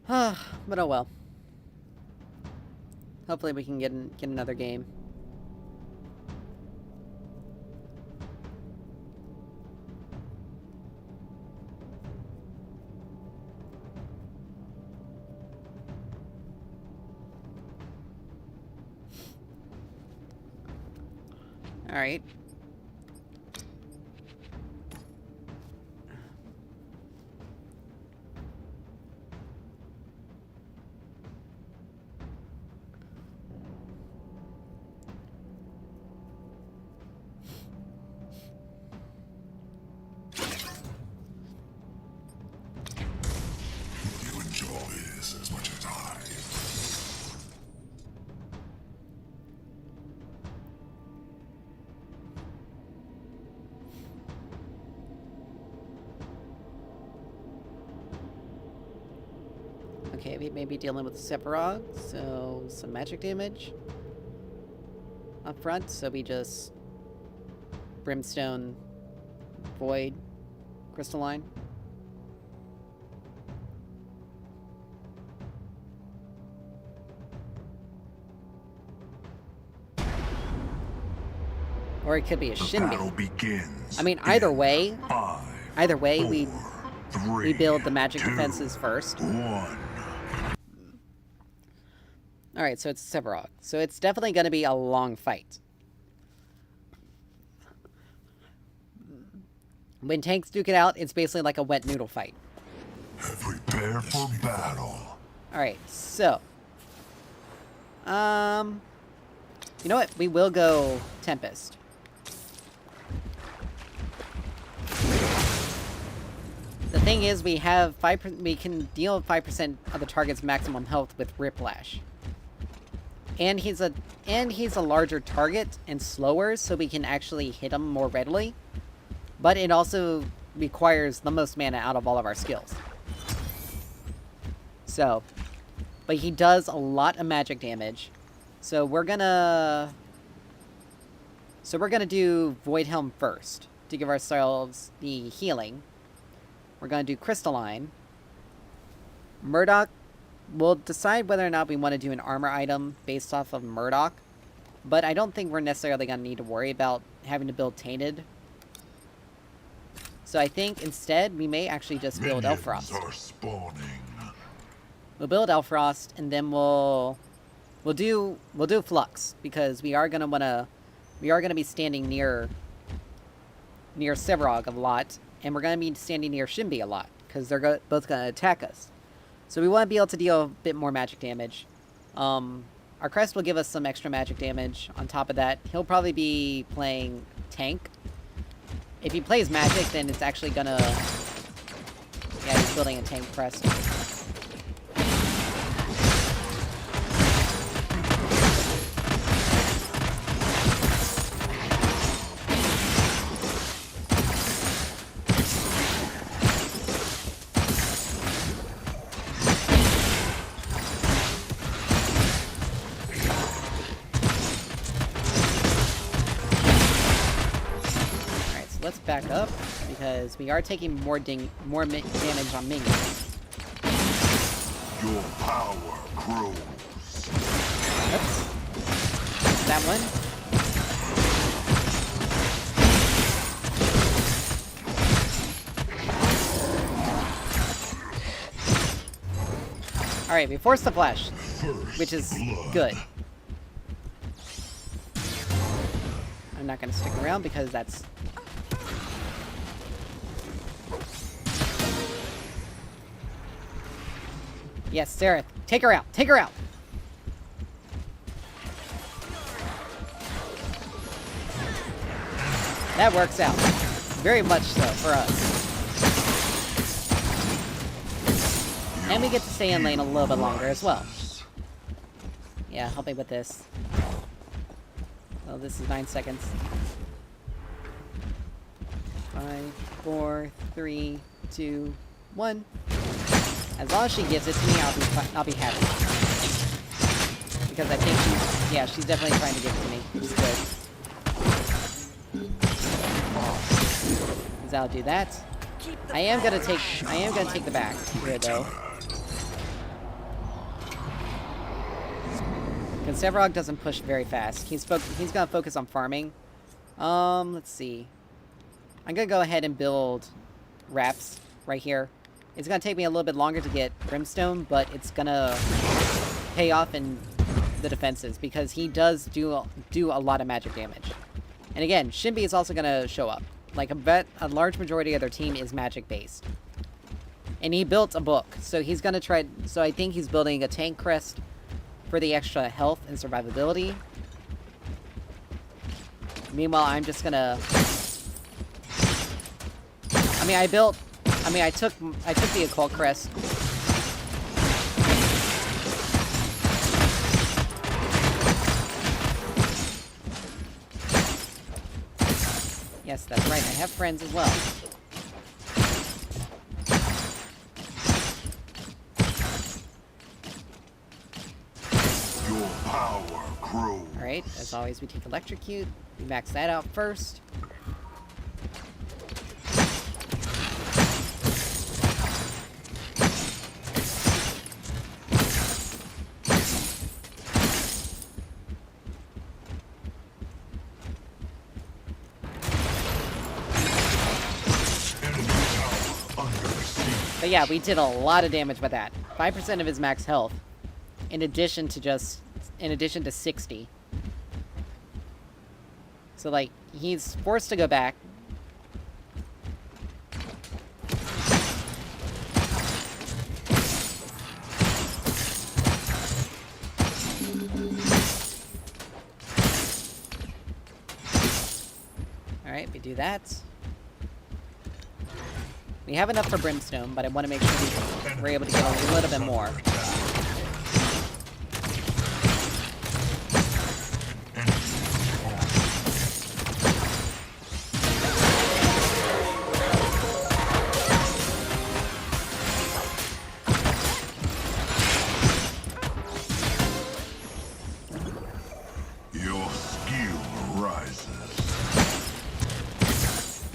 But oh well. Hopefully we can get another game. Alright. You enjoy this as much as I. Okay, we may be dealing with Sephiroth, so some magic damage up front, so we just Brimstone, Void, Crystalline. Or it could be a The battle Shinbi. begins. I mean, either way, Five, we four, three, build the magic two, defenses first. 1. Alright, so it's Sephiroth. So it's definitely going to be a long fight. When tanks duke it out, it's basically like a wet noodle fight. Prepare for battle. Alright, so... You know what? We will go Tempest. The thing is, we have 5%. We can deal 5% of the target's maximum health with Whiplash. And he's a larger target and slower, so we can actually hit him more readily. But it also requires the most mana out of all of our skills. So, but he does a lot of magic damage. So we're gonna do Void Helm first to give ourselves the healing. We're gonna do Crystalline. Murdoch, we'll decide whether or not we want to do an armor item based off of Murdoch, but I don't think we're necessarily gonna need to worry about having to build Tainted. So I think instead we may actually just build Minions Elfrost. are spawning. We'll build Elfrost, and then we'll do Flux, because we are gonna be standing near Sevarog a lot, and we're gonna be standing near Shinbi a lot, because they're both gonna attack us. So we want to be able to deal a bit more magic damage. Our Crest will give us some extra magic damage. On top of that, he'll probably be playing tank. If he plays magic, then it's actually gonna... Yeah, he's building a tank Crest. Let's back up, because we are taking more damage on minions. Your power grows. Oops. That one. Alright, we forced the flash, which is good. I'm not going to stick around because that's... Yes, Sarah, take her out! Take her out! That works out. Very much so for us. And we get to stay in lane a little bit longer as well. Yeah, help me with this. Oh, this is 9 seconds. 5, 4, 3, 2, 1. As long as she gives it to me, I'll be happy. Because I think she's definitely trying to give it to me, which is good. Because I'll do that. I am gonna take the back here though. Because Sevarog doesn't push very fast. He's gonna focus on farming. Let's see. I'm gonna go ahead and build wraps right here. It's gonna take me a little bit longer to get Brimstone, but it's gonna pay off in the defenses because he does do a lot of magic damage. And again, Shinbi is also gonna show up. Like, a large majority of their team is magic based. And he built a book, so he's gonna try. So I think he's building a tank crest for the extra health and survivability. Meanwhile, I'm just gonna. I took the occult crest. Yes, that's right. I have friends as well. Your power grows. Alright, as always, we take Electrocute. We max that out first. But yeah, we did a lot of damage with that. 5% of his max health. In addition to 60. So, like, he's forced to go back. Alright, we do that. We have enough for Brimstone, but I want to make sure we're able to get a little bit more. Your skill rises.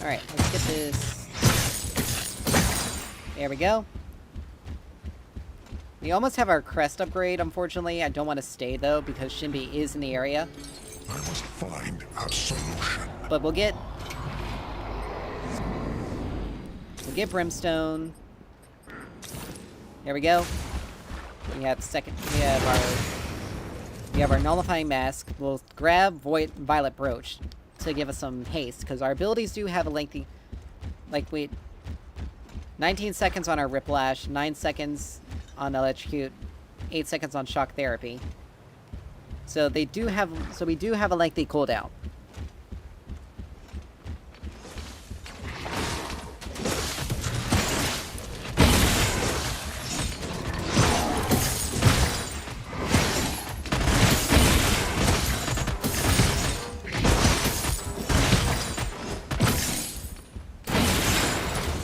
Alright, let's get this. There we go. We almost have our crest upgrade, unfortunately. I don't want to stay, though, because Shinbi is in the area. I must find a solution. But we'll get Brimstone. There we go. We have our Nullifying Mask. We'll grab Violet Brooch to give us some haste, because our abilities do have a lengthy... 19 seconds on our Riplash, 9 seconds on Electrocute, 8 seconds on Shock Therapy. So we do have a lengthy cooldown.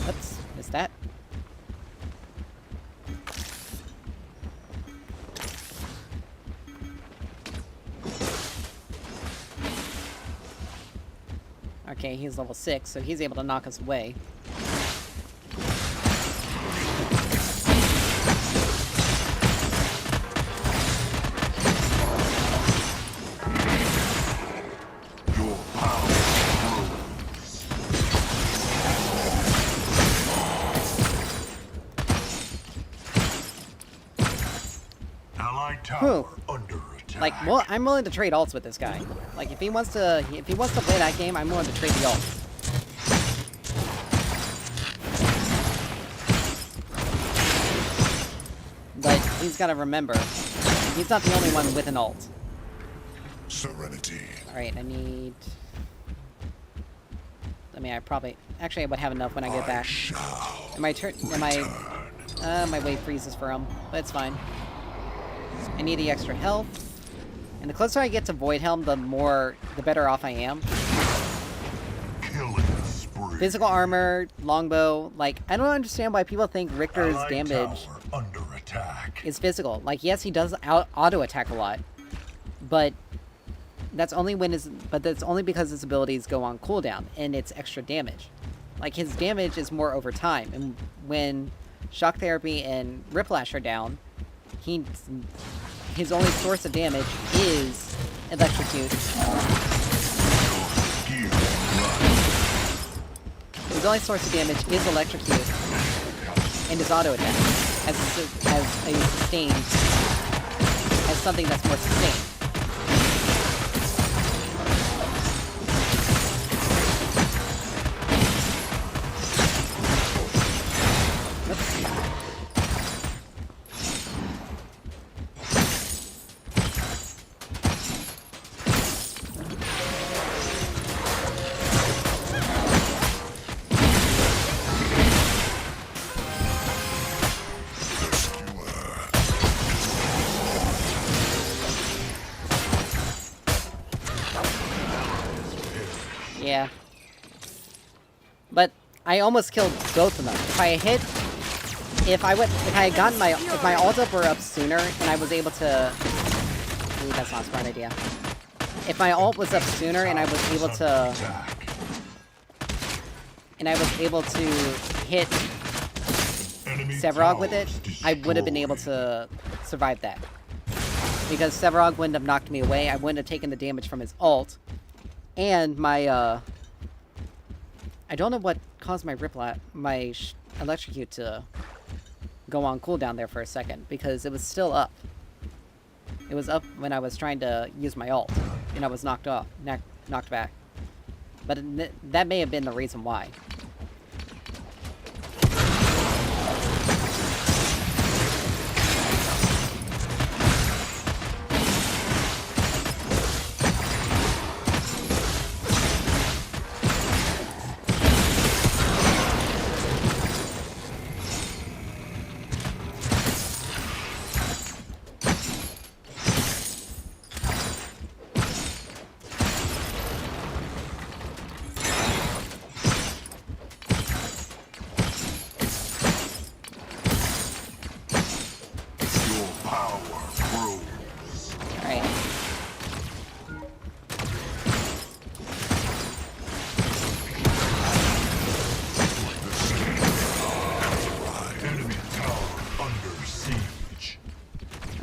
Oops, missed that. Okay, he's level 6, so he's able to knock us away. Your power grows. Allied tower under attack. Like, well, I'm willing to trade ults with this guy. Like, if he wants to play that game, I'm willing to trade the ult. But he's got to remember, he's not the only one with an ult. Serenity. All right, I need. I mean, I would have enough when I get back. My wave freezes for him, but it's fine. I need the extra health. And the closer I get to Void Helm, the better off I am. Killing spree. Physical armor, longbow, like, I don't understand why people think Richter's Allied damage tower under attack. is physical. Like, yes, he does auto-attack a lot, but that's only because his abilities go on cooldown, and it's extra damage. Like, his damage is more over time, and when Shock Therapy and Riplash are down, his only source of damage is Electrocute. His only source of damage is Electrocute, and his auto attack as a sustained, as something that's more sustained. Yeah. But I almost killed both of them. If I had gotten if my ult up were up sooner and I was able to... Ooh, that's not a smart idea. If my ult was up sooner and I was able to... And I was able to hit Sevarog with it, I would have been able to survive that. Because Sevarog wouldn't have knocked me away, I wouldn't have taken the damage from his ult. And my, I don't know what caused my Electrocute to go on cooldown there for a second, because it was still up. It was up when I was trying to use my ult, and I was knocked back. But that may have been the reason why.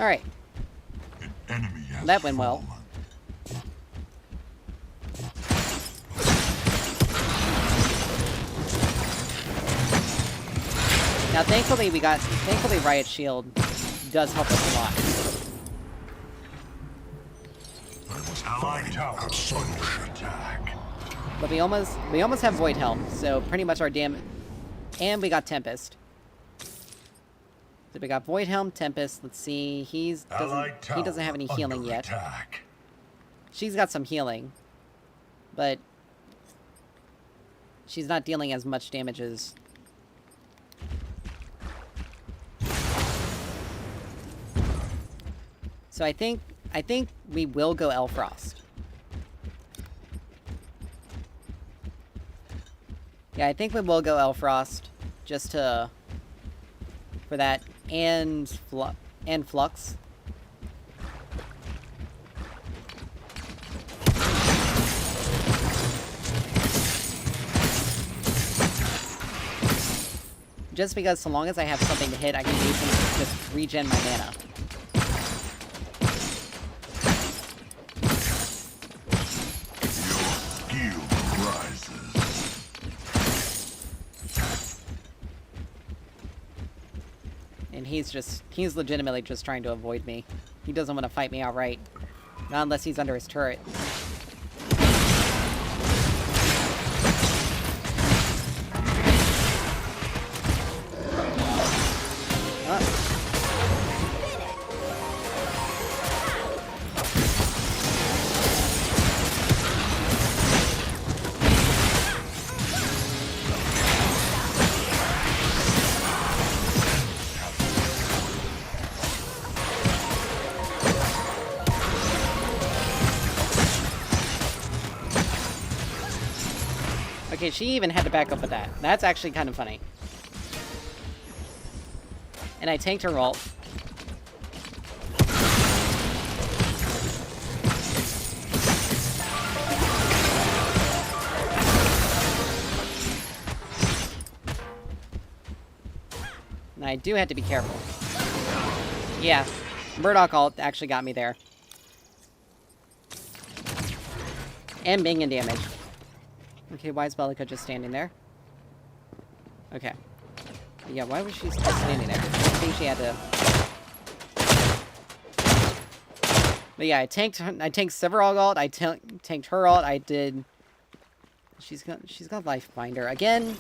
Alright. That went well. Now, thankfully Riot Shield does help us a lot. But we almost have Void Helm, so pretty much our damage, and we got Tempest. So we got Void Helm, Tempest. Let's see, he doesn't have any healing yet. She's got some healing, but she's not dealing as much damage as... So I think we will go Elfrost. Yeah, I think we will go Elfrost, just for that, and Flux. Just because so long as I have something to hit, I can use them to just regen my mana. And he's legitimately just trying to avoid me. He doesn't want to fight me outright. Not unless he's under his turret. Okay, she even had to back up with that. That's actually kind of funny. And I tanked her ult. And I do have to be careful. Yeah. Murdoch ult actually got me there. And minion damage. Okay, why is Belica just standing there? Okay. Yeah, why was she still standing there? I think she had to... But yeah, I tanked Severog ult, I tanked her ult, I did... She's got Lifebinder. Again,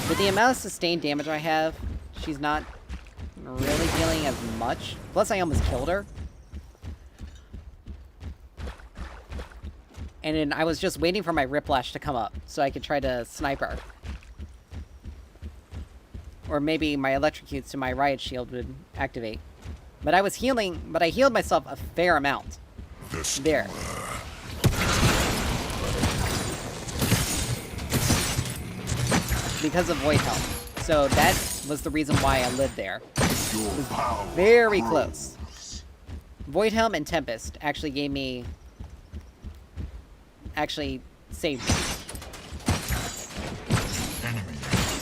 with the amount of sustained damage I have, she's not really dealing as much. Plus, I almost killed her. And then I was just waiting for my Riplash to come up, so I could try to snipe her. Or maybe my Electrocutes to my Riot Shield would activate. But I was healing, but I healed myself a fair amount. There. Because of Void Helm. So that was the reason why I lived there. It was very close. Void Helm and Tempest actually gave me... actually saved me. Enemy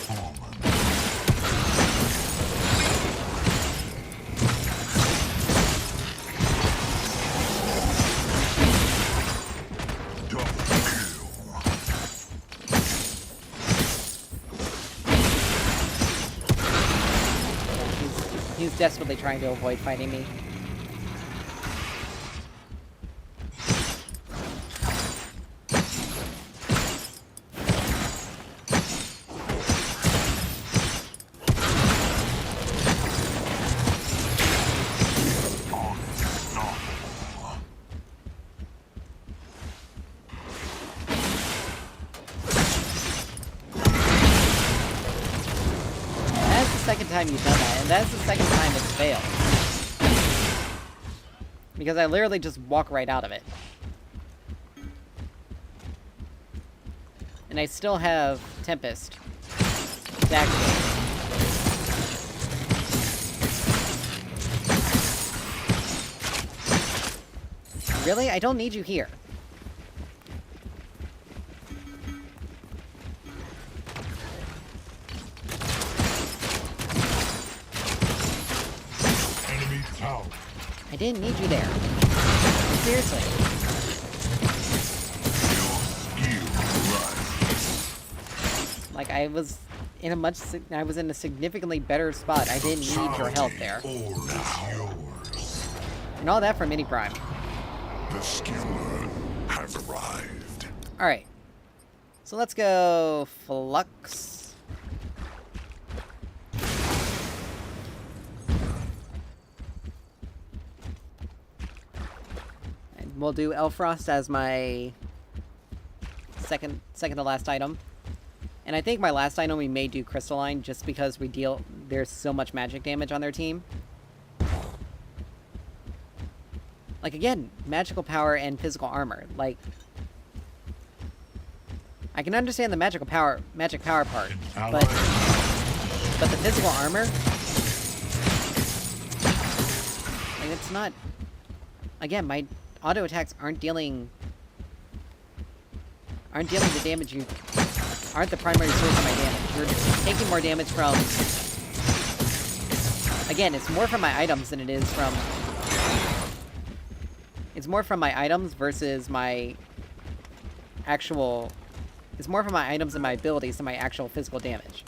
fallen. Double kill. He's desperately trying to avoid fighting me. Second time you've done that, and that's the second time it's failed. Because I literally just walk right out of it. And I still have Tempest to activate. Really? I don't need you here. I didn't need you there. Seriously. Like, I was in a significantly better spot. I didn't need your help there. And all that for Mini Prime. The skiller has arrived. Alright. So let's go Flux. We'll do Elfrost as my second to last item. And I think my last item we may do Crystalline just because there's so much magic damage on their team. Like, again, magical power and physical armor. Like, I can understand the magic power part, but the physical armor, like, it's not, again, my auto attacks aren't dealing the damage aren't the primary source of my damage. You're taking more damage from... Again, it's more from my items than it is from... It's more from my items versus my actual... It's more from my items and my abilities than my actual physical damage.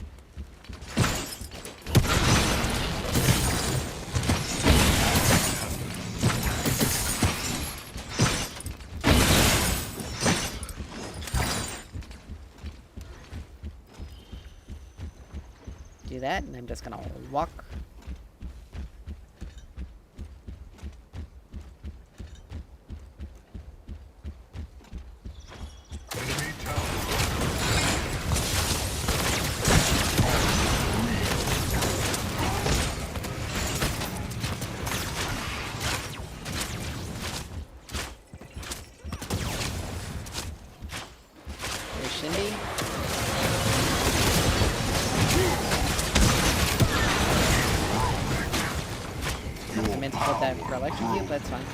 Do that, and I'm just gonna walk. Enemy tower. There's Shindy. I meant to put that for Electrocute, but that's fine.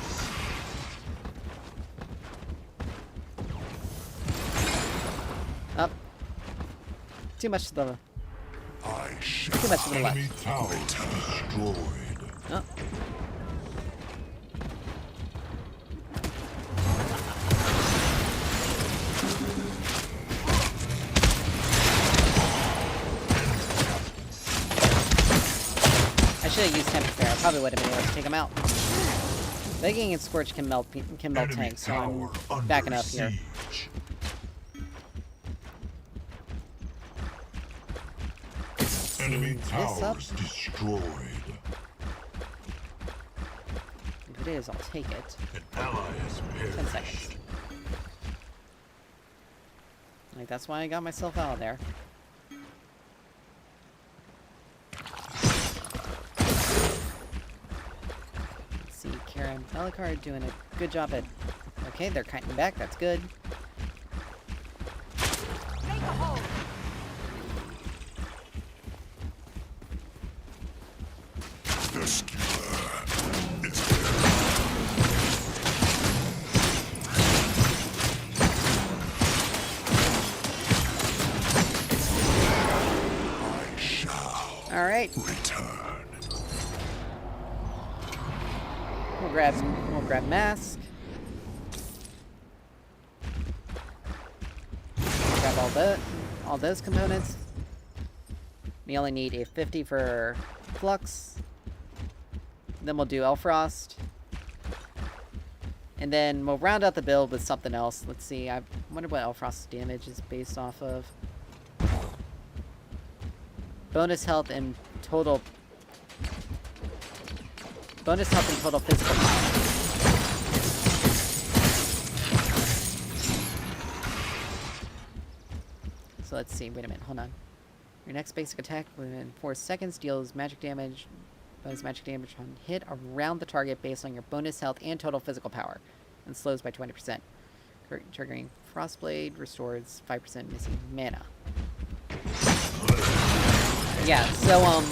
Up. Too much to the... Too much to the left. Enemy tower destroyed. Oh. I should have used Tempest there. I probably would have been able to take him out. Begging and Scorch can melt tanks, so I'm backing up here. Enemy towers destroyed. If it is, I'll take it. An ally has 10 perished. seconds. Like, that's why I got myself out of there. Let's see, Kara and Belikar are doing a good job at... Okay, they're kiting back, that's good. This killer is I shall Alright, return. we'll grab Mask. Grab all those components. We only need a 50 for Flux. Then we'll do Elfrost. And then we'll round out the build with something else. Let's see, I wonder what Elfrost's damage is based off of. Bonus health and total... Bonus health and total physical power. So let's see, wait a minute, hold on. Your next basic attack within 4 seconds deals magic damage, bonus magic damage on hit around the target based on your bonus health and total physical power, and slows by 20%. Triggering Frostblade restores 5% missing mana. Yeah, so,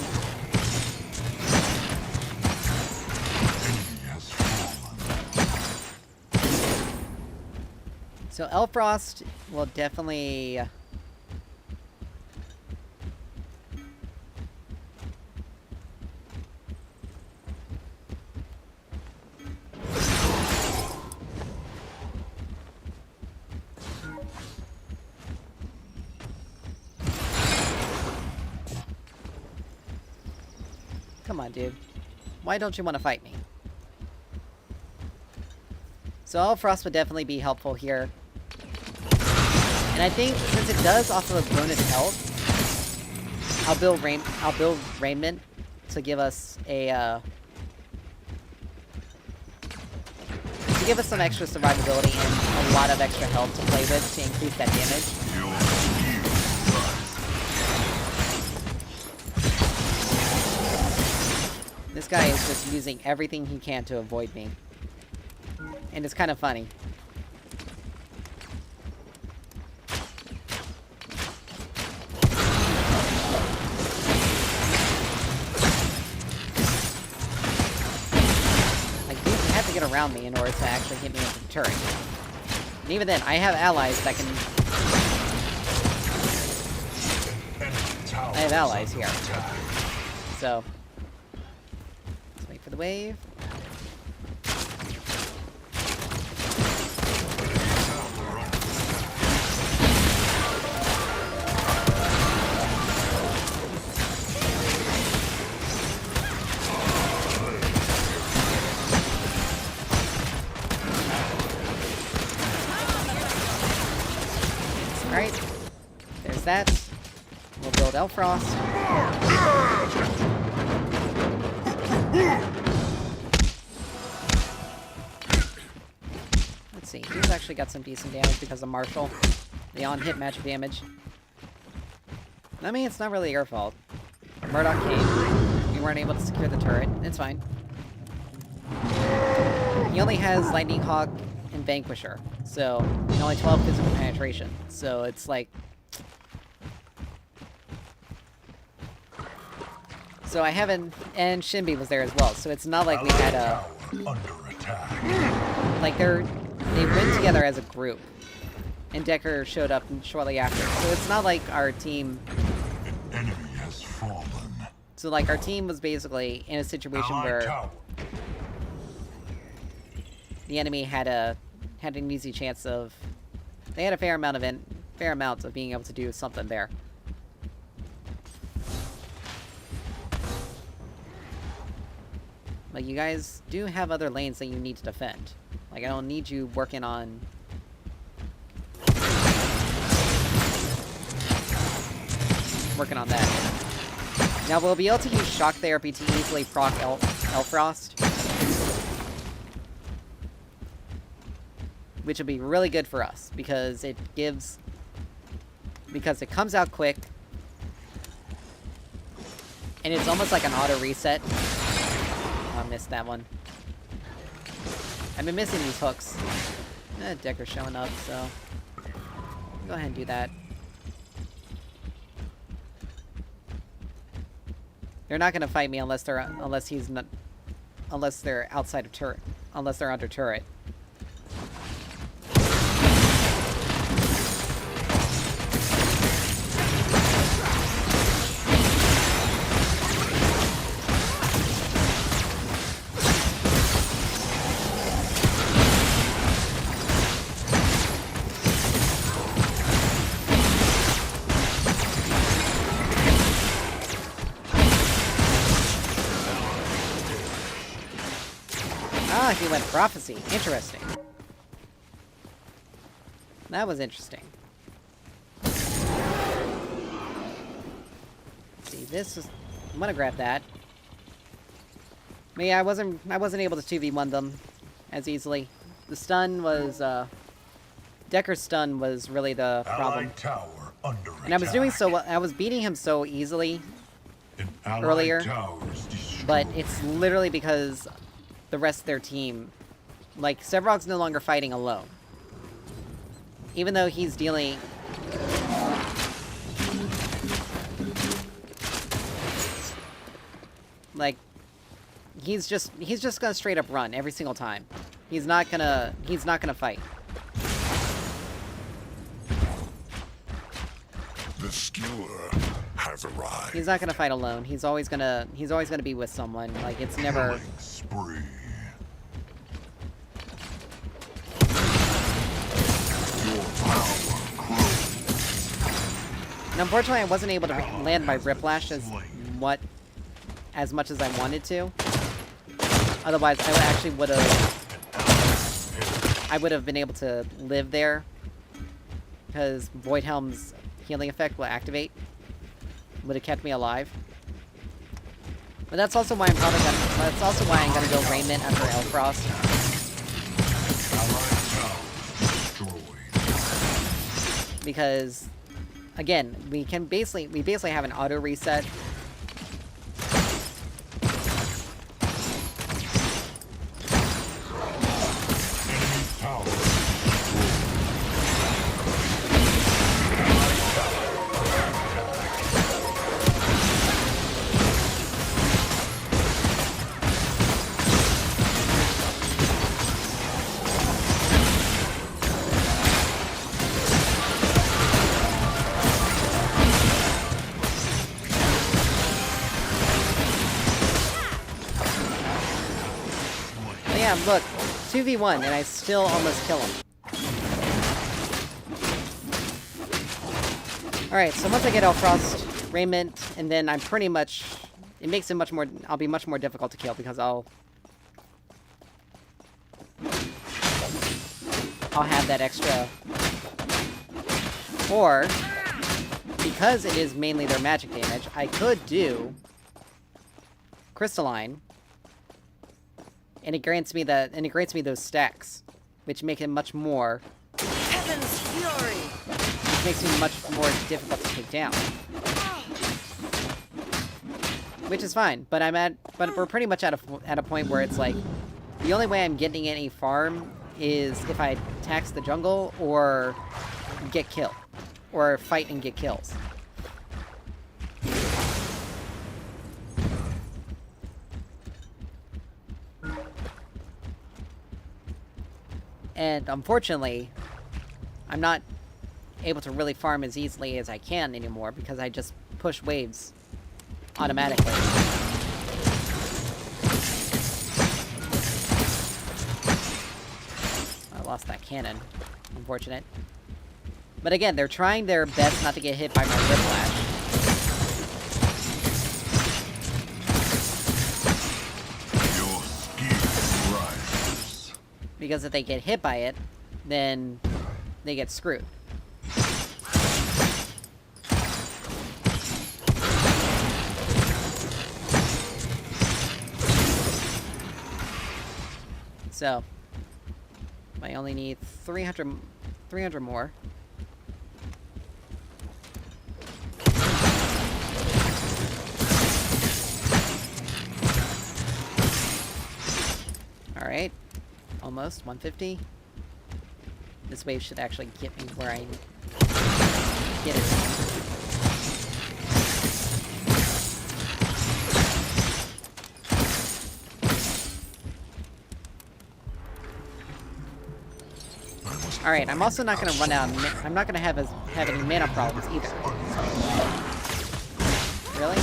so Elfrost will definitely... Come on, dude. Why don't you want to fight me? So Elfrost would definitely be helpful here. And I think since it does offer a bonus health, I'll build Raiment to give us a to give us some extra survivability and a lot of extra health to play with to increase that damage. This guy is just using everything he can to avoid me. And it's kind of funny. Like, he have to get around me in order to actually hit me into the turret. And even then, I have allies that can... I have allies here. So... let's wait for the wave. Alright, there's that. We'll build Elfrost. Let's see, he's actually got some decent damage because of Marshall. The on-hit magic damage. I mean, it's not really your fault. Murdoch came. You weren't able to secure the turret. It's fine. He only has Lightning Hawk and Vanquisher, so and only 12 physical penetration. So it's like... So I haven't... And Shinbi was there as well, so it's not like we had a... under attack. Like, they went together as a group. And Decker showed up shortly after. So it's not like our team... An enemy has fallen. So, like, our team was basically in a situation where the enemy had an easy chance of... They had a fair amount of being able to do something there. Like, you guys do have other lanes that you need to defend. Like, I don't need you working on... working on that. Now, we'll be able to use Shock Therapy to easily proc Elfrost. Which would be really good for us, because it gives... Because it comes out quick. And it's almost like an auto-reset. Oh, I missed that one. I've been missing these hooks. Decker's showing up, so... Go ahead and do that. They're not gonna fight me unless they're outside of turret. Unless they're under turret. Ah, he went Prophecy. Interesting. That was interesting. Let's see, this is... I'm gonna grab that. But yeah, I wasn't able to 2v1 them as easily. The stun was, Decker's stun was really the problem. And I was doing so well, I was beating him so easily earlier, but it's literally because the rest of their team, like, Sevarog's no longer fighting alone. Even though he's dealing... Like, he's just gonna straight up run every single time. He's not gonna fight. The skewer has arrived. He's not gonna fight alone. He's always gonna be with someone. Like, it's never... Spree. And unfortunately, I wasn't able to land my Riplash as much as I wanted to. Otherwise, I would have been able to live there, because Void Helm's healing effect will activate. Would have kept me alive. But that's also why I'm gonna go Raiment after Elfrost. Because, again, we basically have an auto reset. Yeah, look, 2v1, and I still almost kill him. Alright, so once I get Elfrost, Raiment, and then I'm pretty much... It makes it much more... I'll be much more difficult to kill, because I'll have that extra... Or, because it is mainly their magic damage, I could do... Crystalline... And it grants me those stacks, which make it much more... Heaven's fury! Which makes me much more difficult to take down. Which is fine, but we're pretty much at a point where it's like, the only way I'm getting any farm is if I tax the jungle or get killed. Or fight and get kills. And unfortunately, I'm not able to really farm as easily as I can anymore because I just push waves automatically. I lost that cannon. Unfortunate. But again, they're trying their best not to get hit by my whiplash. Your skill rises. Because if they get hit by it, then they get screwed. So, I only need 300 more. Alright. Almost. 150. This wave should actually get me where I get it. Alright, I'm also not gonna run out of I'm not gonna have any mana problems either. Really?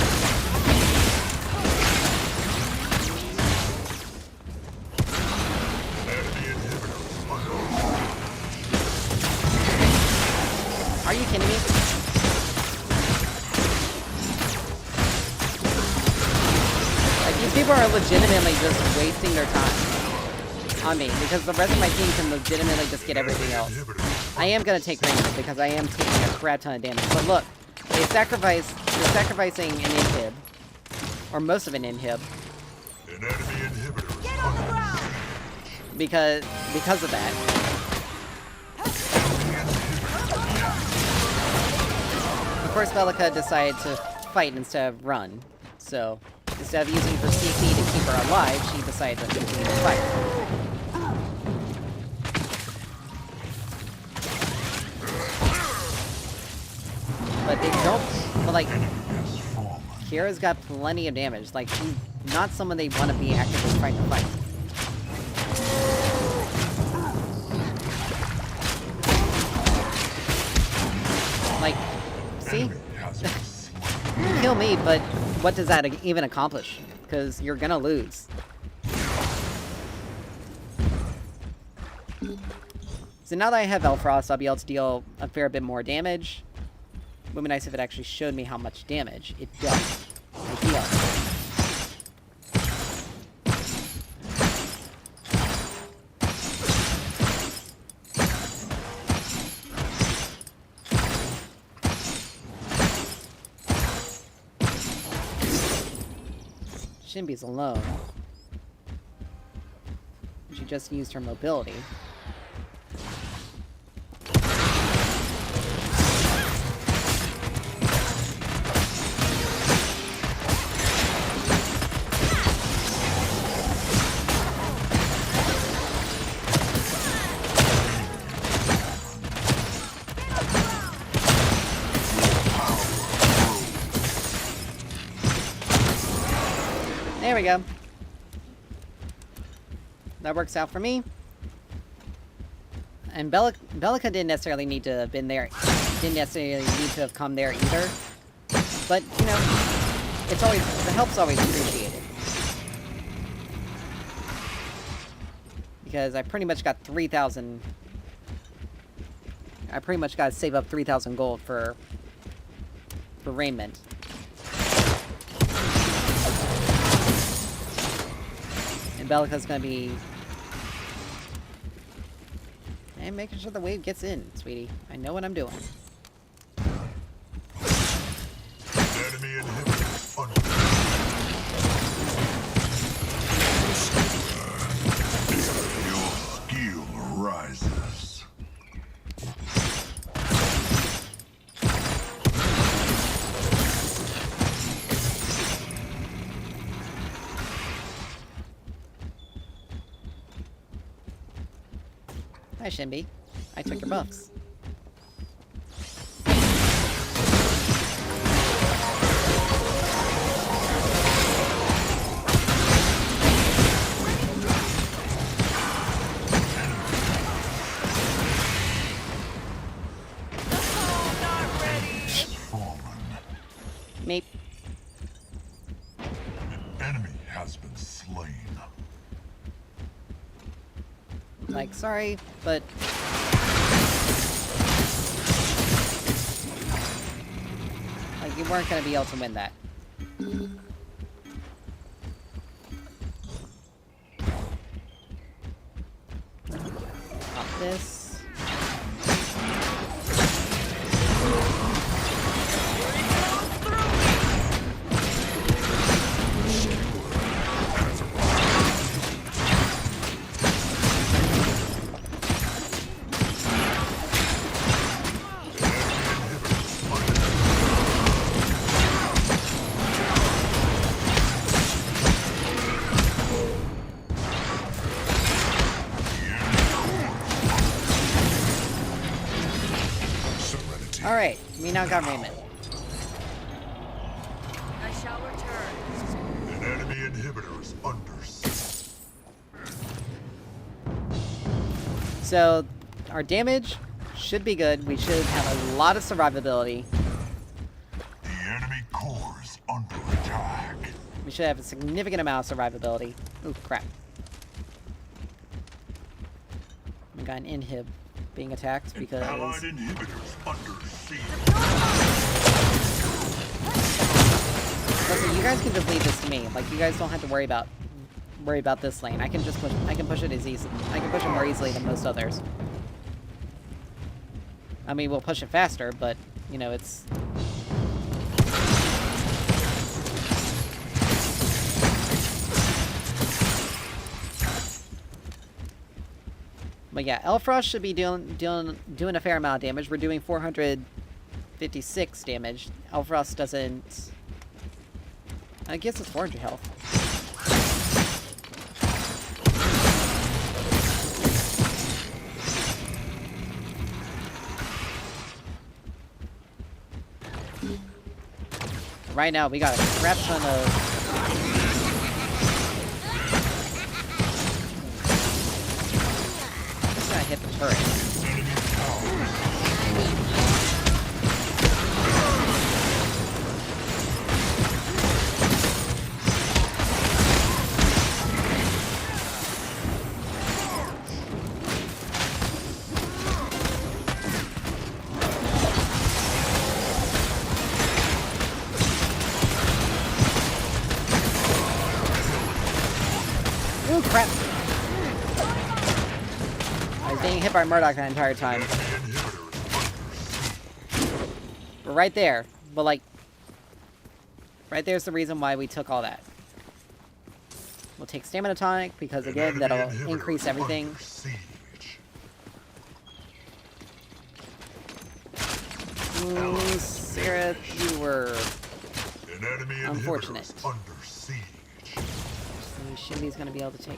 Are you kidding me? Like, these people are legitimately just wasting their time on me, because the rest of my team can legitimately just get everything else. I am gonna take range because I am taking a crap ton of damage. But look, they're sacrificing an inhib. Or most of an inhib. An enemy inhibitor. Get on the ground! Because of that. Of course, Bellica decided to fight instead of run. So, instead of using her CC to keep her alive, she decided to continue to fight. But they don't... But, like... Kira's got plenty of damage. Like, she's not someone they want to be actively trying to fight. Like... See? You kill me, but what does that even accomplish? Because you're gonna lose. So now that I have Elfrost, I'll be able to deal a fair bit more damage. Would be nice if it actually showed me how much damage it does. I deal. Shinbi's alone. She just used her mobility. There we go. That works out for me. And Bellica didn't necessarily need to have been there. Didn't necessarily need to have come there either. But, you know, it's always... the help's always appreciated. Because I pretty much got 3,000... I pretty much gotta save up 3,000 gold for raiment. Bellica's gonna be... and making sure the wave gets in, sweetie. I know what I'm doing. Enemy inhibitor under. Your skill rises. Hi, Shinbi. I took your buffs. Meep. been slain. Like, sorry, but... like, you weren't gonna be able to win that. Pop this. Alright, we now got Raymond. I shall return. An enemy inhibitor is under siege. So, our damage should be good. We should have a lot of survivability. The enemy core is under attack. We should have a significant amount of survivability. Ooh, crap. We got an inhib being attacked because... Allied inhibitors under siege. Listen, you guys can just leave this to me. Like, you guys don't have to worry about this lane. I can just push. I can push it as easy. I can push it more easily than most others. I mean, we'll push it faster, but you know, it's. But yeah, Elfrost should be doing a fair amount of damage. We're doing 456 damage. Elfrost doesn't. I guess it's 400 health. Right now, we got a crap ton of... I'm just gonna hit the turret. Ooh, crap! I was being hit by Murdoch that entire time. But right there. But like... right there's the reason why we took all that. We'll take Stamina Tonic, because again, that'll increase everything. Ooh, Sarah, you were... unfortunate. Shindy's gonna be able to take.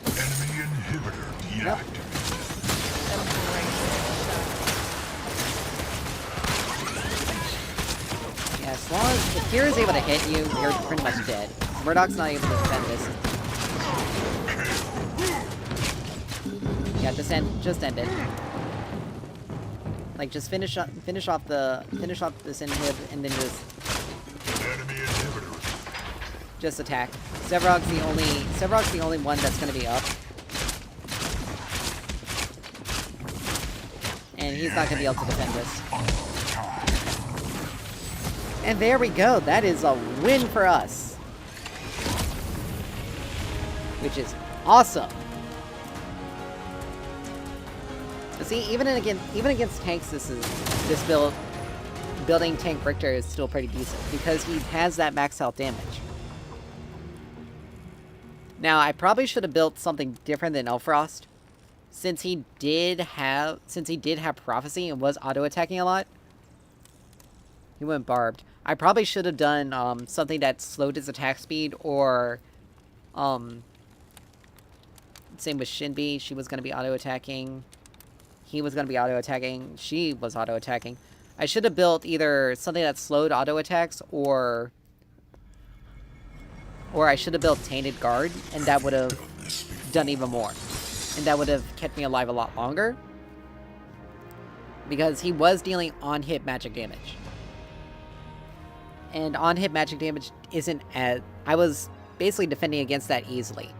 Enemy inhibitor deactivated. Yeah, as long as if Kira's able to hit you, you're pretty much dead. Murdoch's not able to defend this. Yeah, just end it. Like, just finish off this inhib and then just attack. Sevarog's the only one that's gonna be up. And he's not gonna be able to defend this. And there we go. That is a win for us. Which is awesome. But see, even against tanks, this building tank Richter is still pretty decent because he has that max health damage. Now, I probably should have built something different than Elfrost, since he did have prophecy and was auto attacking a lot. He went barbed. I probably should have done something that slowed his attack speed, or same with Shinbi. She was going to be auto attacking. He was going to be auto attacking. She was auto attacking. I should have built either something that slowed auto attacks, or I should have built Tainted Guard, and that would have done even more. And that would have kept me alive a lot longer. Because he was dealing on-hit magic damage. And on-hit magic damage isn't as... I was basically defending against that easily.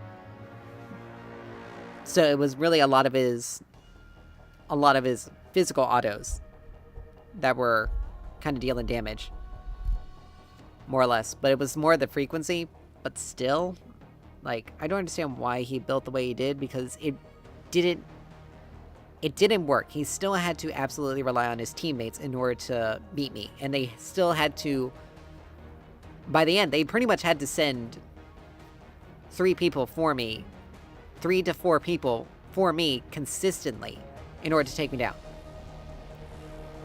So it was really a lot of his physical autos that were kind of dealing damage, more or less. But it was more the frequency. But still, like, I don't understand why he built the way he did, because it didn't work. He still had to absolutely rely on his teammates in order to beat me, and they still had to. By the end, they pretty much had to send 3 people for me, 3 to 4 people for me consistently in order to take me down.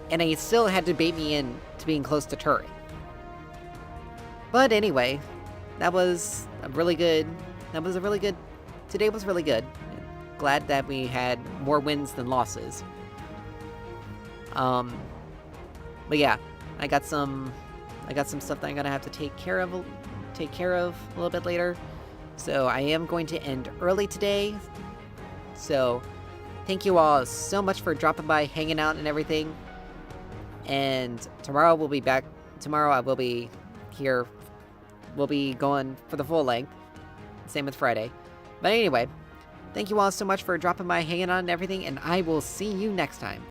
And they still had to bait me in to being close to turret. But anyway, that was a really good... Today was really good. Glad that we had more wins than losses. But yeah, I got some stuff that I'm gonna have to take care of a little bit later. So I am going to end early today. So thank you all so much for dropping by, hanging out, and everything. And tomorrow we'll be back. Tomorrow I will be here. We'll be going for the full length. Same with Friday. But anyway, thank you all so much for dropping by, hanging out, and everything. And I will see you next time.